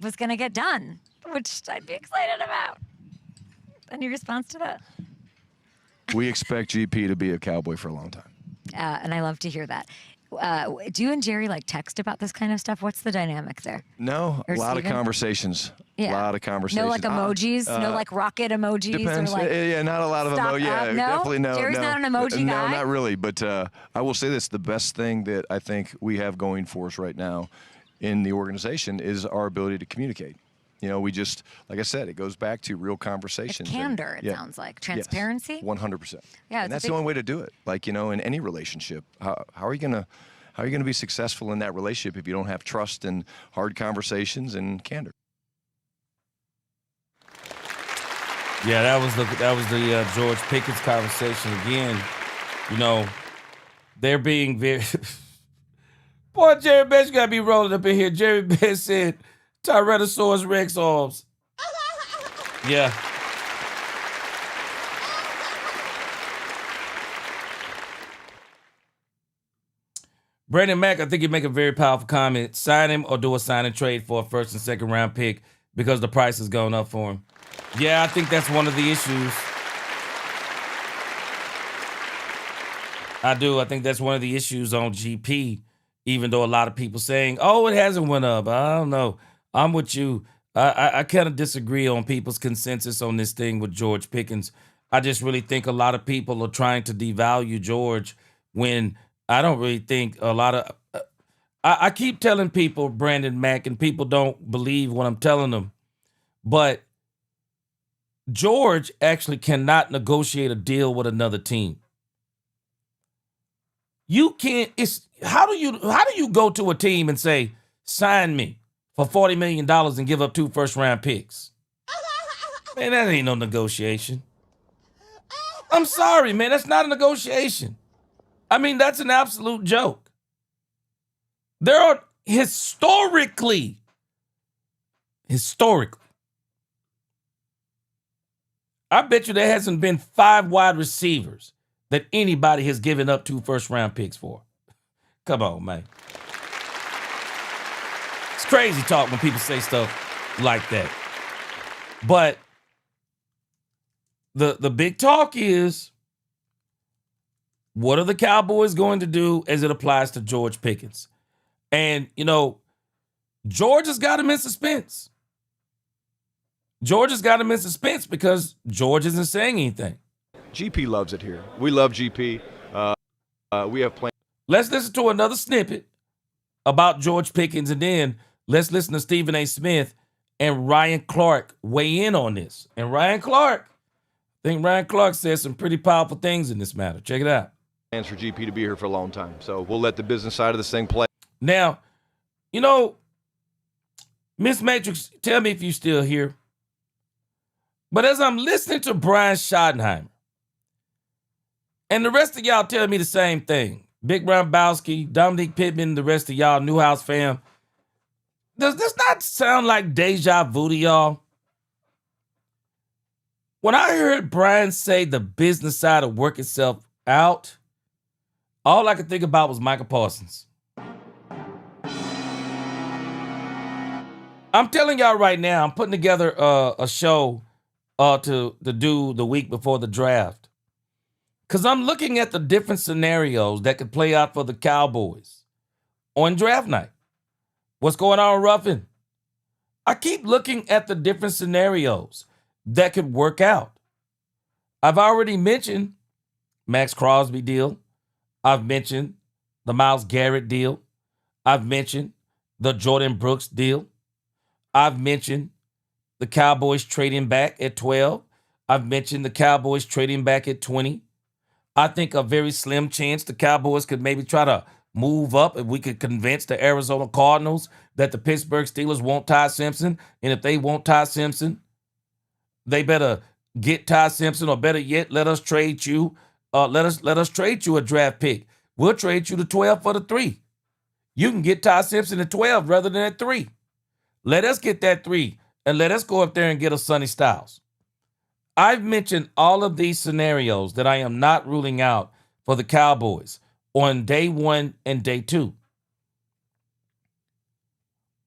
was going to get done, which I'd be excited about. Any response to that? We expect GP to be a Cowboy for a long time. And I love to hear that. Do you and Jerry text about this kind of stuff? What's the dynamic there? No, Or a lot Steven? of conversations. Yeah. A lot of conversations. No emojis? No rocket emojis? Depends. Or Yeah, not a lot of stop emojis. Yeah, up? No? definitely no. Jerry's no. not an emoji No, guy? not really. But I will say this: the best thing that I think we have going for us right now in the organization is our ability to communicate. We just, like I said, it goes back to real conversations. It's candor, it sounds like. Transparency? Yes, 100%. Yeah, and that's the only way to do it. In any relationship, how are you gonna be successful in that relationship if you don't have trust and hard conversations and candor? Yeah, that was the George Pickens conversation again. They're being very. Boy, Jerry Bench got to be rolling up in here. Jerry Bench said, Tyrannosaurus Rex arms. Yeah. Brandon Mack, I think you make a very powerful comment. Sign him or do a sign and trade for a first and second round pick because the price has gone up for him. Yeah, I think that's one of the issues. I do. I think that's one of the issues on GP, even though a lot of people saying, oh, it hasn't went up. I don't know. I'm with you. I kind of disagree on people's consensus on this thing with George Pickens. I just really think a lot of people are trying to devalue George when I don't really think a lot of I keep telling people Brandon Mack, and people don't believe what I'm telling them. But George actually cannot negotiate a deal with another team. You can't. How do you go to a team and say, sign me for $40 million and give up 2 first-round picks? Man, that ain't no negotiation. I'm sorry, man. That's not a negotiation. I mean, that's an absolute joke. There are historically, I bet you there hasn't been 5 wide receivers that anybody has given up 2 first-round picks for. Come on, man. It's crazy talk when people say stuff like that. But the big talk is, what are the Cowboys going to do as it applies to George Pickens? And, George has got him in suspense. George has got him in suspense because George isn't saying anything. GP loves it here. We love GP. We have plans. Let's listen to another snippet about George Pickens, and then let's listen to Stephen A. Smith and Ryan Clark weigh in on this. And Ryan Clark said some pretty powerful things in this matter. Check it out. Plans for GP to be here for a long time. So we'll let the business side of this thing play. Now, Miss Matrix, tell me if you're still here. But as I'm listening to Brian Schottenheimer, and the rest of y'all tell me the same thing, Big Brown Bowski, Dominique Pittman, the rest of y'all, Newhouse fam, does this not sound like deja vu to y'all? When I heard Brian say the business side will work itself out, all I could think about was Michael Parsons. I'm telling y'all right now, I'm putting together a show to do the week before the draft. Because I'm looking at the different scenarios that could play out for the Cowboys on draft night. What's going on, Ruffin? I keep looking at the different scenarios that could work out. I've already mentioned Max Crosby deal. I've mentioned the Myles Garrett deal. I've mentioned the Jordan Brooks deal. I've mentioned the Cowboys trading back at 12. I've mentioned the Cowboys trading back at 20. I think a very slim chance the Cowboys could maybe try to move up if we could convince the Arizona Cardinals that the Pittsburgh Steelers want Ty Simpson. And if they want Ty Simpson, they better get Ty Simpson, or better yet, let us trade you. Let us trade you a draft pick. We'll trade you the 12 for the 3. You can get Ty Simpson at 12 rather than at 3. Let us get that 3, and let us go up there and get a Sonny Styles. I've mentioned all of these scenarios that I am not ruling out for the Cowboys on day 1 and day 2.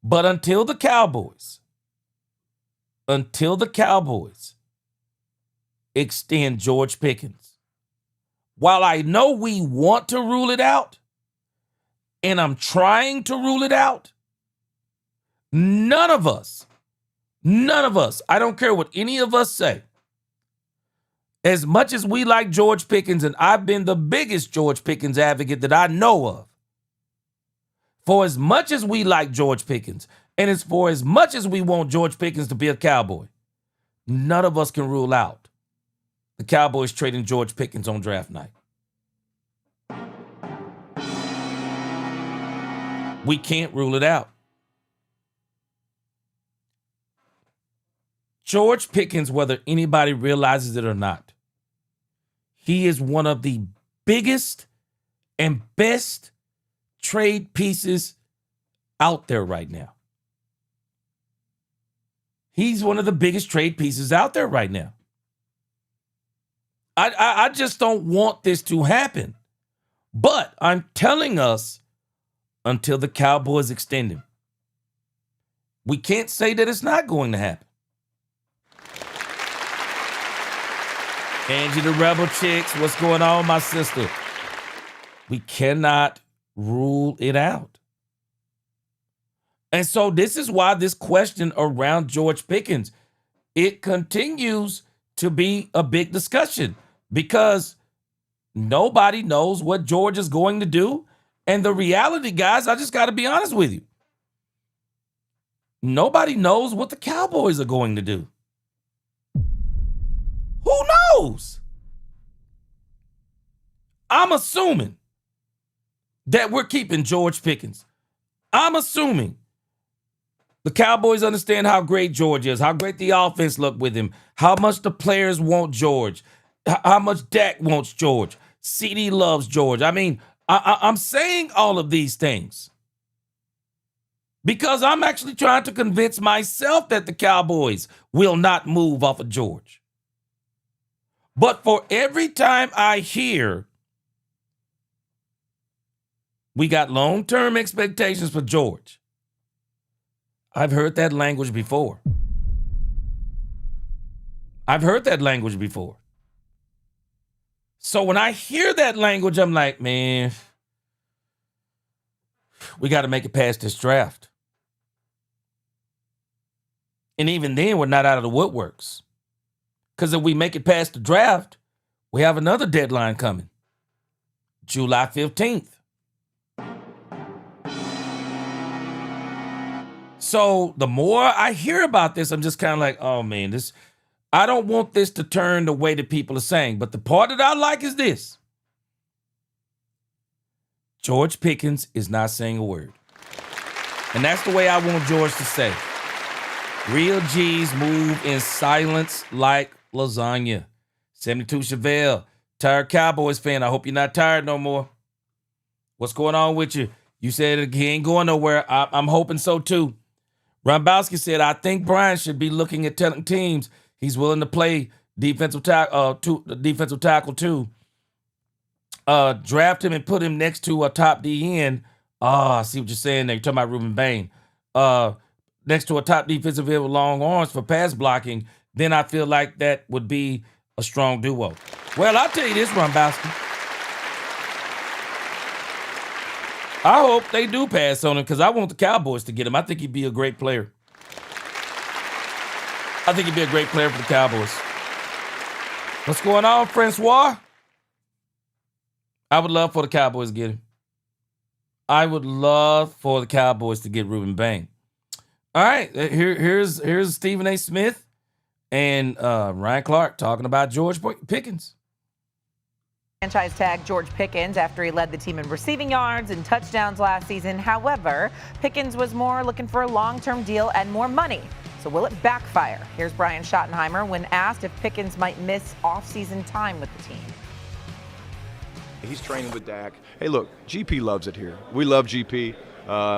But until the Cowboys extend George Pickens, while I know we want to rule it out, and I'm trying to rule it out, none of us, I don't care what any of us say, as much as we like George Pickens, and I've been the biggest George Pickens advocate that I know of, for as much as we like George Pickens, and it's for as much as we want George Pickens to be a Cowboy, none of us can rule out the Cowboys trading George Pickens on draft night. We can't rule it out. George Pickens, whether anybody realizes it or not, he is one of the biggest and best trade pieces out there right now. He's one of the biggest trade pieces out there right now. I just don't want this to happen. But I'm telling us, until the Cowboys extend him, we can't say that it's not going to happen. Angie the Rebel Chicks, what's going on, my sister? We cannot rule it out. And so this is why this question around George Pickens, it continues to be a big discussion, because nobody knows what George is going to do. And the reality, guys, I just got to be honest with you. Nobody knows what the Cowboys are going to do. Who knows? I'm assuming that we're keeping George Pickens. I'm assuming the Cowboys understand how great George is, how great the offense looked with him, how much the players want George, how much Dak wants George. CD loves George. I mean, I'm saying all of these things because I'm actually trying to convince myself that the Cowboys will not move off of George. But for every time I hear we got long-term expectations for George, I've heard that language before. So when I hear that language, I'm like, man, we got to make it past this draft. And even then, we're not out of the woodworks. Because if we make it past the draft, we have another deadline coming. July 15th. So the more I hear about this, I'm just kind of like, oh man, I don't want this to turn the way that people are saying. But the part that I like is this. George Pickens is not saying a word. And that's the way I want George to say. Real G's move in silence like lasagna. 72 Chevelle, tired Cowboys fan. I hope you're not tired no more. What's going on with you? You said he ain't going nowhere. I'm hoping so too. Rombowski said, I think Brian should be looking at telling teams he's willing to play defensive tackle too. Draft him and put him next to a top DN. I see what you're saying there. You're talking about Reuben Bain. Next to a top defensive end with long arms for pass blocking, then I feel like that would be a strong duo. Well, I'll tell you this, Rombowski. I hope they do pass on him because I want the Cowboys to get him. I think he'd be a great player. For the Cowboys. What's going on, Francois? I would love for the Cowboys to get him. I would love for the Cowboys to get Reuben Bang. All right, here's Stephen A. Smith and Ryan Clark talking about George Pickens. Franchise tag George Pickens after he led the team in receiving yards and touchdowns last season. However, Pickens was more looking for a long-term deal and more money. So will it backfire? Here's Brian Schottenheimer when asked if Pickens might miss off-season time with the team. He's training with Dak. Hey, look, GP loves it here. We love GP.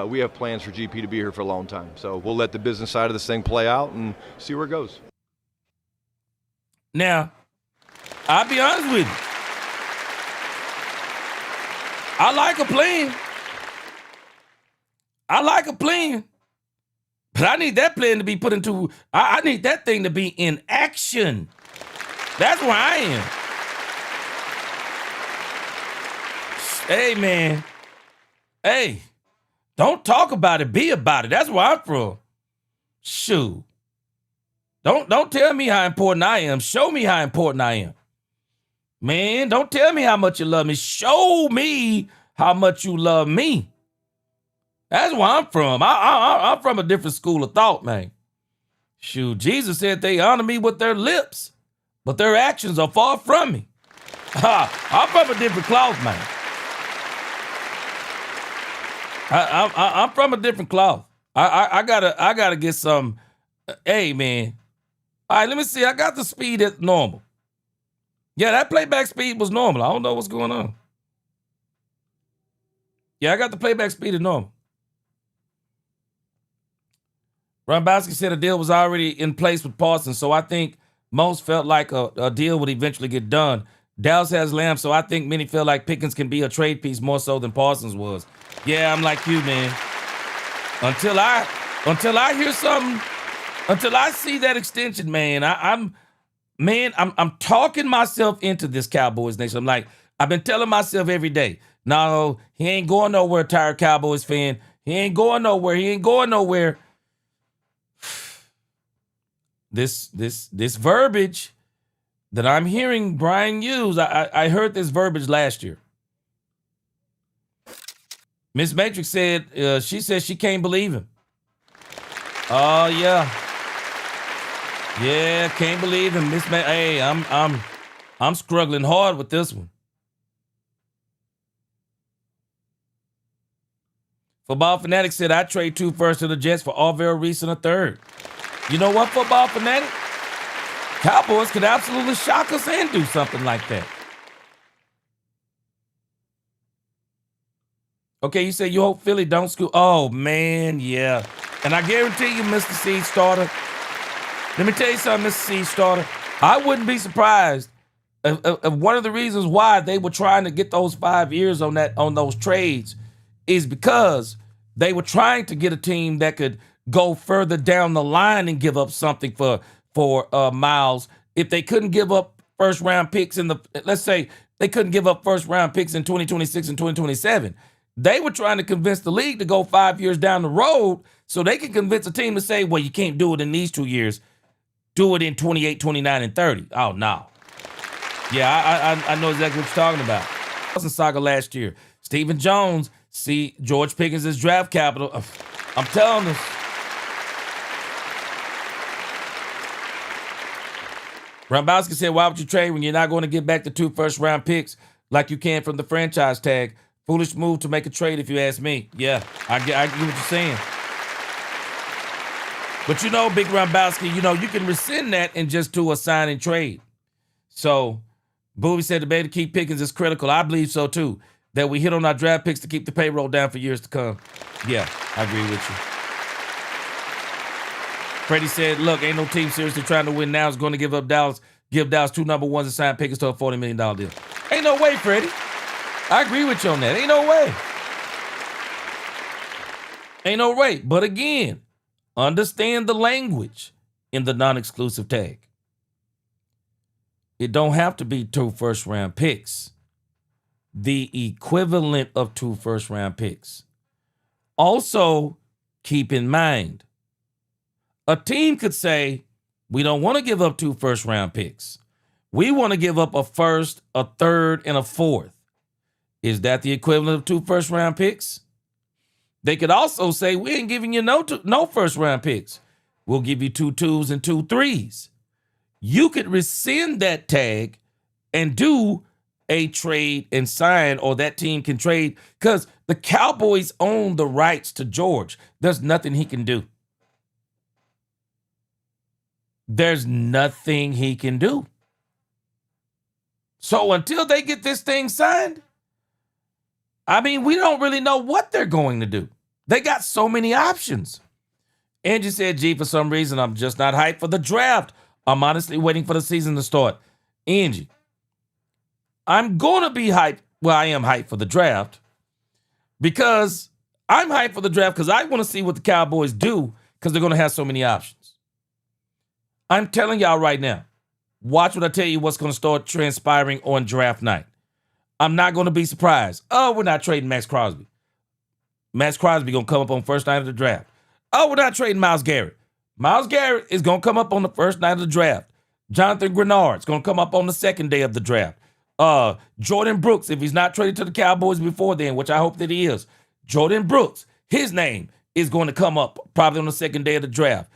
We have plans for GP to be here for a long time. So we'll let the business side of this thing play out and see where it goes. Now, I'll be honest with you. I like a plan. But I need that plan to be put into, I need that thing to be in action. That's where I am. Hey, man. Hey, don't talk about it, be about it. That's where I'm from. Shoot. Don't tell me how important I am. Show me how important I am. Man, don't tell me how much you love me. Show me how much you love me. That's where I'm from. I'm from a different school of thought, man. Shoot, Jesus said they honor me with their lips, but their actions are far from me. I'm from a different cloth, man. I'm from a different cloth. I gotta get some. Hey, man. All right, let me see. I got the speed at normal. Yeah, that playback speed was normal. I don't know what's going on. Yeah, I got the playback speed at normal. Rombowski said a deal was already in place with Parsons, so I think most felt like a deal would eventually get done. Dallas has Lamb, so I think many feel like Pickens can be a trade piece more so than Parsons was. Yeah, I'm like you, man. Until I hear something, until I see that extension, man, I'm talking myself into this Cowboys nation. I'm like, I've been telling myself every day, no, he ain't going nowhere, tired Cowboys fan. He ain't going nowhere. This verbiage that I'm hearing Brian use, I heard this verbiage last year. Miss Matrix said, she said she can't believe him. Oh, yeah. Yeah, can't believe him. Hey, I'm struggling hard with this one. Football Fanatic said, I trade 2 firsts to the Jets for Alvaro Reese and a 3rd. You know what, Football Fanatic? Cowboys could absolutely shock us and do something like that. Okay, you say you hope Philly don't scoop. Oh, man, yeah. And I guarantee you, Mr. Seed Starter, let me tell you something, Mr. Seed Starter. I wouldn't be surprised if one of the reasons why they were trying to get those 5 years on those trades is because they were trying to get a team that could go further down the line and give up something for Miles. If they couldn't give up first round picks let's say they couldn't give up first round picks in 2026 and 2027. They were trying to convince the league to go 5 years down the road so they can convince a team to say, well, you can't do it in these 2 years. Do it in 28, 29, and 30. Oh, no. Yeah, I know exactly what you're talking about. Saga last year. Stephen Jones, see George Pickens as draft capital. I'm telling us. Rombowski said, why would you trade when you're not going to get back the 2 first-round picks like you can from the franchise tag? Foolish move to make a trade, if you ask me. Yeah, I get what you're saying. But you know, Big Rombowski, you can rescind that and just do a sign and trade. So, Booby said the to keep Pickens is critical. I believe so, too. That we hit on our draft picks to keep the payroll down for years to come. Yeah, I agree with you. Freddie said, look, ain't no team seriously trying to win now is going to give Dallas 2 number ones and sign Pickens to a $40 million deal. Ain't no way, Freddie. I agree with you on that. Ain't no way. Ain't no way. But again, understand the language in the non-exclusive tag. It don't have to be 2 first-round picks. The equivalent of 2 first-round picks. Also, keep in mind, a team could say, we don't want to give up 2 first-round picks. We want to give up a first, a third, and a fourth. Is that the equivalent of 2 first-round picks? They could also say, we ain't giving you no first-round picks. We'll give you 2 2s and 2 3s. You could rescind that tag and do a trade and sign, or that team can trade, because the Cowboys own the rights to George. There's nothing he can do. There's nothing he can do. So until they get this thing signed, I mean, we don't really know what they're going to do. They got so many options. Angie said, gee, for some reason, I'm just not hyped for the draft. I'm honestly waiting for the season to start. Angie, I'm going to be hyped. Well, I am hyped for the draft because I'm hyped for the draft because I want to see what the Cowboys do because they're going to have so many options. I'm telling y'all right now, watch what I tell you what's going to start transpiring on draft night. I'm not going to be surprised. Oh, we're not trading Max Crosby. Max Crosby going to come up on first night of the draft. Oh, we're not trading Myles Garrett. Myles Garrett is going to come up on the first night of the draft. Jonathan Grenard's going to come up on the second day of the draft. Jordan Brooks, if he's not traded to the Cowboys before then, which I hope that he is, Jordan Brooks, his name is going to come up probably on the second day of the draft.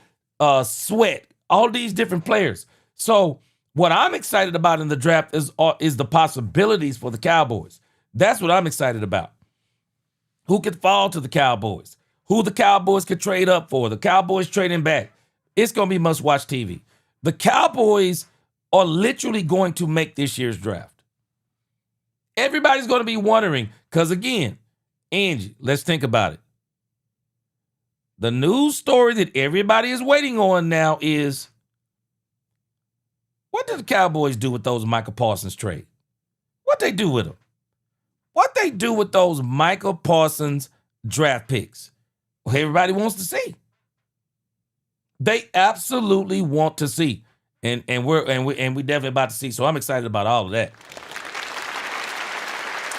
Sweat, all these different players. So what I'm excited about in the draft is the possibilities for the Cowboys. That's what I'm excited about. Who could fall to the Cowboys? Who the Cowboys could trade up for? The Cowboys trading back. It's going to be must-watch TV. The Cowboys are literally going to make this year's draft. Everybody's going to be wondering, because again, Angie, let's think about it. The news story that everybody is waiting on now is, what did the Cowboys do with those Michael Parsons trade? What they do with them? What they do with those Michael Parsons draft picks? Well, everybody wants to see. They absolutely want to see. And we definitely about to see. So I'm excited about all of that.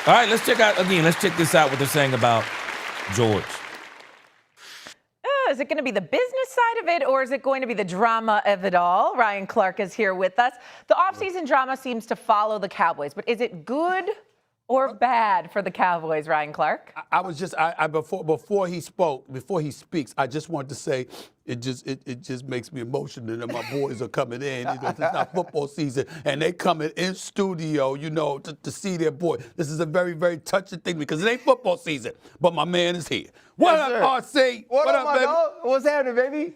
All right, let's check this out, what they're saying about George. Is it going to be the business side of it, or is it going to be the drama of it all? Ryan Clark is here with us. The offseason drama seems to follow the Cowboys, but is it good or bad for the Cowboys, Ryan Clark? I was just before he speaks, I just wanted to say it just makes me emotional that my boys are coming in. It's not football season, and they coming in studio, to see their boy. This is a very, very touching thing because it ain't football season, but my man is here. What up, RC? What up, baby? dog? What's happening, baby?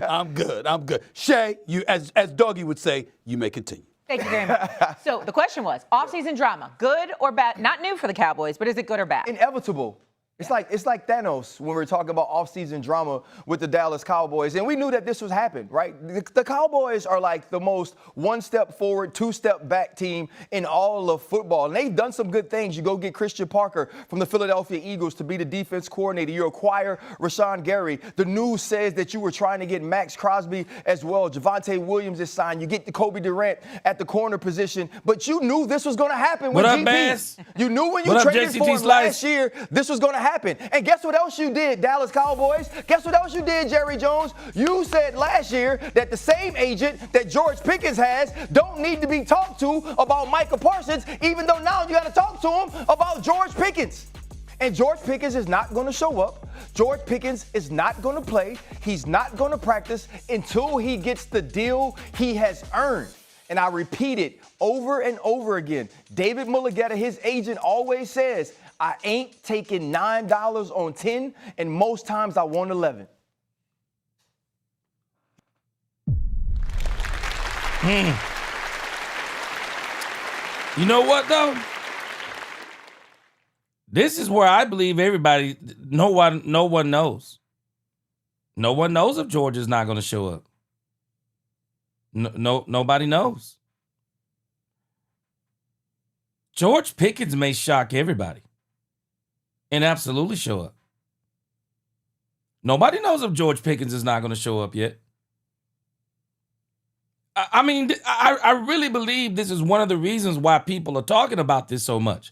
I'm good. Shay, you as Doggy would say, you may continue. Thank you very much. So the question was, offseason drama, good or bad? Not new for the Cowboys, but is it good or bad? Inevitable. It's like Thanos when we're talking about offseason drama with the Dallas Cowboys. And we knew that this was happening, right? The Cowboys are like the most one step forward, two step back team in all of football. And they've done some good things. You go get Christian Parker from the Philadelphia Eagles to be the defense coordinator. You acquire Rashawn Gary. The news says that you were trying to get Max Crosby as well. Javonte Williams is signed. You get the Kobe Durant at the corner position. But you knew this was going to happen with GP. Bass? You knew when you traded for him last year, this was going to happen. And guess what else you did, Dallas Cowboys? Guess what else you did, Jerry Jones? You said last year that the same agent that George Pickens has don't need to be talked to about Michael Parsons, even though now you got to talk to him about George Pickens. And George Pickens is not going to show up. George Pickens is not going to play. He's not going to practice until he gets the deal he has earned. And I repeat it over and over again. David Mulligetta, his agent, always says, I ain't taking $9 on 10, and most times I want 11. You know what, though? This is where I believe no one knows. No one knows if George is not going to show up. Nobody knows. George Pickens may shock everybody and absolutely show up. Nobody knows if George Pickens is not going to show up yet. I mean, I really believe this is one of the reasons why people are talking about this so much,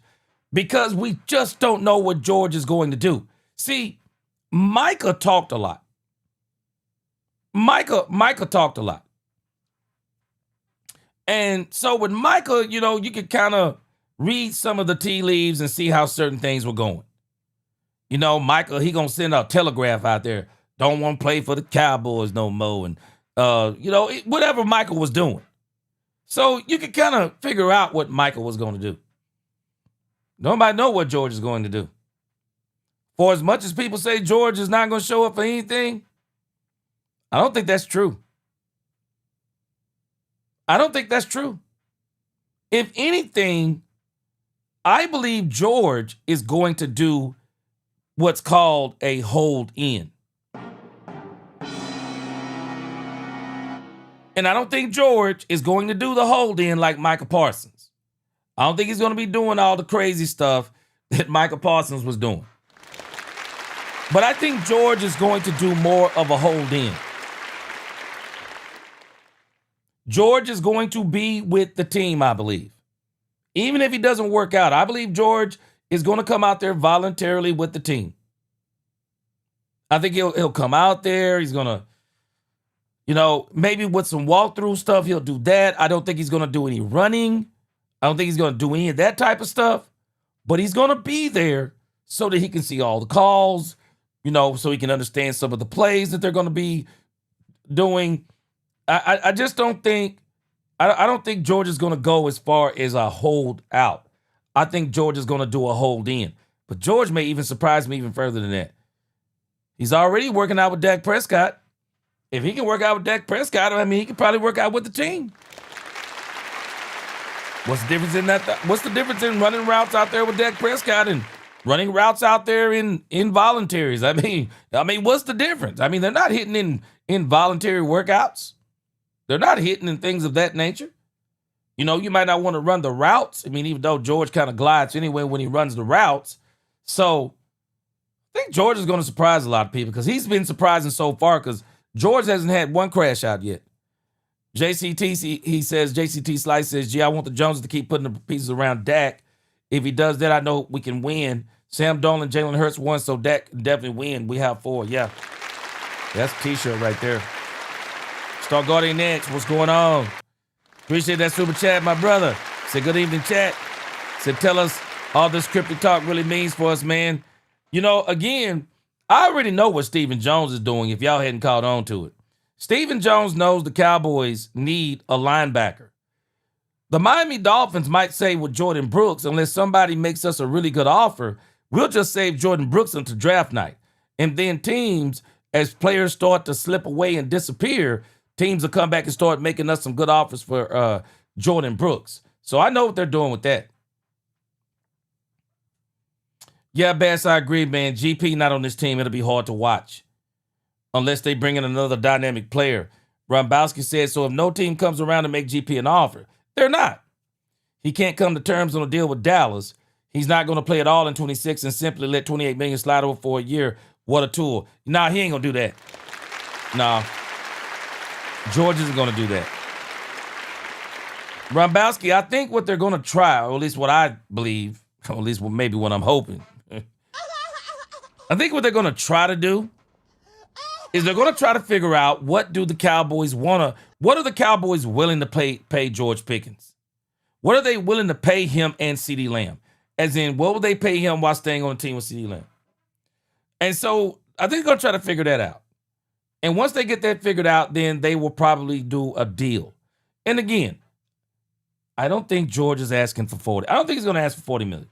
because we just don't know what George is going to do. See, Micah talked a lot. Micah talked a lot. And so with Micah, you could kind of read some of the tea leaves and see how certain things were going. You know, Michael, he gonna send a telegraph out there. Don't want to play for the Cowboys no more. And, whatever Michael was doing. So you can kind of figure out what Michael was going to do. Nobody know what George is going to do. For as much as people say George is not going to show up for anything, I don't think that's true. I don't think that's true. If anything, I believe George is going to do what's called a hold in. And I don't think George is going to do the hold in like Michael Parsons. I don't think he's going to be doing all the crazy stuff that Michael Parsons was doing. But I think George is going to do more of a hold in. George is going to be with the team, I believe. Even if he doesn't work out, I believe George is going to come out there voluntarily with the team. I think he'll come out there. He's going to, maybe with some walkthrough stuff, he'll do that. I don't think he's going to do any running. I don't think he's going to do any of that type of stuff. But he's going to be there so that he can see all the calls, so he can understand some of the plays that they're going to be doing. I just don't think, I don't think George is going to go as far as a hold out. I think George is going to do a hold in. But George may even surprise me even further than that. He's already working out with Dak Prescott. If he can work out with Dak Prescott, he can probably work out with the team. What's the difference in that? What's the difference in running routes out there with Dak Prescott and running routes out there in involuntaries? What's the difference? They're not hitting in involuntary workouts. They're not hitting in things of that nature. You might not want to run the routes. Even though George kind of glides anyway when he runs the routes. So I think George is going to surprise a lot of people because he's been surprising so far because George hasn't had one crash out yet. JCT Slice says, gee, I want the Joneses to keep putting the pieces around Dak. If he does that, I know we can win. Sam Darnold, Jalen Hurts won, so Dak can definitely win. We have 4. Yeah. That's a t-shirt right there. Star Guardian X, what's going on? Appreciate that super chat, my brother. Said, good evening, chat. Said, tell us all this cryptic talk really means for us, man. Again, I already know what Stephen Jones is doing if y'all hadn't caught on to it. Stephen Jones knows the Cowboys need a linebacker. The Miami Dolphins might say with Jordan Brooks, unless somebody makes us a really good offer, we'll just save Jordan Brooks until draft night. And then teams, as players start to slip away and disappear, teams will come back and start making us some good offers for Jordan Brooks. So I know what they're doing with that. Yeah, Bass, I agree, man. GP not on this team. It'll be hard to watch unless they bring in another dynamic player. Rombowski said, so if no team comes around to make GP an offer, they're not. He can't come to terms on a deal with Dallas. He's not going to play at all in 26 and simply let $28 million slide over for a year. What a tool. Nah, he ain't going to do that. Nah. George isn't going to do that. Rombowski, I think what they're going to try, or at least what I believe, or at least maybe what I'm hoping, I think what they're going to try to do is they're going to try to figure out what are the Cowboys willing to pay George Pickens? What are they willing to pay him and CeeDee Lamb? As in, what will they pay him while staying on the team with CeeDee Lamb? And so I think they're going to try to figure that out. And once they get that figured out, then they will probably do a deal. And again, I don't think George is asking for 40. I don't think he's going to ask for $40 million.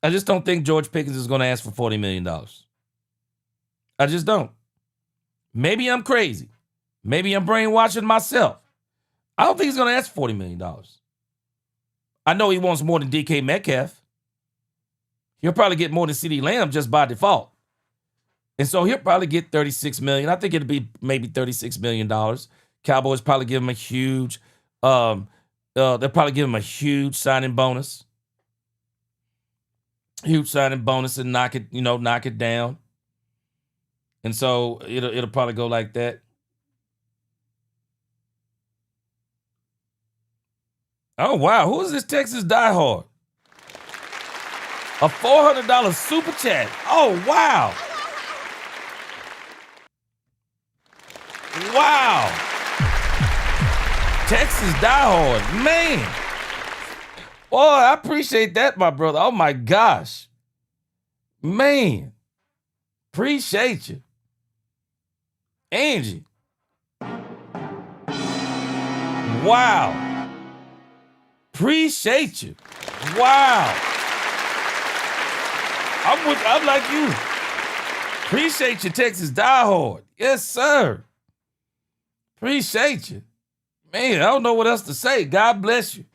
I just don't think George Pickens is going to ask for $40 million. I just don't. Maybe I'm crazy. Maybe I'm brainwashing myself. I don't think he's going to ask for $40 million. I know he wants more than DK Metcalf. He'll probably get more than CeeDee Lamb just by default. And so he'll probably get $36 million. I think it'll be maybe $36 million. Cowboys probably give him a huge, they'll probably give him a huge signing bonus. Huge signing bonus and knock it down. And so it'll probably go like that. Oh, wow. Who is this Texas diehard? A $400 super chat. Oh, wow. Wow. Texas diehard. Man. Boy, I appreciate that, my brother. Oh, my gosh. Man, appreciate you. Angie. Wow. Appreciate you. Wow. I'm like you. Appreciate you, Texas diehard. Yes, sir. Appreciate you. Man, I don't know what else to say. God bless you.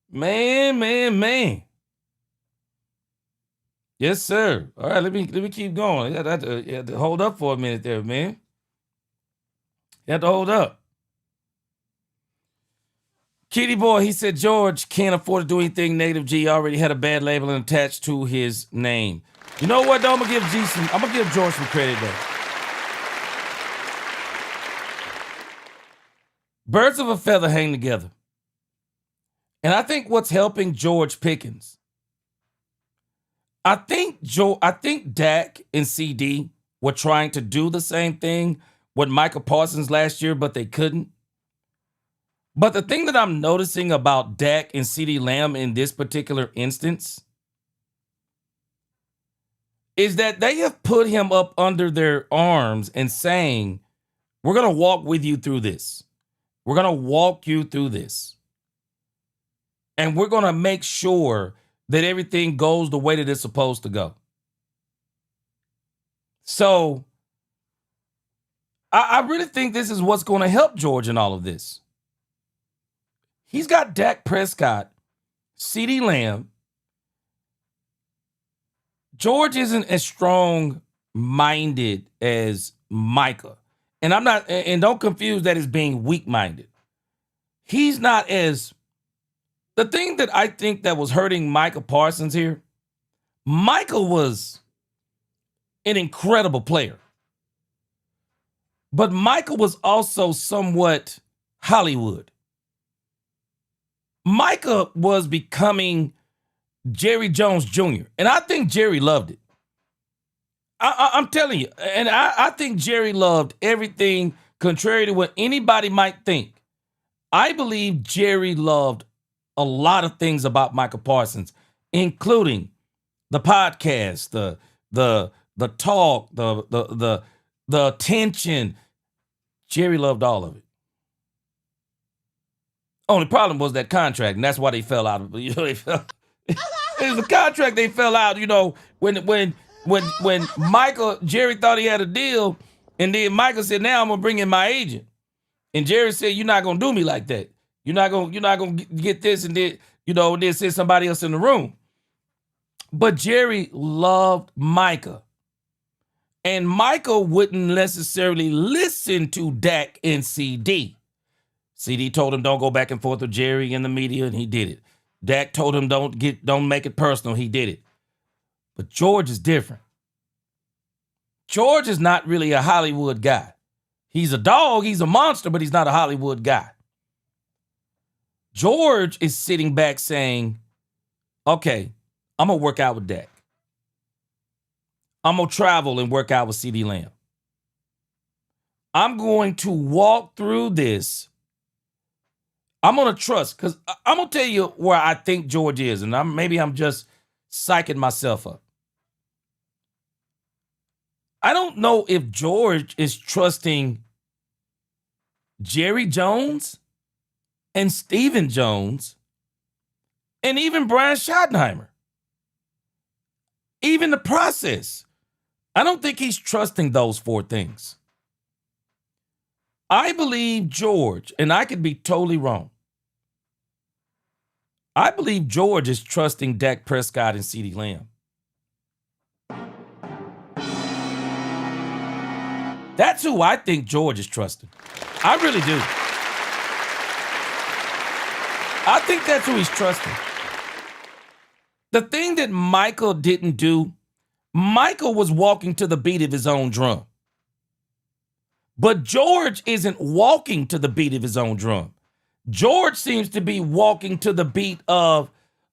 Man. Yes, sir. All right, let me keep going. You had to hold up for a minute there, man. You had to hold up. Kitty Boy, he said George can't afford to do anything negative. G already had a bad label attached to his name. You know what, though? I'm gonna give George some credit, though. Birds of a feather hang together. And I think what's helping George Pickens, I think Dak and CD were trying to do the same thing with Micah Parsons last year, but they couldn't. But the thing that I'm noticing about Dak and CeeDee Lamb in this particular instance is that they have put him up under their arms and saying, we're going to walk with you through this. We're going to walk you through this. And we're going to make sure that everything goes the way that it's supposed to go. So I really think this is what's going to help George in all of this. He's got Dak Prescott, CeeDee Lamb. George isn't as strong-minded as Micah. And don't confuse that as being weak-minded. He's not as, the thing that I think that was hurting Micah Parsons here, Micah was an incredible player. But Micah was also somewhat Hollywood. Micah was becoming Jerry Jones Jr., and I think Jerry loved it. I'm telling you, and I think Jerry loved everything contrary to what anybody might think. I believe Jerry loved a lot of things about Micah Parsons, including the podcast, the talk, the attention. Jerry loved all of it. Only problem was that contract, and that's why they fell out of it. You know, it was a contract they fell out, you know, when Jerry thought he had a deal, and then Michael said, now I'm gonna bring in my agent. And Jerry said, you're not gonna do me like that. You're not gonna get this, and then, you know, then send somebody else in the room. But Jerry loved Micah. And Micah wouldn't necessarily listen to Dak and CD. CD told him don't go back and forth with Jerry in the media, and he did it. Dak told him don't make it personal. He did it. But George is different. George is not really a Hollywood guy. He's a dog, he's a monster, but he's not a Hollywood guy. George is sitting back saying, okay, I'm going to work out with Dak. I'm going to travel and work out with CeeDee Lamb. I'm going to walk through this. I'm going to trust, because I'm going to tell you where I think George is, and maybe I'm just psyching myself up. I don't know if George is trusting Jerry Jones and Stephen Jones and even Brian Schottenheimer. Even the process. I don't think he's trusting those four things. I believe George, and I could be totally wrong, I believe George is trusting Dak Prescott and CeeDee Lamb. That's who I think George is trusting. I really do. I think that's who he's trusting. The thing that Michael didn't do, Michael was walking to the beat of his own drum. But George isn't walking to the beat of his own drum. George seems to be walking to the beat of,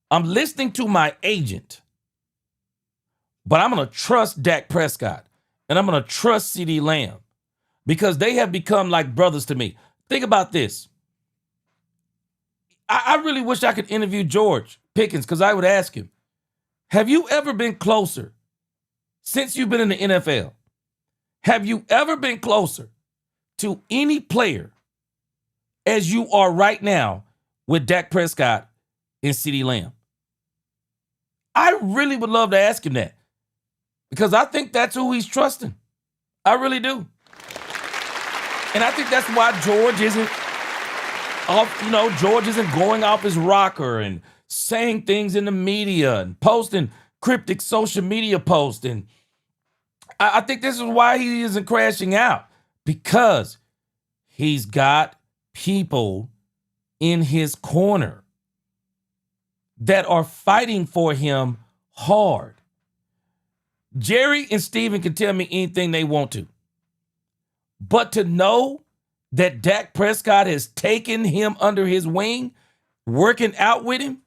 I'm listening to my agent, but I'm going to trust Dak Prescott, and I'm going to trust CeeDee Lamb, because they have become like brothers to me. Think about this. I really wish I could interview George Pickens, because I would ask him, Have you ever been closer since you've been in the NFL? Have you ever been closer to any player as you are right now with Dak Prescott and CeeDee Lamb? I really would love to ask him that because I think that's who he's trusting. I really do. And I think that's why George isn't going off his rocker and saying things in the media and posting cryptic social media posts. And I think this is why he isn't crashing out, because he's got people in his corner that are fighting for him hard. Jerry and Steven can tell me anything they want to. But to know that Dak Prescott has taken him under his wing, working out with him,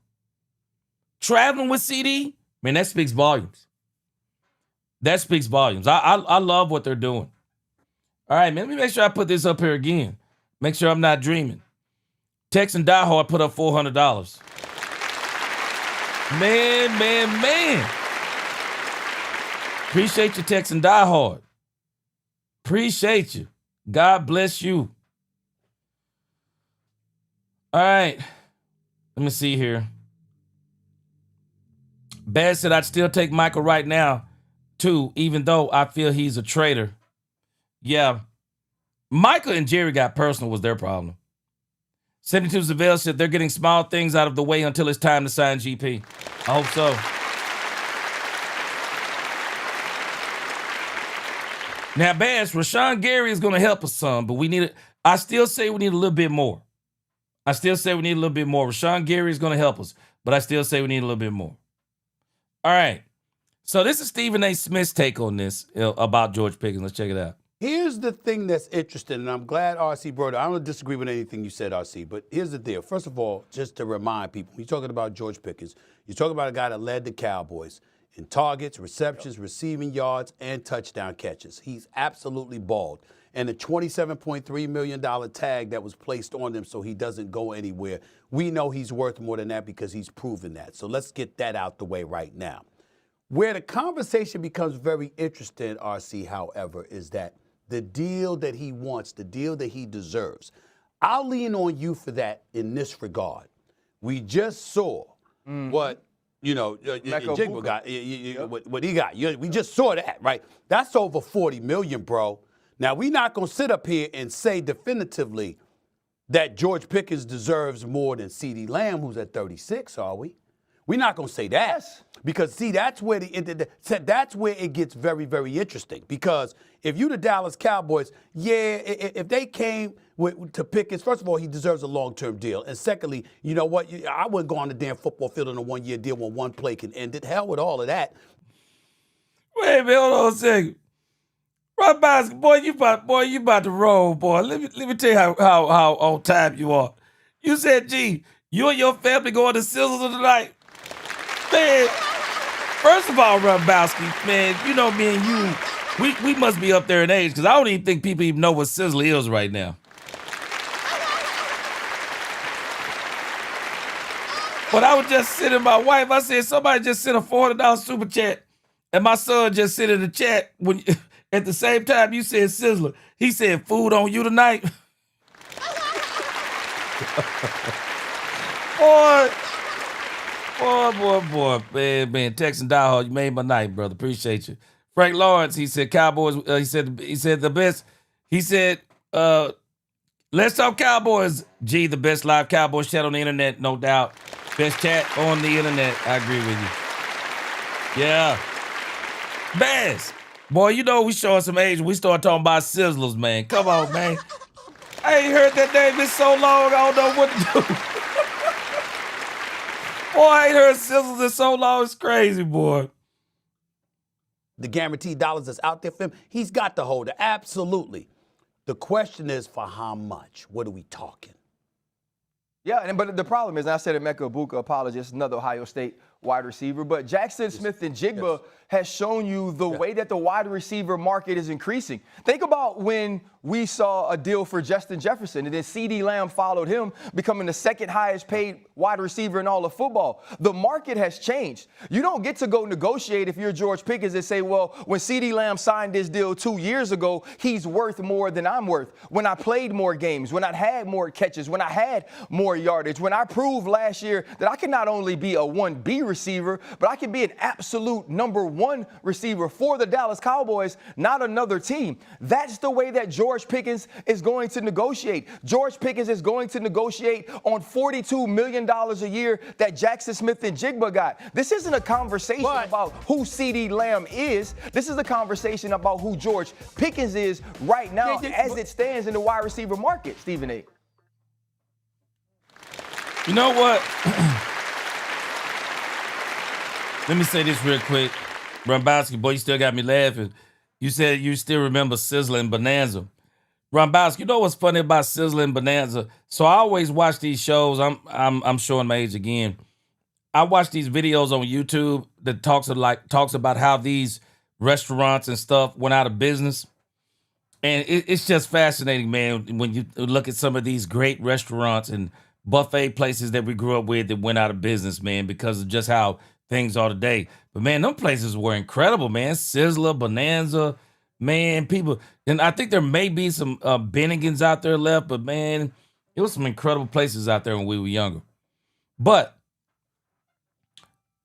traveling with CD, man, that speaks volumes. That speaks volumes. I love what they're doing. All right, man, let me make sure I put this up here again. Make sure I'm not dreaming. Texan Diehard put up $400. Man. Appreciate you, Texan Diehard. Appreciate you. God bless you. All right. Let me see here. Baz said I'd still take Michael right now, too, even though I feel he's a traitor. Yeah. Michael and Jerry got personal was their problem. 72 Zavelle said they're getting small things out of the way until it's time to sign GP. I hope so. Now, Bass, Rashawn Gary is going to help us some, but I still say we need a little bit more. Rashawn Gary is going to help us, but I still say we need a little bit more. All right. So this is Stephen A. Smith's take on this about George Pickens. Let's check it out. Here's the thing that's interesting, and I'm glad RC brought it. I don't disagree with anything you said, RC, but here's the deal. First of all, just to remind people, you're talking about George Pickens. You're talking about a guy that led the Cowboys in targets, receptions, receiving yards, and touchdown catches. He's absolutely balled. And the $27.3 million tag that was placed on him so he doesn't go anywhere, we know he's worth more than that because he's proven that. So let's get that out the way right now. Where the conversation becomes very interesting, RC, however, is that the deal that he wants, the deal that he deserves. I'll lean on you for that in this regard. We just saw what Jigba got, what he got. We just saw that, right? That's over $40 million, bro. Now, we're not going to sit up here and say definitively that George Pickens deserves more than CeeDee Lamb, who's at 36, are we? We're not going to say that. Yes. Because, see, that's where it gets very, very interesting. Because if you the Dallas Cowboys, if they came to Pickens, first of all, he deserves a long-term deal. And secondly, you know what? I wouldn't go on the damn football field on a one-year deal when one play can end it. Hell with all of that. Wait a minute, hold on a second. Rob Bosky, boy, you about to roll, boy. Let me tell you how on time you are. You said, gee, you and your family going to Sizzles tonight. Man, first of all, Rob Bosky, man, you know me and you, we must be up there in age because I don't even think people even know what Sizzle is right now. But I was just sitting with my wife. I said, somebody just sent a $400 super chat. And my son just sent in the chat when at the same time you said Sizzler. He said, food on you tonight. Boy. Man, Texan Diehard, you made my night, brother. Appreciate you. Frank Lawrence, he said Cowboys, he said the best. He said, let's talk Cowboys. Gee, the best live Cowboys chat on the internet, no doubt. Best chat on the internet. I agree with you. Yeah. Bass. Boy, you know we showing some age when we start talking about Sizzlers, man. Come on, man. I ain't heard that name in so long, I don't know what to do. Boy, I ain't heard Sizzlers in so long. It's crazy, boy. The guaranteed dollars that's out there for him, he's got to hold it. Absolutely. The question is for how much? What are we talking? Yeah, but the problem is, and I said it, Emeka Egbuka, apologist, another Ohio State wide receiver. But Jackson Smith and Jigba has shown you the way that the wide receiver market is increasing. Think about when we saw a deal for Justin Jefferson, and then CeeDee Lamb followed him, becoming the second highest paid wide receiver in all of football. The market has changed. You don't get to go negotiate if you're George Pickens and say, well, when CeeDee Lamb signed this deal 2 years ago, he's worth more than I'm worth. When I played more games, when I had more catches, when I had more yardage, when I proved last year that I can not only be a 1B receiver, but I can be an absolute number 1 receiver for the Dallas Cowboys, not another team. That's the way that George Pickens is going to negotiate. George Pickens is going to negotiate on $42 million a year that Jackson Smith and Jigba got. This isn't a conversation about who CeeDee Lamb is. This is a conversation about who George Pickens is right now as it stands in the wide receiver market, Stephen A. You know what? Let me say this real quick. Gronkowski, boy, you still got me laughing. You said you still remember Sizzling Bonanza. Gronkowski, you know what's funny about Sizzling Bonanza? So I always watch these shows. I'm showing my age again. I watch these videos on YouTube that talks about how these restaurants and stuff went out of business. And it's just fascinating, man, when you look at some of these great restaurants and buffet places that we grew up with that went out of business, man, because of just how things are today. But, man, them places were incredible, man. Sizzler, Bonanza, man, people. And I think there may be some Bennigan's out there left, but, man, it was some incredible places out there when we were younger. But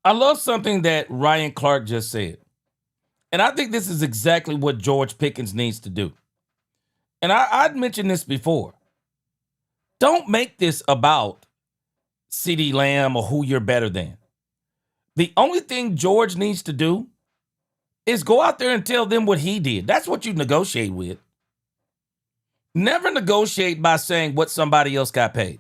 I love something that Ryan Clark just said. And I think this is exactly what George Pickens needs to do. And I'd mentioned this before. Don't make this about CeeDee Lamb or who you're better than. The only thing George needs to do is go out there and tell them what he did. That's what you negotiate with. Never negotiate by saying what somebody else got paid.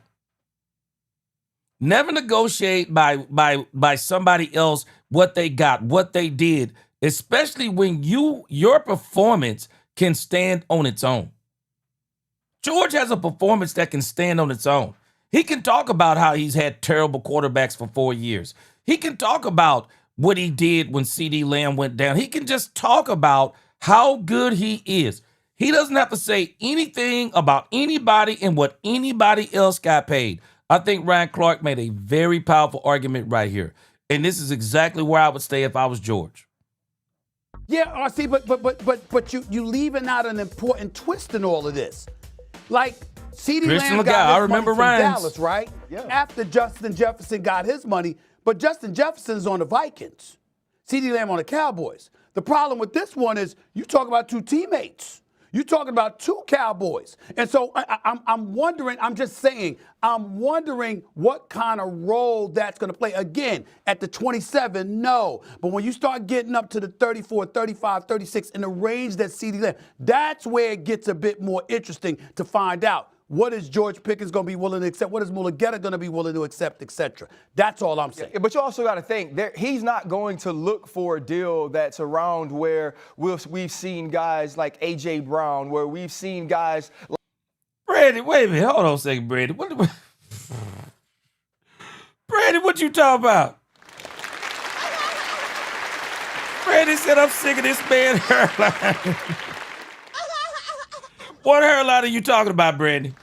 Never negotiate by somebody else what they got, what they did, especially when your performance can stand on its own. George has a performance that can stand on its own. He can talk about how he's had terrible quarterbacks for 4 years. He can talk about what he did when CeeDee Lamb went down. He can just talk about how good he is. He doesn't have to say anything about anybody and what anybody else got paid. I think Ryan Clark made a very powerful argument right here. And this is exactly where I would stay if I was George. Yeah, RC, but you leaving out an important twist in all of this. Like, CeeDee Lamb got his money from Dallas, right? Yeah. After Justin Jefferson got his money, but Justin Jefferson's on the Vikings. CeeDee Lamb on the Cowboys. The problem with this one is you talk about two teammates. You're talking about two Cowboys. And so I'm wondering, I'm wondering what kind of role that's going to play. Again, at the 27, no. But when you start getting up to the 34, 35, 36, in the range that CeeDee Lamb, that's where it gets a bit more interesting to find out. What is George Pickens going to be willing to accept? What is Mulugeta going to be willing to accept, et cetera? That's all I'm saying. Yeah, but you also got to think, he's not going to look for a deal that's around where we've seen guys like A.J. Brown, where we've seen guys like... Brady, wait a minute. Hold on a second, Brady. Brady, what you talking about? Brady said, I'm sick of this man's hairline. What hairline are you talking about, Brandon?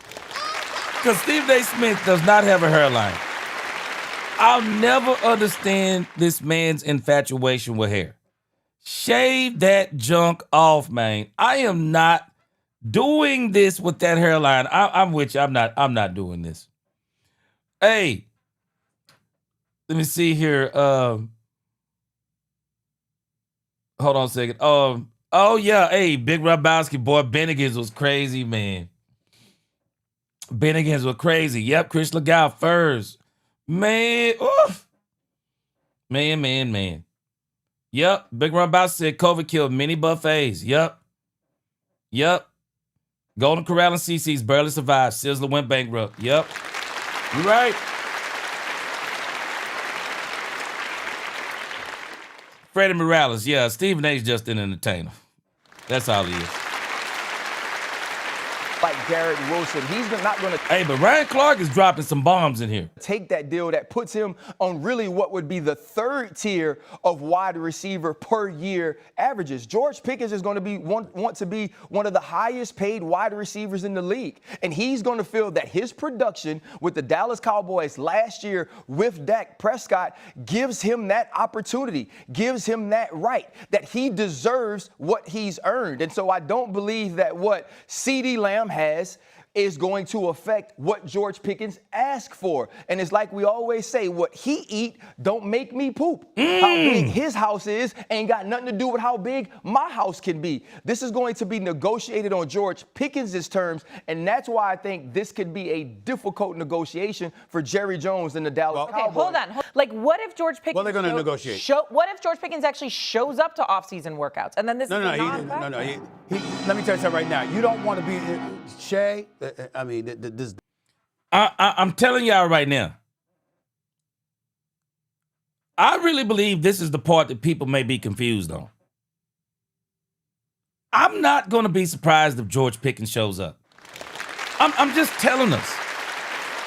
Because Stephen A. Smith does not have a hairline. I'll never understand this man's infatuation with hair. Shave that junk off, man. I am not doing this with that hairline. I'm with you. I'm not doing this. Hey, let me see here. Hold on a second. Oh, yeah. Hey, Big Rabowski, boy, Bennigan's was crazy, man. Bennigan's was crazy. Yep, Chris Legal first. Man, oof. Man. Yep, Big Rabowski said COVID killed many buffets. Yep. Golden Corral and CC's barely survived. Sizzler went bankrupt. Yep. You right. Freddie Morales. Yeah, Stephen A's just an entertainer. That's all he is. like Garrett Wilson. He's not going to. Hey, but Ryan Clark is dropping some bombs in here. Take that deal that puts him on really what would be the third tier of wide receiver per year averages. George Pickens is going to want to be one of the highest paid wide receivers in the league. And he's going to feel that his production with the Dallas Cowboys last year with Dak Prescott gives him that opportunity, gives him that right, that he deserves what he's earned. And so I don't believe that what CeeDee Lamb has is going to affect what George Pickens asked for. And it's like we always say, what he eat don't make me poop. How big his house is ain't got nothing to do with how big my house can be. This is going to be negotiated on George Pickens' terms, and that's why I think this could be a difficult negotiation for Jerry Jones and the Dallas Cowboys. Okay, hold on. Like, what if George Pickens? Well, they're going to negotiate. What if George Pickens actually shows up to off-season workouts, and then this is a non-factor? No. Let me tell you something right now. You don't want to be Shay. I mean, this. I'm telling y'all right now. I really believe this is the part that people may be confused on. I'm not going to be surprised if George Pickens shows up. I'm just telling us.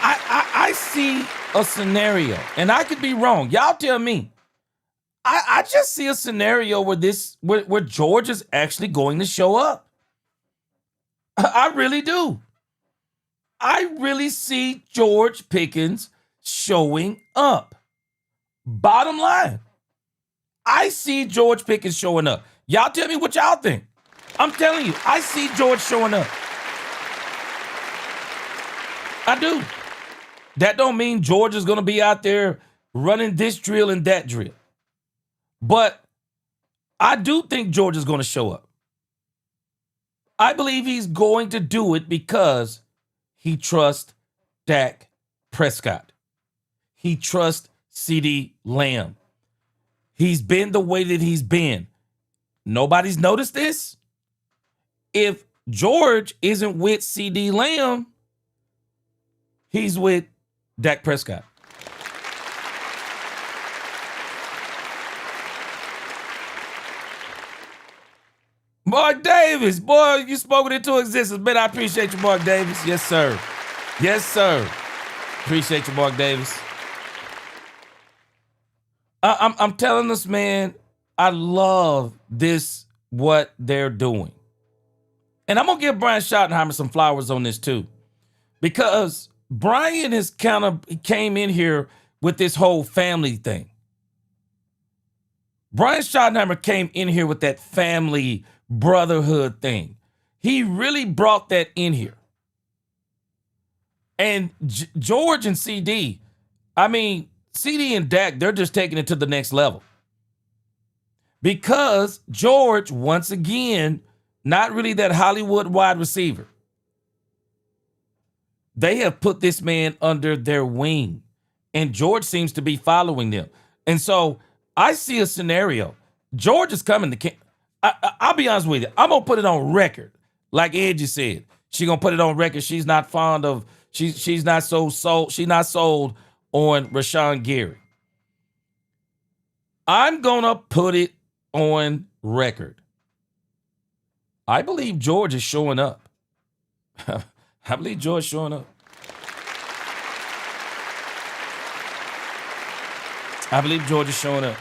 I see a scenario, and I could be wrong. Y'all tell me. I just see a scenario where George is actually going to show up. I really do. I really see George Pickens showing up. Bottom line, I see George Pickens showing up. Y'all tell me what y'all think. I'm telling you, I see George showing up. I do. That don't mean George is going to be out there running this drill and that drill. But I do think George is going to show up. I believe he's going to do it because he trusts Dak Prescott. He trusts CeeDee Lamb. He's been the way that he's been. Nobody's noticed this. If George isn't with CeeDee Lamb, he's with Dak Prescott. Mark Davis, boy, you spoke it into existence. Man, I appreciate you, Mark Davis. Yes, sir. Yes, sir. Appreciate you, Mark Davis. I'm telling us, man, I love this, what they're doing. And I'm going to give Brian Schottenheimer some flowers on this, too. Because Brian has came in here with this whole family thing. Brian Schottenheimer came in here with that family brotherhood thing. He really brought that in here. And George and CD, I mean, CD and Dak, they're just taking it to the next level. Because George, once again, not really that Hollywood wide receiver. They have put this man under their wing. And George seems to be following them. And so I see a scenario. George is coming to camp. I'll be honest with you. I'm going to put it on record. Like Edgy said. She's going to put it on record. She's not fond of, she's not so sold. She's not sold on Rashawn Gary. I'm going to put it on record. I believe George is showing up. I believe George is showing up. I believe George is showing up.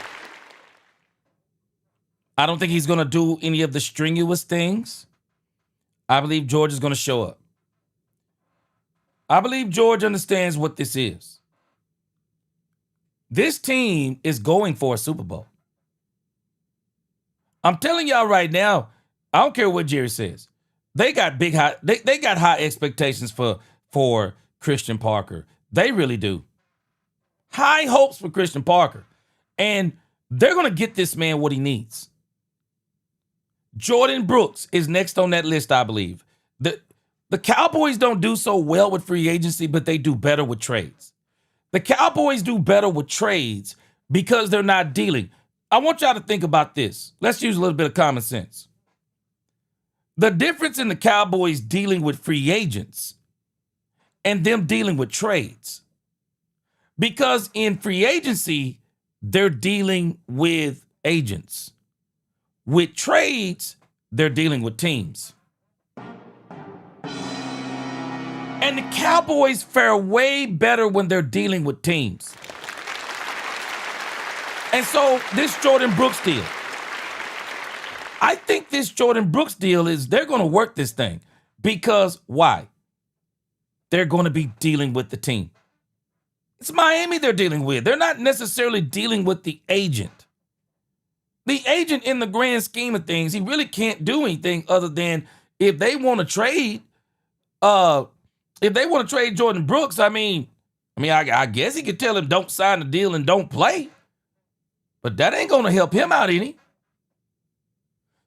I don't think he's going to do any of the strenuous things. I believe George is going to show up. I believe George understands what this is. This team is going for a Super Bowl. I'm telling y'all right now, I don't care what Jerry says. They got they got high expectations for Christian Parker. They really do. High hopes for Christian Parker. And they're going to get this man what he needs. Jordan Brooks is next on that list, I believe. The Cowboys don't do so well with free agency, but they do better with trades. The Cowboys do better with trades because they're not dealing. I want y'all to think about this. Let's use a little bit of common sense. The difference in the Cowboys dealing with free agents and them dealing with trades. Because in free agency, they're dealing with agents. With trades, they're dealing with teams. And the Cowboys fare way better when they're dealing with teams. And so this Jordan Brooks deal, I think this Jordan Brooks deal is they're going to work this thing. Because why? They're going to be dealing with the team. It's Miami they're dealing with. They're not necessarily dealing with the agent. The agent, in the grand scheme of things, he really can't do anything other than if they want to trade, Jordan Brooks, I guess he could tell him don't sign the deal and don't play. But that ain't going to help him out any.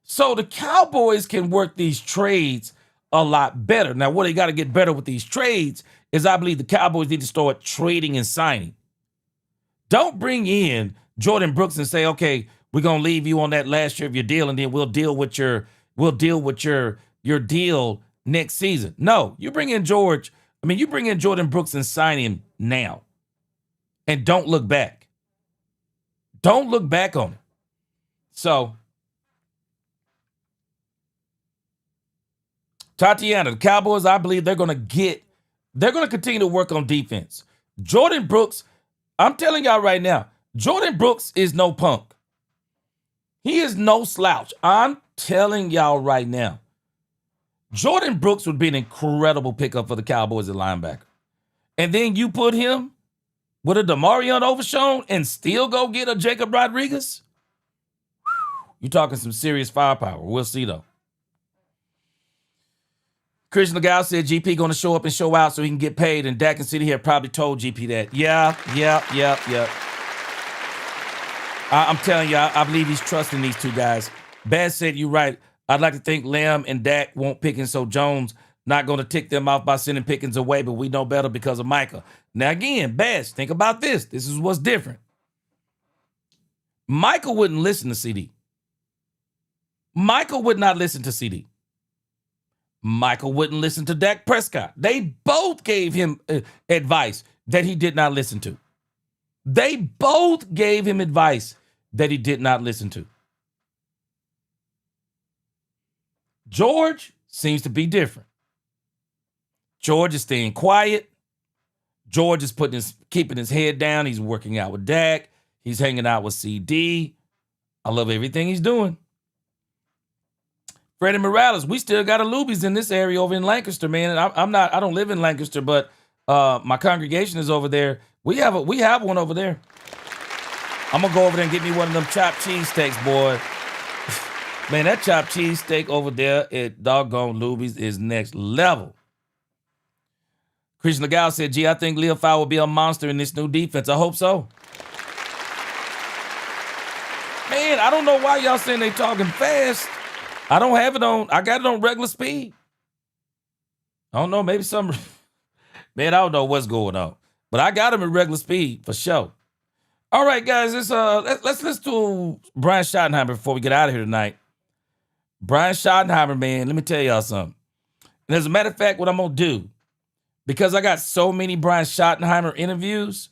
So the Cowboys can work these trades a lot better. Now, what they got to get better with these trades is I believe the Cowboys need to start trading and signing. Don't bring in Jordan Brooks and say, okay, we're going to leave you on that last year of your deal and then we'll deal with your deal next season. No, you bring in Jordan Brooks and sign him now. And don't look back. Don't look back on it. So, Tatiana, the Cowboys, I believe they're going to continue to work on defense. Jordan Brooks, I'm telling y'all right now, Jordan Brooks is no punk. He is no slouch. I'm telling y'all right now. Jordan Brooks would be an incredible pickup for the Cowboys at linebacker. And then you put him with a Demarion Overshown and still go get a Jacob Rodriguez? You're talking some serious firepower. We'll see, though. Christian Legal said GP going to show up and show out so he can get paid, and Dak and City have probably told GP that. Yeah. I'm telling you, I believe he's trusting these two guys. Baz said, you're right. I'd like to think Lamb and Dak won't Pickens, so Jones not going to tick them off by sending Pickens away, but we know better because of Micah. Now, again, Baz, think about this. This is what's different. Michael wouldn't listen to CD. Michael would not listen to CD. Michael wouldn't listen to Dak Prescott. They both gave him advice that he did not listen to. They both gave him advice that he did not listen to. George seems to be different. George is staying quiet. George is keeping his head down. He's working out with Dak. He's hanging out with CD. I love everything he's doing. Freddie Morales, we still got a Luby's in this area over in Lancaster, man. And I don't live in Lancaster, but my congregation is over there. We have one over there. I'm gonna go over there and get me one of them chopped cheese steaks, boy. Man, that chopped cheese steak over there at doggone Luby's is next level. Christian Legal said, I think Leofau will be a monster in this new defense. I hope so. Man, I don't know why y'all saying they talking fast. I don't have it on. I got it on regular speed. I don't know. Maybe some. Man, I don't know what's going on. But I got him at regular speed for sure. All right, guys. Let's listen to Brian Schottenheimer before we get out of here tonight. Brian Schottenheimer, man, let me tell y'all something. And as a matter of fact, what I'm going to do, because I got so many Brian Schottenheimer interviews,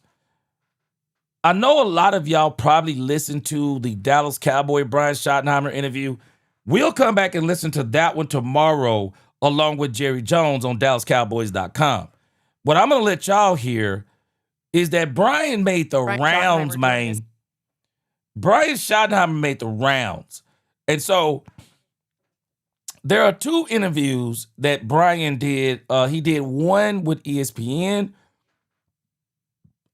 I know a lot of y'all probably listened to the Dallas Cowboy Brian Schottenheimer interview. We'll come back and listen to that one tomorrow along with Jerry Jones on DallasCowboys.com. What I'm going to let y'all hear is that Brian made the rounds, man. Brian Schottenheimer made the rounds. And so there are two interviews that Brian did. He did one with ESPN,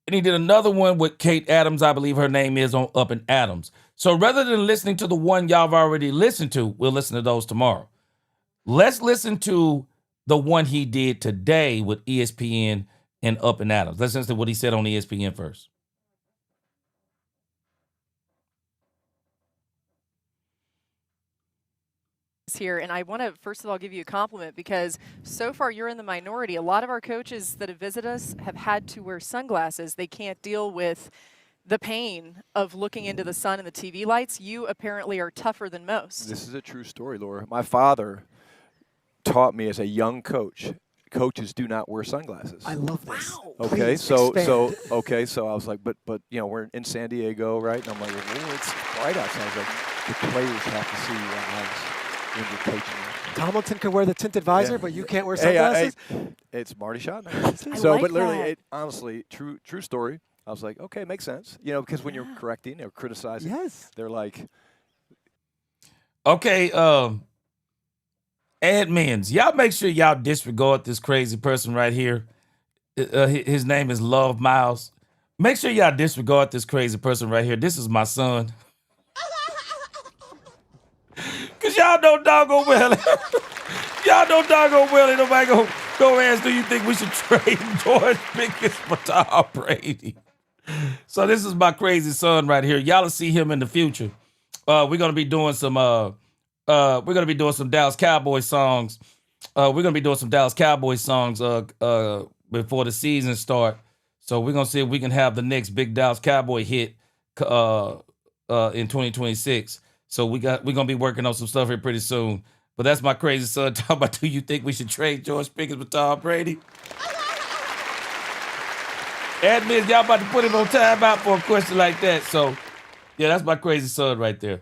and he did another one with Kate Adams, I believe her name is, on Up and Adams. So rather than listening to the one y'all have already listened to, we'll listen to those tomorrow. Let's listen to the one he did today with ESPN and Up and Adams. Let's listen to what he said on ESPN first. Here, and I want to first of all give you a compliment because so far you're in the minority. A lot of our coaches that have visited us have had to wear sunglasses. They can't deal with the pain of looking into the sun and the TV lights. You apparently are tougher than most. This is a true story, Laura. My father taught me as a young coach, coaches do not wear sunglasses. I love this. Wow. Okay, so I was like, but you know, we're in San Diego, right? And I'm like, well, it's bright outside. I was like, the players have to see your eyes when you're coaching them. Tomlinson can wear the tinted visor, Yeah. but you can't wear Hey, sunglasses. it's Marty Schottenheimer. I So, like but literally, that. honestly, true story. I was like, okay, makes sense. You know, because when you're correcting or criticizing, Yes. they're like, Okay, admins, y'all make sure y'all disregard this crazy person right here. His name is Love Miles. Make sure y'all disregard this crazy person right here. This is my son. Cause y'all know doggone well, y'all know doggone well ain't nobody go ask, do you think we should trade George Pickens for Tom Brady? So this is my crazy son right here. Y'all will see him in the future. We're gonna be doing some Dallas Cowboys songs. Before the season start. So we're gonna see if we can have the next big Dallas Cowboy hit in 2026. So we're gonna be working on some stuff here pretty soon. But that's my crazy son talking about, do you think we should trade George Pickens with Tom Brady? Admins, y'all about to put him on timeout for a question like that. So yeah, that's my crazy son right there.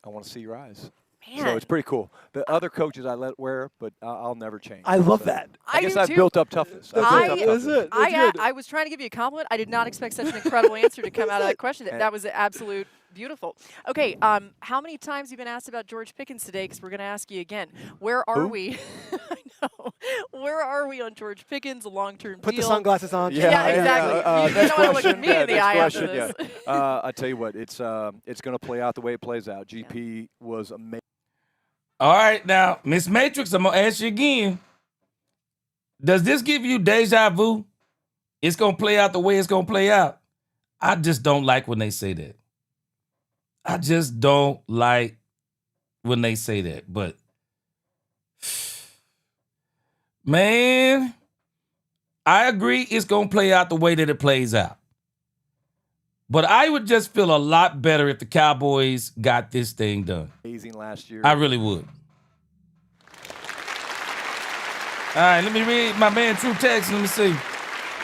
I want to see your eyes. Man. So it's pretty cool. The other coaches I let wear, but I'll never change. I love So that. I guess do I've too. built up toughness. I was trying to give you a compliment. I did not expect such an incredible answer to come out of that question. That was absolute beautiful. Okay, how many times have you been asked about George Pickens today? Because we're going to ask you again. Where are we? I know. Where are we on George Pickens, a long-term deal? Put the sunglasses on. Yeah, exactly. You don't want to look at me in the eye after this. I tell you what, it's going to play out the way it plays out. GP was amazing. All right, now, Miss Matrix, I'm gonna ask you again. Does this give you deja vu? It's gonna play out the way it's gonna play out. I just don't like when they say that. I just don't like when they say that. But man, I agree it's gonna play out the way that it plays out. But I would just feel a lot better if the Cowboys got this thing done. Amazing last year. I really would. All right, let me read my man True Texas. Let me see.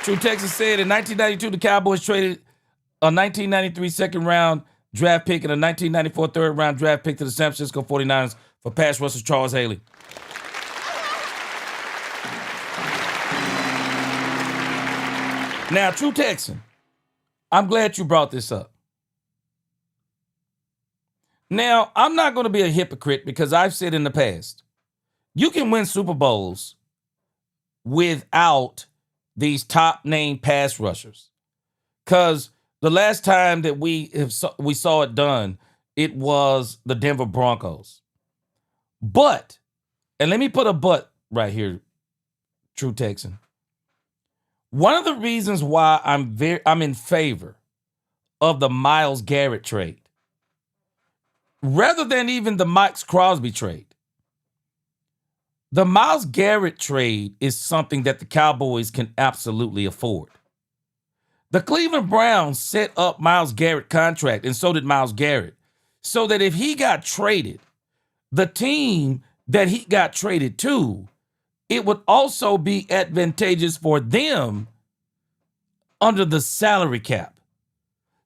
True Texas said in 1992, the Cowboys traded a 1993 second-round draft pick and a 1994 third-round draft pick to the San Francisco 49ers for pass rusher Charles Haley. Now, True Texan, I'm glad you brought this up. Now, I'm not going to be a hypocrite because I've said in the past, you can win Super Bowls without these top name pass rushers. Because the last time that we saw it done, it was the Denver Broncos. But, and let me put a but right here, True Texan. One of the reasons why I'm in favor of the Myles Garrett trade, rather than even the Mike Crosby trade, the Myles Garrett trade is something that the Cowboys can absolutely afford. The Cleveland Browns set up Myles Garrett's contract, and so did Myles Garrett, so that if he got traded, the team that he got traded to, it would also be advantageous for them under the salary cap.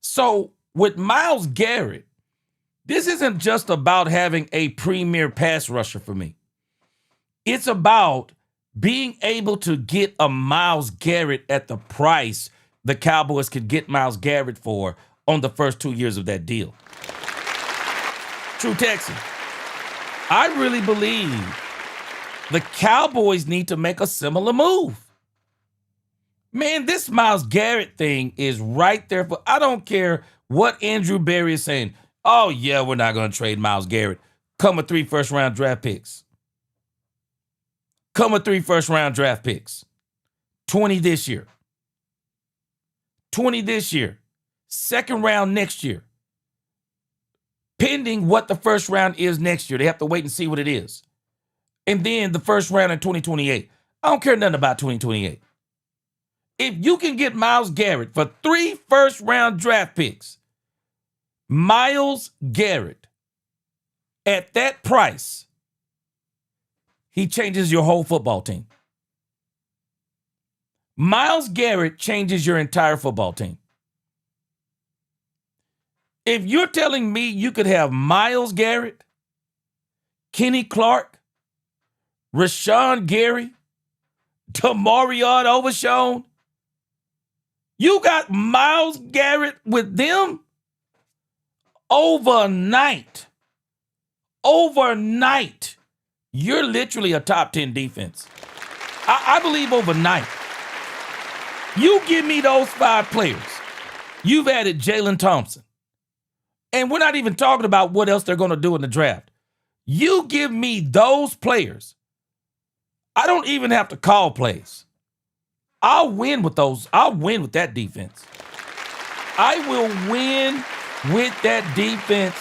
So with Myles Garrett, this isn't just about having a premier pass rusher for me. It's about being able to get a Myles Garrett at the price the Cowboys could get Myles Garrett for on the first 2 years of that deal. True Texan, I really believe the Cowboys need to make a similar move. Man, this Myles Garrett thing is right there for, I don't care what Andrew Berry is saying. Oh, yeah, we're not going to trade Myles Garrett. Come with 3 first-round draft picks. Come with 3 first-round draft picks. 20 this year. 20 this year. Second round next year. Pending what the first round is next year. They have to wait and see what it is. And then the first round in 2028. I don't care nothing about 2028. If you can get Myles Garrett for 3 first-round draft picks, Myles Garrett, at that price, he changes your whole football team. Myles Garrett changes your entire football team. If you're telling me you could have Myles Garrett, Kenny Clark, Rashawn Gary, Tamarion Overshown, you got Myles Garrett with them overnight. Overnight, you're literally a top 10 defense. I believe overnight. You give me those 5 players. You've added Jalen Thompson. And we're not even talking about what else they're going to do in the draft. You give me those players. I don't even have to call plays. I'll win with those. I'll win with that defense. I will win with that defense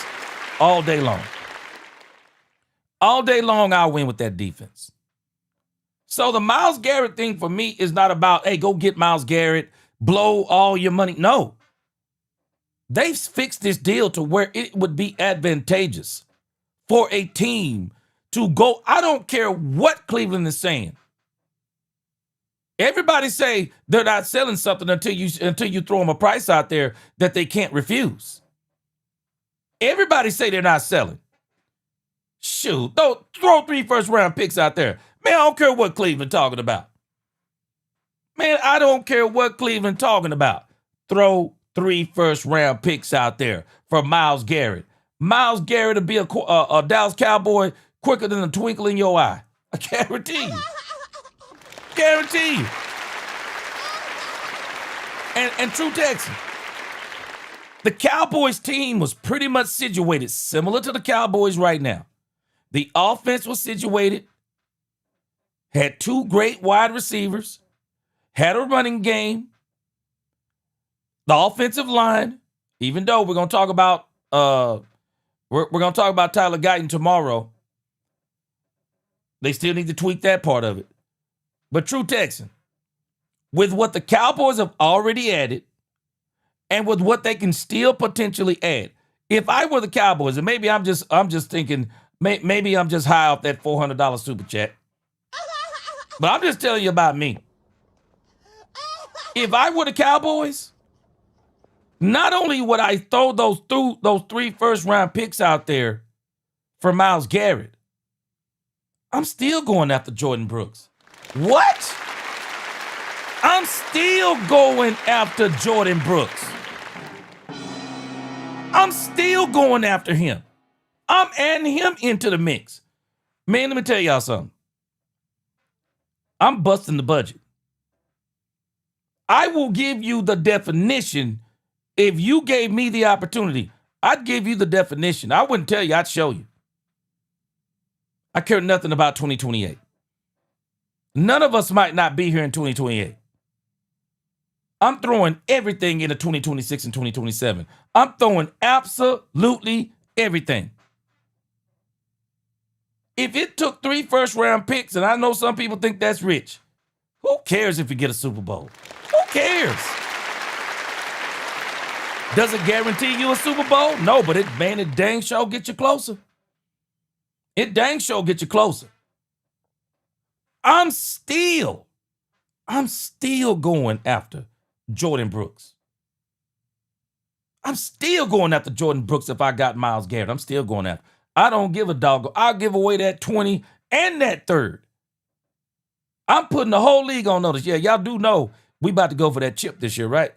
all day long. All day long, I'll win with that defense. So the Myles Garrett thing for me is not about, hey, go get Myles Garrett, blow all your money. No. They've fixed this deal to where it would be advantageous for a team to go. I don't care what Cleveland is saying. Everybody say they're not selling something until you throw them a price out there that they can't refuse. Everybody say they're not selling. Shoot, throw 3 first-round picks out there. Man, I don't care what Cleveland talking about. Man, I don't care what Cleveland talking about. Throw 3 first-round picks out there for Myles Garrett. Myles Garrett will be a Dallas Cowboy quicker than a twinkle in your eye. I guarantee you. Guarantee you. And true Texan. The Cowboys team was pretty much situated similar to the Cowboys right now. The offense was situated, had 2 great wide receivers, had a running game. The offensive line, even though we're going to talk about we're going to talk about Tyler Guyton tomorrow, they still need to tweak that part of it. But true Texan, with what the Cowboys have already added and with what they can still potentially add, if I were the Cowboys, and maybe I'm just thinking, maybe I'm just high off that $400 super chat, but I'm just telling you about me. If I were the Cowboys, not only would I throw those 3 first-round picks out there for Myles Garrett, I'm still going after Jordan Brooks. What? I'm still going after Jordan Brooks. I'm still going after him. I'm adding him into the mix. Man, let me tell y'all something. I'm busting the budget. I will give you the definition. If you gave me the opportunity, I'd give you the definition. I wouldn't tell you, I'd show you. I care nothing about 2028. None of us might not be here in 2028. I'm throwing everything into 2026 and 2027. I'm throwing absolutely everything. If it took 3 first-round picks, and I know some people think that's rich, who cares if you get a Super Bowl? Who cares? Does it guarantee you a Super Bowl? No, but it dang sure get you closer. It dang sure get you closer. I'm still going after Jordan Brooks. I'm still going after Jordan Brooks if I got Myles Garrett. I'm still going after. I don't give a dog. I'll give away that 20 and that 3rd. I'm putting the whole league on notice. Yeah, y'all do know we about to go for that chip this year, right?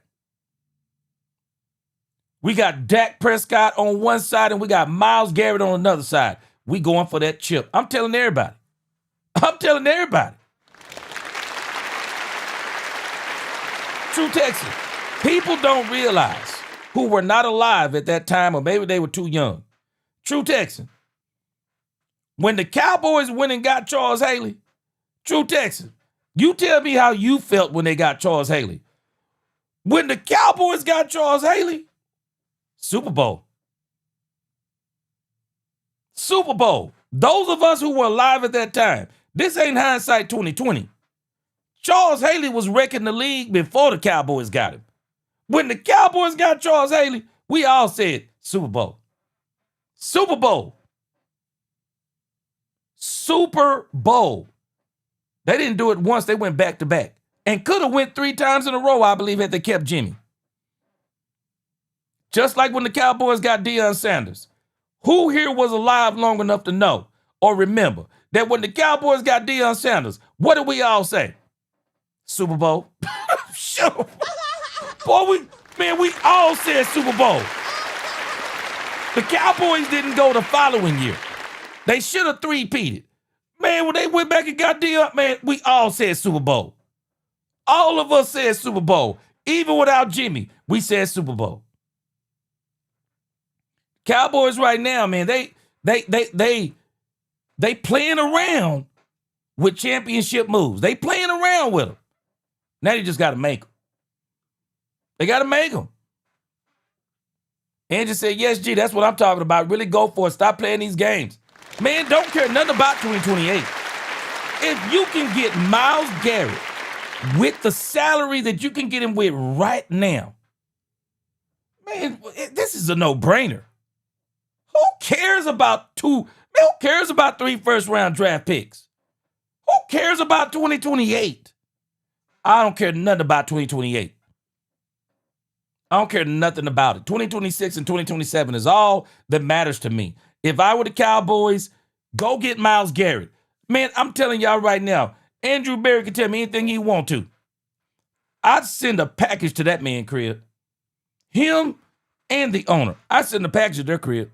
We got Dak Prescott on one side and we got Myles Garrett on another side. We going for that chip. I'm telling everybody. True Texas. People don't realize who were not alive at that time, or maybe they were too young. True Texan. When the Cowboys went and got Charles Haley, true Texan, you tell me how you felt when they got Charles Haley. When the Cowboys got Charles Haley, Super Bowl. Super Bowl. Those of us who were alive at that time, this ain't hindsight 2020. Charles Haley was wrecking the league before the Cowboys got him. When the Cowboys got Charles Haley, we all said Super Bowl. Super Bowl. Super Bowl. They didn't do it once. They went back to back. And could have went 3 times in a row, I believe, had they kept Jimmy. Just like when the Cowboys got Deion Sanders. Who here was alive long enough to know or remember that when the Cowboys got Deion Sanders, what did we all say? Super Bowl. Sure. Boy, we all said Super Bowl. The Cowboys didn't go the following year. They should have three-peated. Man, when they went back and got Deion, man, we all said Super Bowl. All of us said Super Bowl. Even without Jimmy, we said Super Bowl. Cowboys right now, man, they playing around with championship moves. They playing around with them. Now they just got to make them. They got to make them. Andrew said, yes, G, that's what I'm talking about. Really go for it. Stop playing these games. Man, don't care nothing about 2028. If you can get Myles Garrett with the salary that you can get him with right now, man, this is a no-brainer. Who cares about who cares about 3 first-round draft picks? Who cares about 2028? I don't care nothing about 2028. I don't care nothing about it. 2026 and 2027 is all that matters to me. If I were the Cowboys, go get Myles Garrett. Man, I'm telling y'all right now, Andrew Berry can tell me anything he want to. I'd send a package to that man's crib. Him and the owner. I'd send a package to their crib.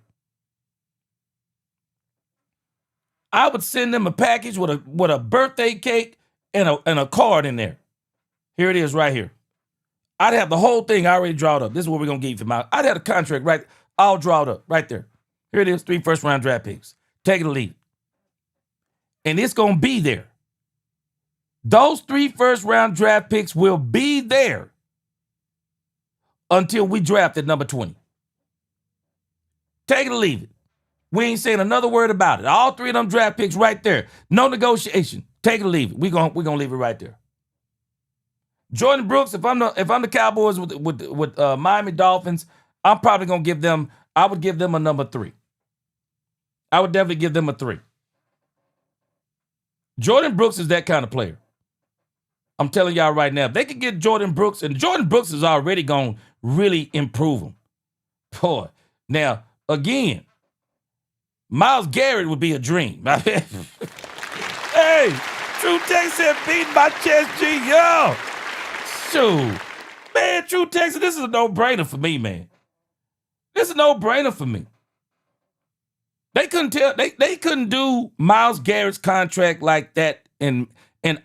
I would send them a package with a birthday cake and a card in there. Here it is right here. I'd have the whole thing already drawn up. This is what we're going to give you for Myles. I'd have the contract right, all drawn up right there. Here it is, 3 first-round draft picks. Take it or leave it. And it's going to be there. Those 3 first-round draft picks will be there until we draft at number 20. Take it or leave it. We ain't saying another word about it. All 3 of them draft picks right there. No negotiation. Take it or leave it. We're gonna leave it right there. Jordan Brooks, if I'm the Cowboys with Miami Dolphins, I'm probably gonna give them. I would give them a number 3. I would definitely give them a 3. Jordan Brooks is that kind of player. I'm telling y'all right now, if they could get Jordan Brooks, and Jordan Brooks is already gonna really improve them. Boy, now again, Myles Garrett would be a dream. Hey, True Texas said, beat my chest, G. Yo. Shoot. Man, True Texas, this is a no-brainer for me, man. This is a no-brainer for me. They couldn't do Myles Garrett's contract like that, and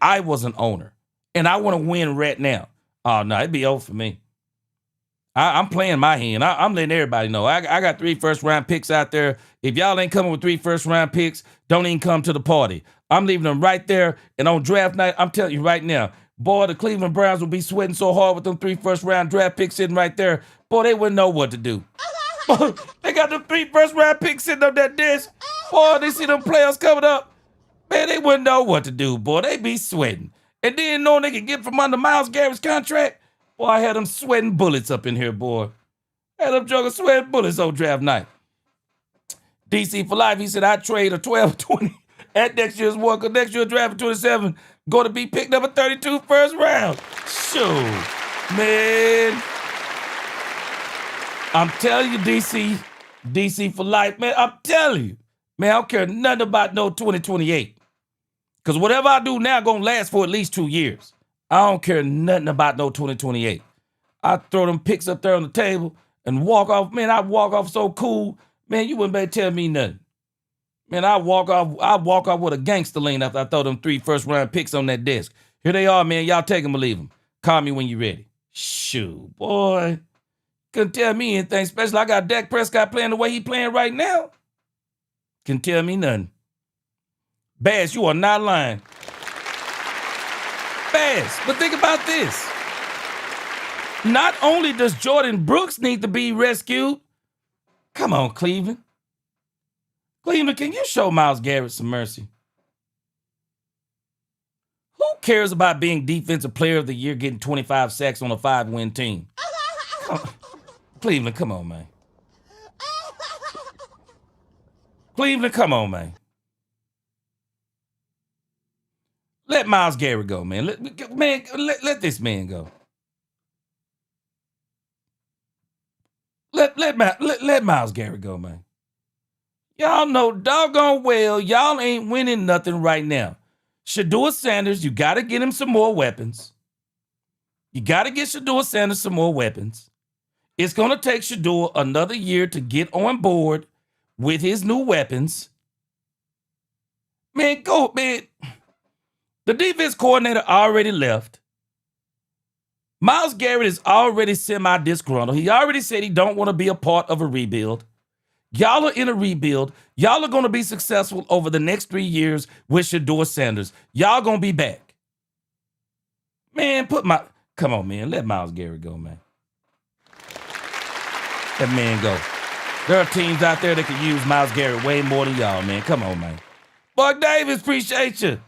I was an owner. And I want to win right now. Oh, no, it'd be over for me. I'm playing my hand. I'm letting everybody know. I got 3 first-round picks out there. If y'all ain't coming with 3 first-round picks, don't even come to the party. I'm leaving them right there. And on draft night, I'm telling you right now, boy, the Cleveland Browns will be sweating so hard with them 3 first-round draft picks sitting right there. Boy, they wouldn't know what to do. They got the 3 first-round picks sitting on that desk. Boy, they see them players coming up. Man, they wouldn't know what to do, boy. They be sweating. And then knowing they could get from under Myles Garrett's contract, boy, I had them sweating bullets up in here, boy. Had them juggling sweating bullets on draft night. DC for life, he said, I trade a 12-20 at next year's one, because next year's draft at 27 going to be picked up a 32 first round. Shoot, man. I'm telling you, DC for life, man. I'm telling you. Man, I don't care nothing about no 2028. Because whatever I do now going to last for at least 2 years. I don't care nothing about no 2028. I throw them picks up there on the table and walk off. Man, I walk off so cool. Man, you wouldn't better tell me nothing. Man, I walk off with a gangster lean after I throw them 3 first-round picks on that desk. Here they are, man. Y'all take them or leave them. Call me when you're ready. Shoot, boy. Couldn't tell me anything, especially I got Dak Prescott playing the way he playing right now. Can tell me nothing. Bass, you are not lying. Bass, but think about this. Not only does Jordan Brooks need to be rescued, come on, Cleveland. Cleveland, can you show Myles Garrett some mercy? Who cares about being Defensive Player of the Year, getting 25 sacks on a 5-win team? Cleveland, come on, man. Cleveland, come on, man. Let Myles Garrett go, man. Let this man go. let Myles Garrett go, man. Y'all know doggone well y'all ain't winning nothing right now. Shedeur Sanders, you got to get him some more weapons. You got to get Shedeur Sanders some more weapons. It's going to take Shedeur another year to get on board with his new weapons. Man, go, man. The defense coordinator already left. Myles Garrett is already semi-disgruntled. He already said he don't want to be a part of a rebuild. Y'all are in a rebuild. Y'all are going to be successful over the next 3 years with Shedeur Sanders. Y'all going to be back. Man, come on, man. Let Myles Garrett go, man. Let man go. There are teams out there that can use Myles Garrett way more than y'all, man. Come on, man. Buck Davis, appreciate you.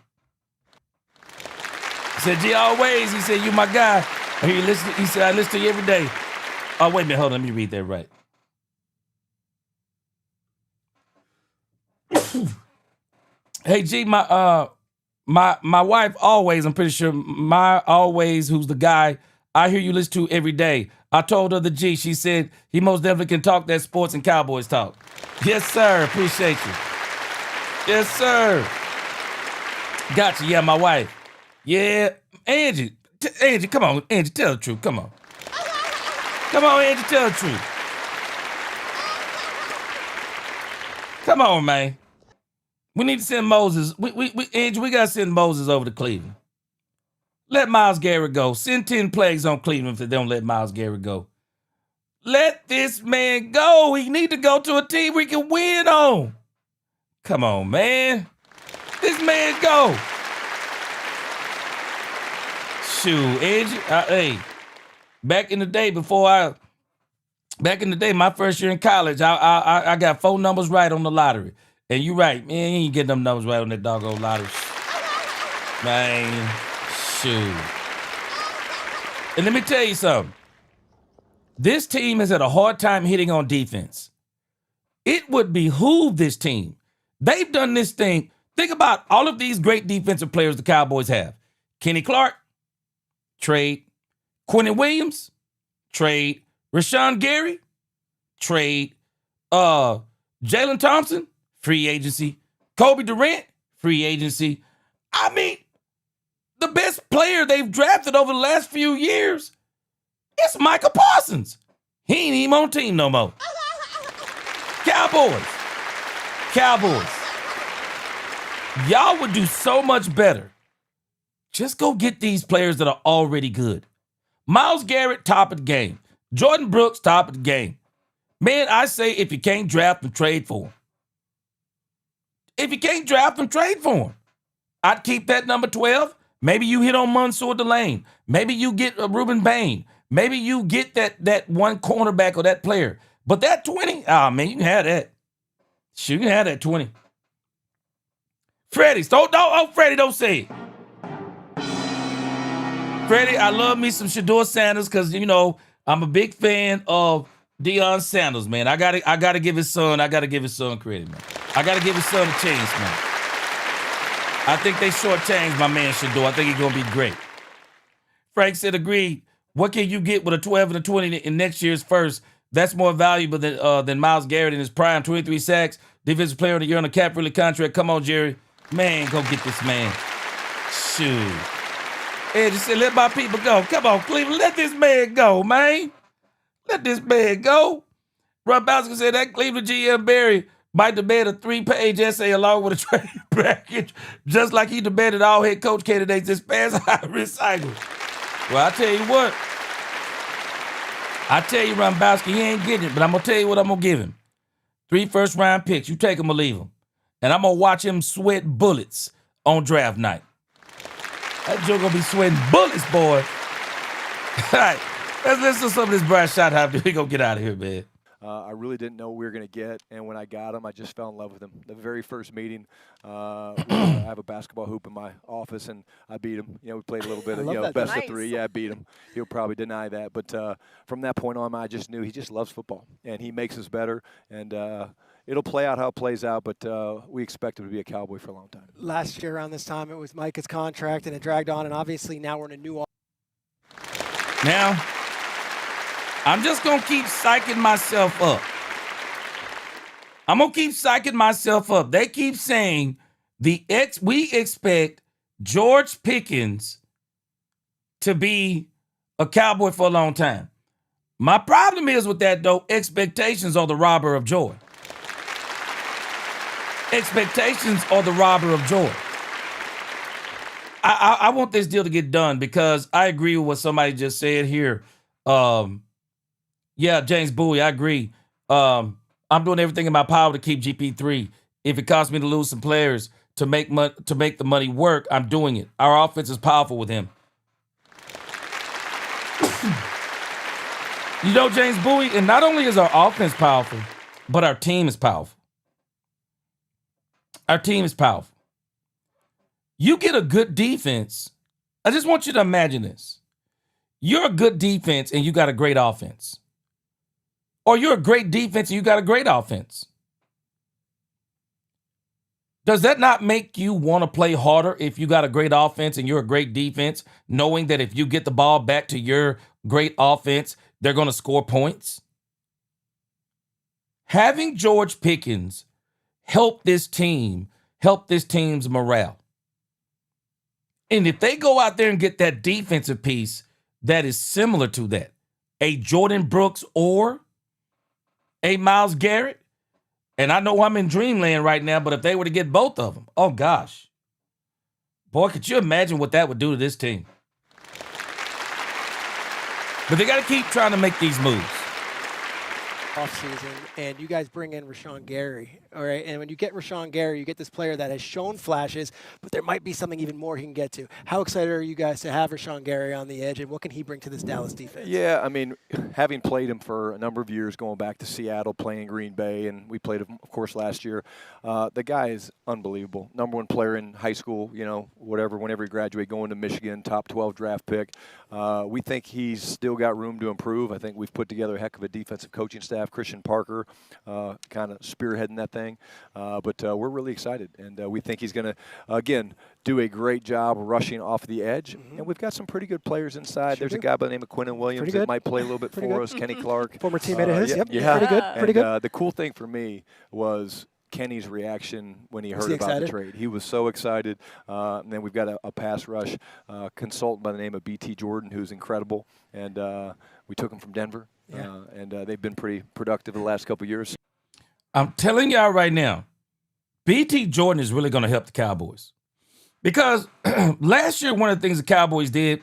He said, G, always. He said, you my guy. He said, I listen to you every day. Oh, wait a minute. Hold on. Let me read that right. Hey, G, my wife always, I'm pretty sure, who's the guy I hear you listen to every day. I told her the G. She said he most definitely can talk that sports and Cowboys talk. Yes, sir. Appreciate you. Yes, sir. Gotcha. Yeah, my wife. Yeah. Angie, come on. Angie, tell the truth. Come on. Come on, Angie, tell the truth. Come on, man. We need to send Moses. Angie, we got to send Moses over to Cleveland. Let Myles Garrett go. Send 10 plagues on Cleveland if they don't let Myles Garrett go. Let this man go. He need to go to a team we can win on. Come on, man. This man go. Shoot, Angie. Hey, back in the day, my first year in college, I got 4 numbers right on the lottery. And you right, man, you ain't getting them numbers right on that doggone lottery. Man, shoot. And let me tell you something. This team has had a hard time hitting on defense. It would behoove this team. They've done this thing. Think about all of these great defensive players the Cowboys have. Kenny Clark, trade. Quentin Williams, trade. Rashawn Gary, trade. Jalen Thompson, free agency. Kobe Durant, free agency. I mean, the best player they've drafted over the last few years is Micah Parsons. He ain't even on team no more. Cowboys. Y'all would do so much better. Just go get these players that are already good. Myles Garrett, top of the game. Jordan Brooks, top of the game. Man, I say if you can't draft them, trade for him. If you can't draft them, trade for him. I'd keep that number 12. Maybe you hit on Mansour Delane. Maybe you get Reuben Bain. Maybe you get that one cornerback or that player. But that 20, man, you can have that. Shoot, you can have that 20. Freddie, Freddie, don't say it. Freddie, I love me some Shedeur Sanders because, you know, I'm a big fan of Deion Sanders, man. I gotta give his son credit, man. I gotta give his son a chance, man. I think they shortchanged my man Shedeur. I think he's gonna be great. Frank said, agreed. What can you get with a 12 and a 20 in next year's first? That's more valuable than Myles Garrett in his prime. 23 sacks, defensive player of the year on a cap-friendly contract. Come on, Jerry. Man, go get this man. Shoot. Ed just said, let my people go. Come on, Cleveland. Let this man go, man. Let this man go. Rob Bowser said that Cleveland GM Barry might demand a 3-page essay along with a trade package, just like he demanded all head coach candidates this past high-risk cycle. Well, I tell you what. I tell you, Rombowski, he ain't getting it, but I'm going to tell you what I'm going to give him. 3 first-round picks. You take him or leave him. And I'm going to watch him sweat bullets on draft night. That joke going to be sweating bullets, boy. All right, let's listen to some of this Brian Schottenheimer. We're going to get out of here, man. I really didn't know what we were going to get, and when I got him, I just fell in love with him. The very first meeting, I have a basketball hoop in my office, and I beat him. You know, we played a little bit of best of 3. Yeah, I beat him. He'll probably deny that, but from that point on, I just knew he just loves football, and he makes us better, and it'll play out how it plays out, but we expect him to be a Cowboy for a long time. Last year around this time, it was Micah's contract, and it dragged on, and obviously now we're in a new. Now, I'm just going to keep psyching myself up. I'm going to keep psyching myself up. They keep saying we expect George Pickens to be a Cowboy for a long time. My problem is with that, though, expectations are the robber of joy. Expectations are the robber of joy. I want this deal to get done because I agree with what somebody just said here. Yeah, James Bowie, I agree. I'm doing everything in my power to keep GP3. If it costs me to lose some players to make the money work, I'm doing it. Our offense is powerful with him. You know, James Bowie, and not only is our offense powerful, but our team is powerful. Our team is powerful. You get a good defense. I just want you to imagine this. You're a good defense and you got a great offense. Or you're a great defense and you got a great offense. Does that not make you want to play harder if you got a great offense and you're a great defense, knowing that if you get the ball back to your great offense, they're going to score points? Having George Pickens help this team's morale. And if they go out there and get that defensive piece that is similar to that, a Jordan Brooks or a Myles Garrett, and I know I'm in dreamland right now, but if they were to get both of them, oh gosh. Boy, could you imagine what that would do to this team? But they got to keep trying to make these moves. Offseason, and you guys bring in Rashawn Gary, all right? And when you get Rashawn Gary, you get this player that has shown flashes, but there might be something even more he can get to. How excited are you guys to have Rashawn Gary on the edge, and what can he bring to this Dallas defense? Yeah, I mean, having played him for a number of years, going back to Seattle, playing Green Bay, and we played him, of course, last year. The guy is unbelievable. Number one player in high school, whenever he graduated, going to Michigan, top 12 draft pick. We think he's still got room to improve. I think we've put together a heck of a defensive coaching staff. Christian Parker kind of spearheading that thing. But we're really excited, and we think he's going to, again, do a great job rushing off the edge. Mm-hmm. And we've got some pretty good players inside. There's a guy by the name of Quinnen Williams that might play a little bit for us. Kenny Clark. Former teammate of his. Yep. Yeah. Pretty good. And the cool thing for me was Kenny's reaction when he heard about the trade. He was so excited. And then we've got a pass rush consultant by the name of BT Jordan, who's incredible. And we took him from Denver. Yeah. And they've been pretty productive the last couple of years. I'm telling y'all right now, BT Jordan is really going to help the Cowboys. Because last year, one of the things the Cowboys did,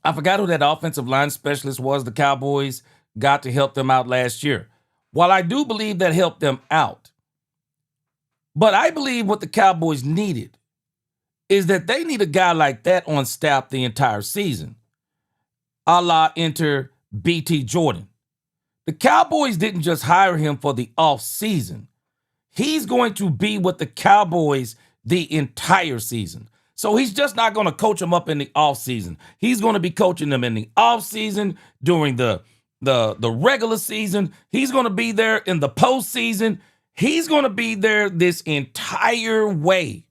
I forgot who that offensive line specialist was the Cowboys got to help them out last year. While I do believe that helped them out, but I believe what the Cowboys needed is that they need a guy like that on staff the entire season, a la enter BT Jordan. The Cowboys didn't just hire him for the offseason. He's going to be with the Cowboys the entire season. So he's just not going to coach them up in the offseason. He's going to be coaching them in the offseason, during the regular season. He's going to be there in the postseason. He's going to be there this entire way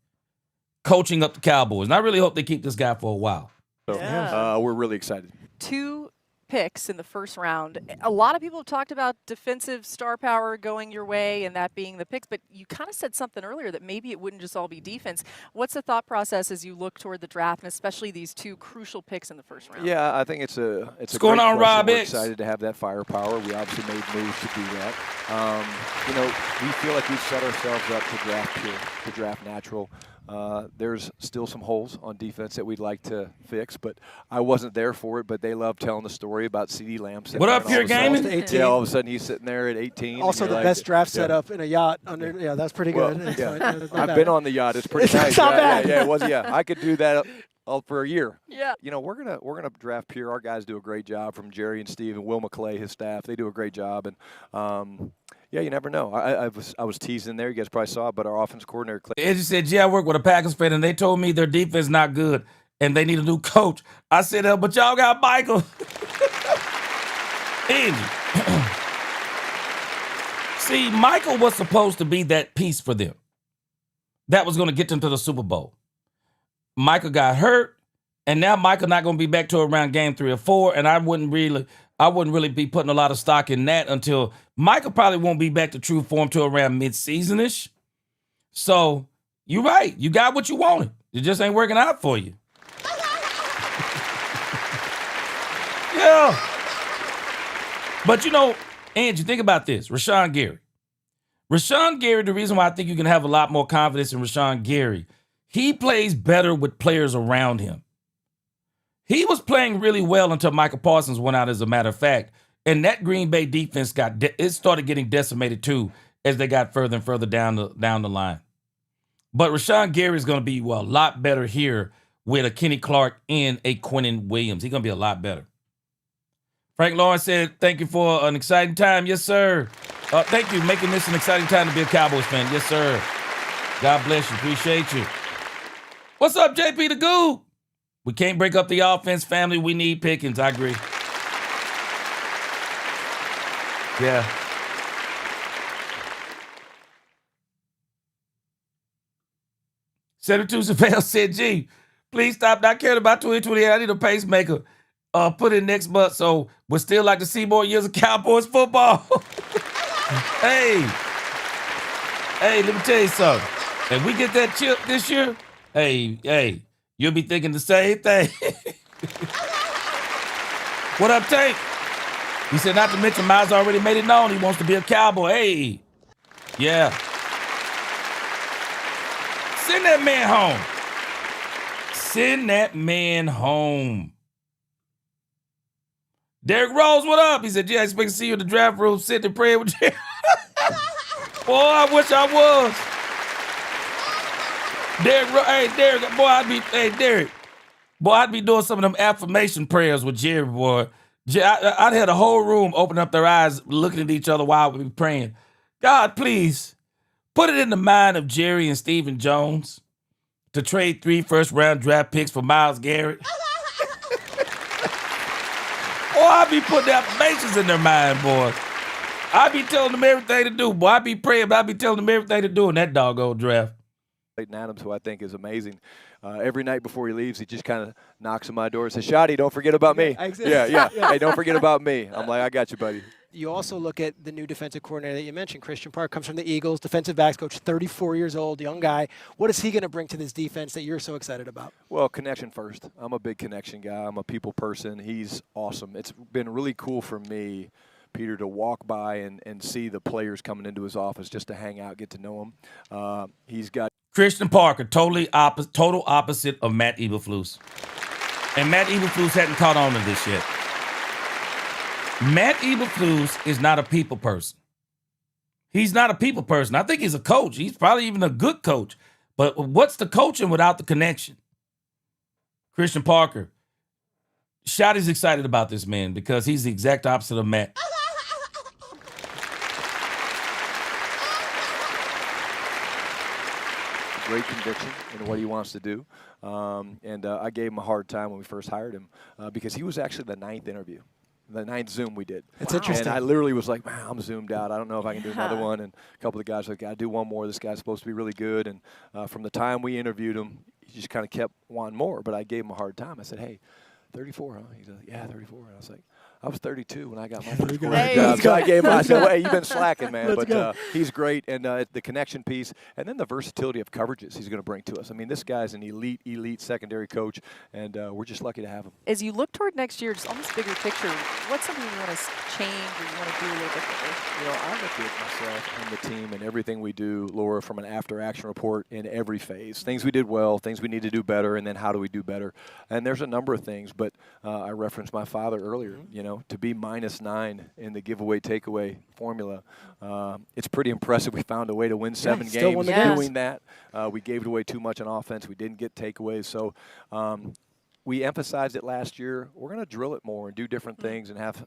coaching up the Cowboys. And I really hope they keep this guy for a while. So we're really excited. 2 picks in the first round. A lot of people have talked about defensive star power going your way and that being the picks, but you kind of said something earlier that maybe it wouldn't just all be defense. What's the thought process as you look toward the draft, and especially these 2 crucial picks in the first round? Yeah, I think it's a What's going on, Rob? We're excited to have that firepower. We obviously made moves to do that. We feel like we've set ourselves up to draft pure, to draft natural. There's still some holes on defense that we'd like to fix, but I wasn't there for it. But they love telling the story about CeeDee Lamb. What up, Pure Gaming? Yeah, all of a sudden he's sitting there at 18. Also, the best draft setup in a yacht. Yeah, that's pretty good. I've been on the yacht. It's pretty nice. It's not bad. Yeah, it was. Yeah, I could do that all for a year. Yeah. We're gonna draft Pure. Our guys do a great job, from Jerry and Steve and Will McClay, his staff. They do a great job, and yeah, you never know. I was teasing there. You guys probably saw it, but our offense coordinator, Clay. As you said, I work with a Packers fan, and they told me their defense not good, and they need a new coach. I said, but y'all got Michael. Angie. See, Michael was supposed to be that piece for them. That was going to get them to the Super Bowl. Michael got hurt, and now Michael not going to be back to around game 3 or 4, and I wouldn't really I wouldn't really be putting a lot of stock in that until Michael probably won't be back to true form till around mid-season-ish. So you're right. You got what you wanted. It just ain't working out for you. Yeah. But, Angie, think about this. Rashawn Gary. Rashawn Gary, the reason why I think you can have a lot more confidence in Rashawn Gary, he plays better with players around him. He was playing really well until Michael Parsons went out, as a matter of fact. And that Green Bay defense started getting decimated too as they got further and further down the line. But Rashawn Gary is going to be a lot better here with a Kenny Clark and a Quinnen Williams. He's going to be a lot better. Frank Lawrence said, thank you for an exciting time. Yes, sir. Thank you, making this an exciting time to be a Cowboys fan. Yes, sir. God bless you. Appreciate you. What's up, JP the Goo? We can't break up the offense, family. We need Pickens. I agree. Yeah. Senator Savelle said, gee, please stop not caring about 2028. I need a pacemaker. Put in next month, so we'd still like to see more years of Cowboys football. Hey, let me tell you something. If we get that chip this year, hey, you'll be thinking the same thing. What up, Tank? He said, not to mention, Miles already made it known he wants to be a Cowboy. Hey, yeah. Send that man home. Send that man home. Derrick Rose, what up? He said, yeah, I expect to see you in the draft room sitting and praying with you. Boy, I wish I was. Derrick, boy, I'd be doing some of them affirmation prayers with Jerry, boy. I'd had a whole room open up their eyes, looking at each other while we'd be praying. God, please, put it in the mind of Jerry and Stephen Jones to trade 3 first-round draft picks for Myles Garrett. Boy, I be putting affirmations in their mind, boy. I be telling them everything to do, boy. I be praying, but I be telling them everything to do in that doggone draft. Clayton Adams, who I think is amazing. Every night before he leaves, he just kind of knocks on my door and says, Schotty, don't forget about me. Yeah. Hey, don't forget about me. I'm like, I got you, buddy. You also look at the new defensive coordinator that you mentioned, Christian Park, comes from the Eagles, defensive backs coach, 34 years old, young guy. What is he going to bring to this defense that you're so excited about? Well, connection first. I'm a big connection guy. I'm a people person. He's awesome. It's been really cool for me, Peter, to walk by and see the players coming into his office just to hang out, get to know him. He's got Christian Parker, total opposite of Matt Eberflus. And Matt Eberflus hadn't caught on to this yet. Matt Eberflus is not a people person. He's not a people person. I think he's a coach. He's probably even a good coach. But what's the coaching without the connection? Christian Parker. Schotty's excited about this man because he's the exact opposite of Matt. Great conviction in what he wants to do. I gave him a hard time when we first hired him because he was actually the 9th interview. The 9th Zoom we did. It's interesting. And I literally was like, man, I'm zoomed out. I don't know if I can do another one. And a couple of the guys were like, I do one more. This guy's supposed to be really good. And from the time we interviewed him, he just kind of kept wanting more. But I gave him a hard time. I said, hey, 34, huh? He's like, yeah, 34. And I was like, I was 32 when I got my first job. So I gave him, I said, well, hey, you've been slacking, man. But he's great. And the connection piece and then the versatility of coverages he's going to bring to us. I mean, this guy's an elite secondary coach, and we're just lucky to have him. As you look toward next year, just almost bigger picture, what's something you want to change or you want to do a little differently? I look at myself and the team and everything we do, Laura, from an after-action report in every phase. Things we did well, things we need to do better, and then how do we do better. And there's a number of things, but I referenced my father earlier, to be -9 in the giveaway takeaway formula. It's pretty impressive. We found a way to win 7 games doing that. We gave it away too much on offense. We didn't get takeaways. So we emphasized it last year. We're going to drill it more and do different things and have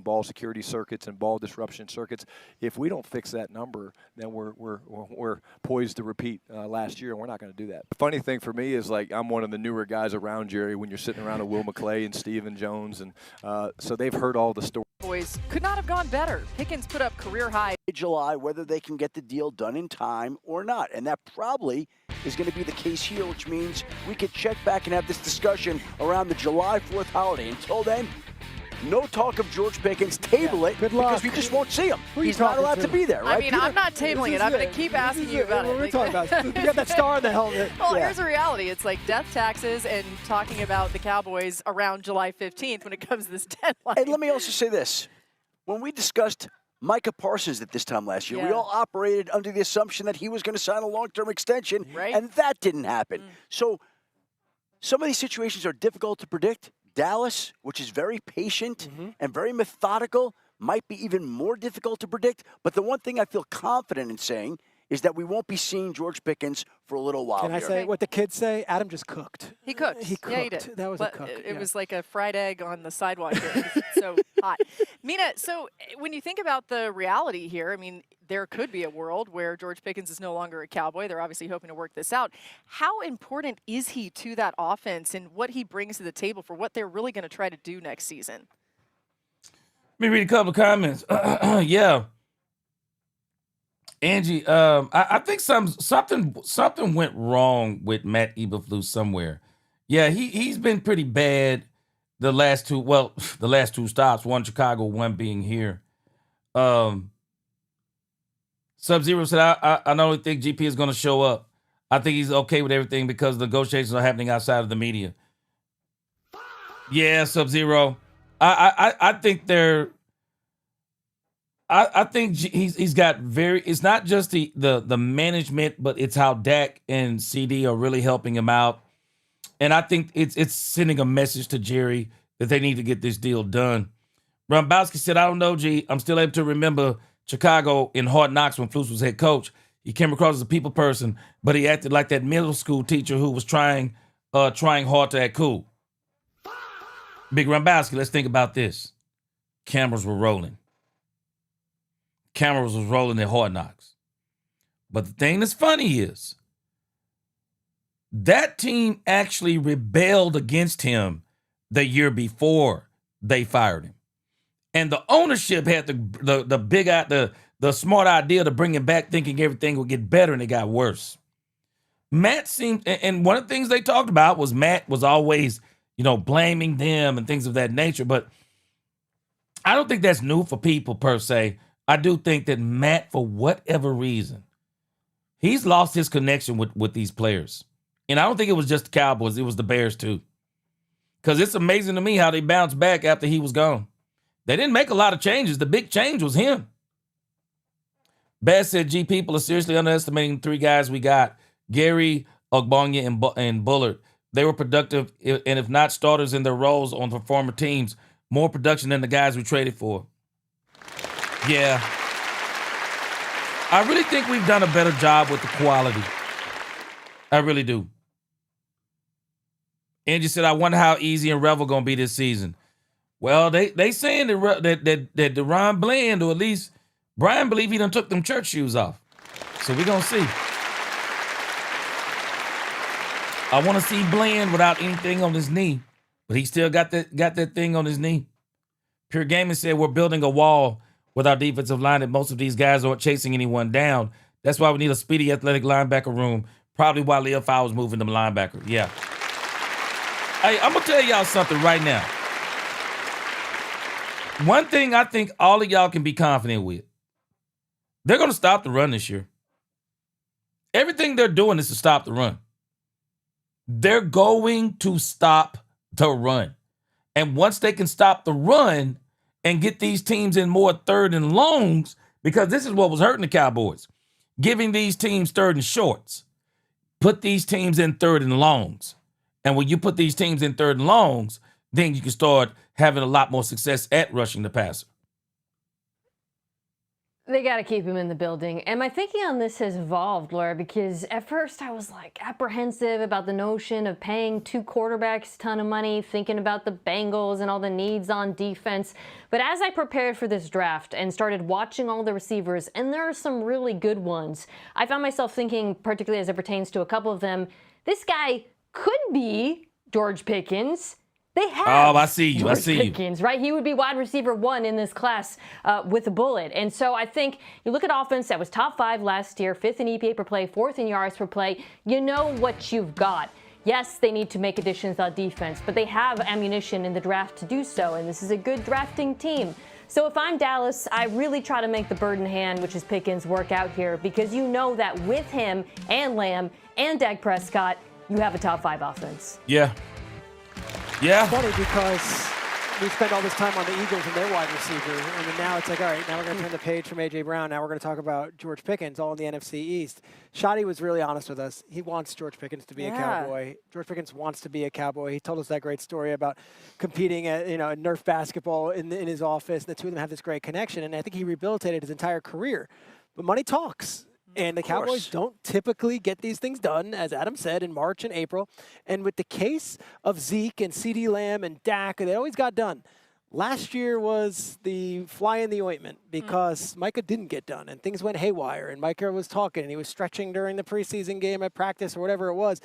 ball security circuits and ball disruption circuits. If we don't fix that number, then we're poised to repeat last year, and we're not going to do that. The funny thing for me is, like, I'm one of the newer guys around Jerry when you're sitting around a Will McClay and Stephen Jones, and so they've heard all the stories. Boys could not have gone better. Pickens put up career high. July, whether they can get the deal done in time or not. And that probably is going to be the case here, which means we could check back and have this discussion around the July 4th holiday. Until then, no talk of George Pickens. Table it because we just won't see him. He's not allowed to be there, right? I mean, I'm not tabling it. I'm going to keep asking you about it. What are we talking about? You got that star on the helmet. Well, here's the reality. It's like death taxes and talking about the Cowboys around July 15th when it comes to this deadline. And let me also say this. When we discussed Micah Parsons at this time last year, we all operated under the assumption that he was going to sign a long-term extension, and that didn't happen. So some of these situations are difficult to predict. Dallas, which is very patient and very methodical, might be even more difficult to predict. But the one thing I feel confident in saying is that we won't be seeing George Pickens for a little while. Can I say what the kids say? Adam just cooked. He cooked. He cooked. Yeah, he did. That was but a cook. It was like a fried egg on the sidewalk here. It was so hot. Mina, so when you think about the reality here, I mean, there could be a world where George Pickens is no longer a Cowboy. They're obviously hoping to work this out. How important is he to that offense and what he brings to the table for what they're really going to try to do next season? Let me read a couple of comments. Yeah. Angie, I think something went wrong with Matt Eberflus somewhere. Yeah, he's been pretty bad the last two stops, one Chicago, one being here. Sub-Zero said, I not only think GP is going to show up, I think he's okay with everything because the negotiations are happening outside of the media. Yeah, Sub-Zero. I think they're I think he's got it's not just the management, but it's how Dak and CD are really helping him out. And I think it's sending a message to Jerry that they need to get this deal done. Rombowski said, I don't know, G. I'm still able to remember Chicago in Hard Knocks when Flus was head coach. He came across as a people person, but he acted like that middle school teacher who was trying hard to act cool. Big Rombowski, let's think about this. Cameras were rolling. Cameras was rolling at Hard Knocks. But the thing that's funny is that team actually rebelled against him the year before they fired him. And the ownership had the smart idea to bring him back thinking everything would get better, and it got worse. Matt seemed, and one of the things they talked about was Matt was always, blaming them and things of that nature. But I don't think that's new for people per se. I do think that Matt, for whatever reason, he's lost his connection with these players. And I don't think it was just the Cowboys. It was the Bears, too. Because it's amazing to me how they bounced back after he was gone. They didn't make a lot of changes. The big change was him. Bass said, G, people are seriously underestimating the three guys we got. Gary, Ogbonnia, and Bullard. They were productive, and if not starters in their roles on the former teams, more production than the guys we traded for. Yeah. I really think we've done a better job with the quality. I really do. Angie said, I wonder how Easy and Revel going to be this season. Well, they saying that Deron Bland, or at least Brian, believe he done took them church shoes off. So we're going to see. I want to see Bland without anything on his knee, but he still got that thing on his knee. Pure Gaming said we're building a wall with our defensive line that most of these guys aren't chasing anyone down. That's why we need a speedy athletic linebacker room, probably while Leo Fowler's moving the linebacker. Yeah. Hey, I'm going to tell y'all something right now. One thing I think all of y'all can be confident with, they're going to stop the run this year. Everything they're doing is to stop the run. They're going to stop the run. And once they can stop the run and get these teams in more third and longs, because this is what was hurting the Cowboys, giving these teams third and shorts. Put these teams in third and longs. And when you put these teams in third and longs, then you can start having a lot more success at rushing the passer. They got to keep him in the building. And my thinking on this has evolved, Laura, because at first I was apprehensive about the notion of paying two quarterbacks a ton of money, thinking about the Bengals and all the needs on defense. But as I prepared for this draft and started watching all the receivers, and there are some really good ones, I found myself thinking, particularly as it pertains to a couple of them, this guy could be George Pickens. They have I see you. George Pickens, right? He would be wide receiver 1 in this class with a bullet. And so I think you look at offense that was top 5 last year, 5th in EPA per play, 4th in yards per play. You know what you've got. Yes, they need to make additions on defense, but they have ammunition in the draft to do so, and this is a good drafting team. So if I'm Dallas, I really try to make the bird in hand, which is Pickens, work out here, because you know that with him and Lamb and Dak Prescott, you have a top 5 offense. Yeah. Yeah. It's funny because we spend all this time on the Eagles and their wide receiver, and then now it's like, all right, now we're going to turn the page from A.J. Brown. Now we're going to talk about George Pickens, all in the NFC East. Schotty was really honest with us. He wants George Pickens to be a Cowboy. George Pickens wants to be a Cowboy. He told us that great story about competing at, Nerf basketball in his office. The two of them have this great connection, and I think he rehabilitated his entire career. But money talks. And the Cowboys don't typically get these things done, as Adam said, in March and April. And with the case of Zeke and CeeDee Lamb and Dak, they always got done. Last year was the fly in the ointment because Micah didn't get done and things went haywire. And Micah was talking and he was stretching during the preseason game at practice or whatever it was.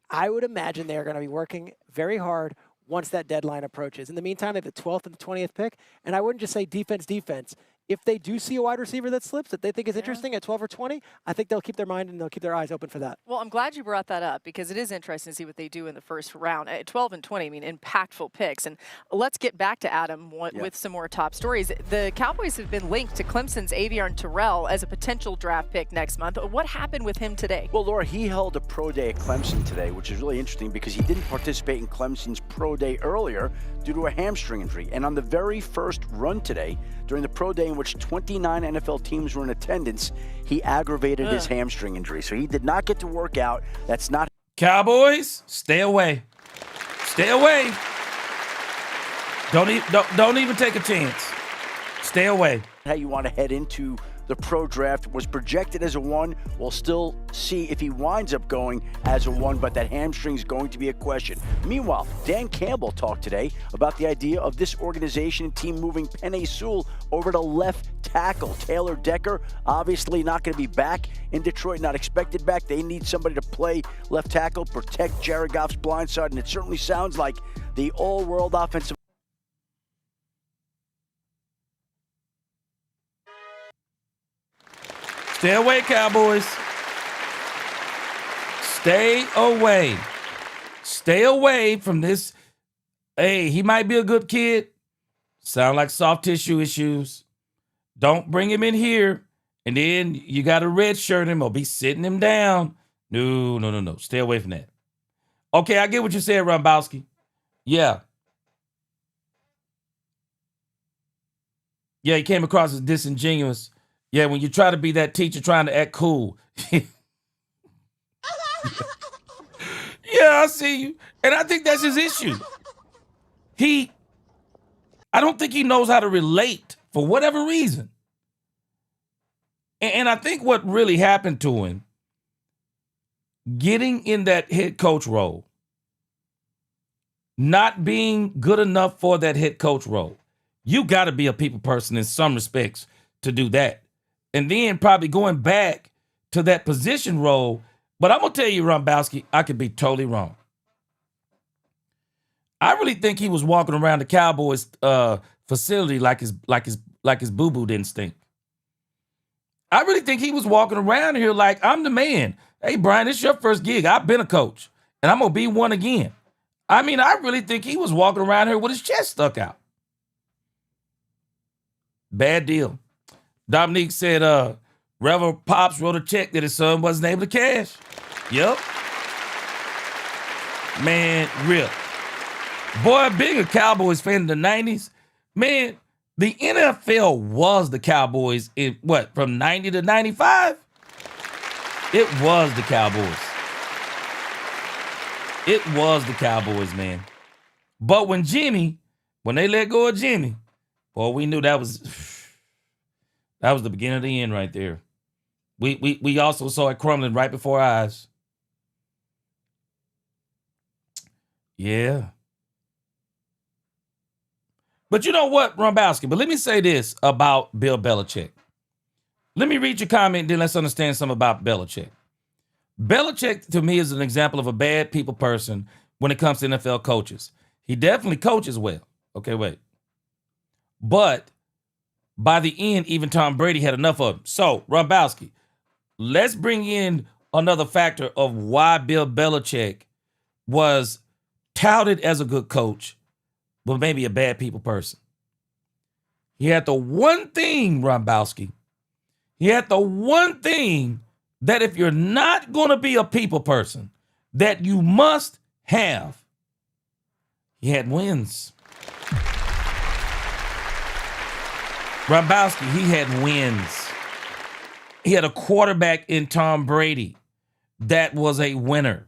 I would imagine they're going to be working very hard once that deadline approaches. In the meantime, they have the 12th and the 20th pick. And I wouldn't just say defense. If they do see a wide receiver that slips that they think is interesting at 12 or 20, I think they'll keep their mind and they'll keep their eyes open for that. Well, I'm glad you brought that up because it is interesting to see what they do in the first round. At 12 and 20, I mean, impactful picks. And let's get back to Adam with some more top stories. The Cowboys have been linked to Clemson's Avion Terrell as a potential draft pick next month. What happened with him today? Well, Laura, he held a pro day at Clemson today, which is really interesting because he didn't participate in Clemson's pro day earlier due to a hamstring injury. And on the very first run today, during the pro day in which 29 NFL teams were in attendance, he aggravated his hamstring injury. So he did not get to work out. That's not... Cowboys, stay away. Stay away. Don't even take a chance. Stay away. How you want to head into the pro draft. Was projected as a 1. We'll still see if he winds up going as a 1, but that hamstring is going to be a question. Meanwhile, Dan Campbell talked today about the idea of this organization and team moving Penei Sewell over to left tackle. Taylor Decker obviously not going to be back in Detroit, not expected back. They need somebody to play left tackle, protect Jared Goff's blind side, and it certainly sounds like the all-world offensive. Stay away, Cowboys. Stay away. Stay away from this. Hey, he might be a good kid. Sound like soft tissue issues. Don't bring him in here. And then you got to redshirt him or be sitting him down. No. Stay away from that. Okay, I get what you said, Rombowski. Yeah. Yeah, he came across as disingenuous. Yeah, when you try to be that teacher trying to act cool. Yeah, I see you. And I think that's his issue. I don't think he knows how to relate for whatever reason. And I think what really happened to him, getting in that head coach role, not being good enough for that head coach role. You got to be a people person in some respects to do that. And then probably going back to that position role. But I'm going to tell you, Rombowski, I could be totally wrong. I really think he was walking around the Cowboys facility like his boo-boo didn't stink. I really think he was walking around here like, I'm the man. Hey, Brian, it's your first gig. I've been a coach, and I'm going to be one again. I mean, I really think he was walking around here with his chest stuck out. Bad deal. Dominique said, Reverend Pops wrote a check that his son wasn't able to cash. Yep. Man, real. Boy, being a Cowboys fan in the 90s, man, the NFL was the Cowboys in from 90 to 95? It was the Cowboys. It was the Cowboys, man. But when they let go of Jimmy, boy, we knew that was the beginning of the end right there. We also saw it crumbling right before our eyes. Yeah. But you know what, Rombowski? But let me say this about Bill Belichick. Let me read your comment, then let's understand something about Belichick. Belichick, to me, is an example of a bad people person when it comes to NFL coaches. He definitely coaches well. Okay, wait. But by the end, even Tom Brady had enough of him. So, Rombowski, let's bring in another factor of why Bill Belichick was touted as a good coach, but maybe a bad people person. He had the one thing, Rombowski. He had the one thing that if you're not going to be a people person, that you must have. He had wins. Rombowski, he had wins. He had a quarterback in Tom Brady that was a winner.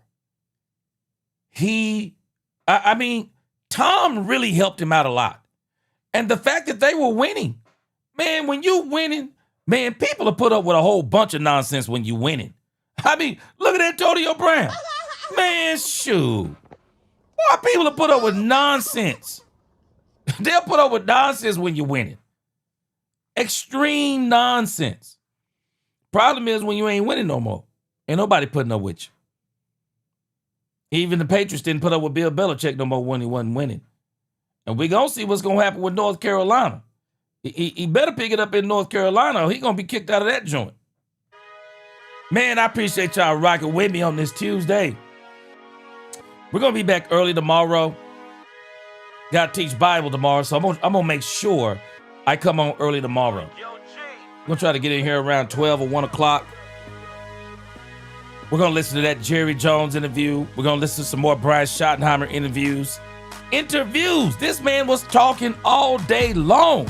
Tom really helped him out a lot. And the fact that they were winning, man, when you winning, man, people will put up with a whole bunch of nonsense when you winning. Look at Antonio Brown. Man, shoot. Why people will put up with nonsense? They'll put up with nonsense when you're winning. Extreme nonsense. Problem is when you ain't winning no more. Ain't nobody putting up with you. Even the Patriots didn't put up with Bill Belichick no more when he wasn't winning. And we're going to see what's going to happen with North Carolina. He better pick it up in North Carolina or he's going to be kicked out of that joint. Man, I appreciate y'all rocking with me on this Tuesday. We're going to be back early tomorrow. Got to teach Bible tomorrow, so I'm going to make sure I come on early tomorrow. I'm going to try to get in here around 12 or 1 o'clock. We're going to listen to that Jerry Jones interview. We're going to listen to some more Brian Schottenheimer interviews. This man was talking all day long.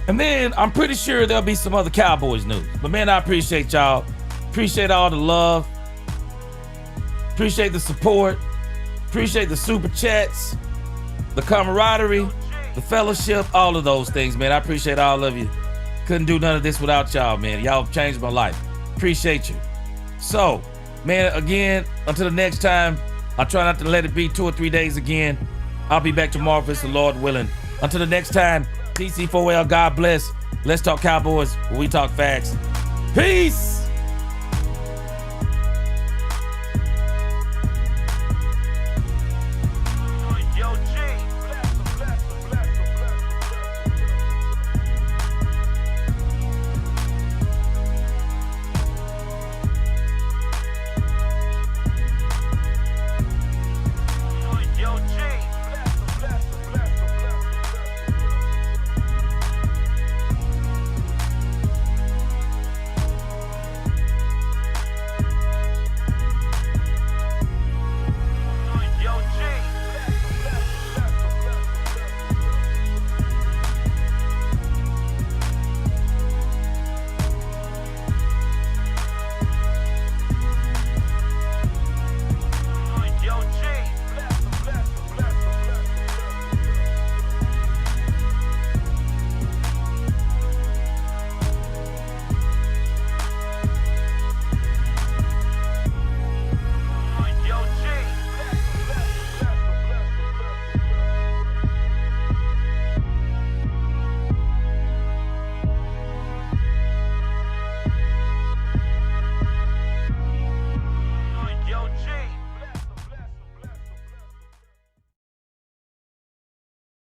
And then I'm pretty sure there'll be some other Cowboys news. But man, I appreciate y'all. Appreciate all the love. Appreciate the support. Appreciate the super chats, the camaraderie, the fellowship, all of those things, man. I appreciate all of you. Couldn't do none of this without y'all, man. Y'all have changed my life. Appreciate you. So, man, again, until the next time, I'll try not to let it be 2 or 3 days again. I'll be back tomorrow if it's the Lord willing. Until the next time, TC4L, God bless. Let's talk Cowboys, where we talk facts. Peace!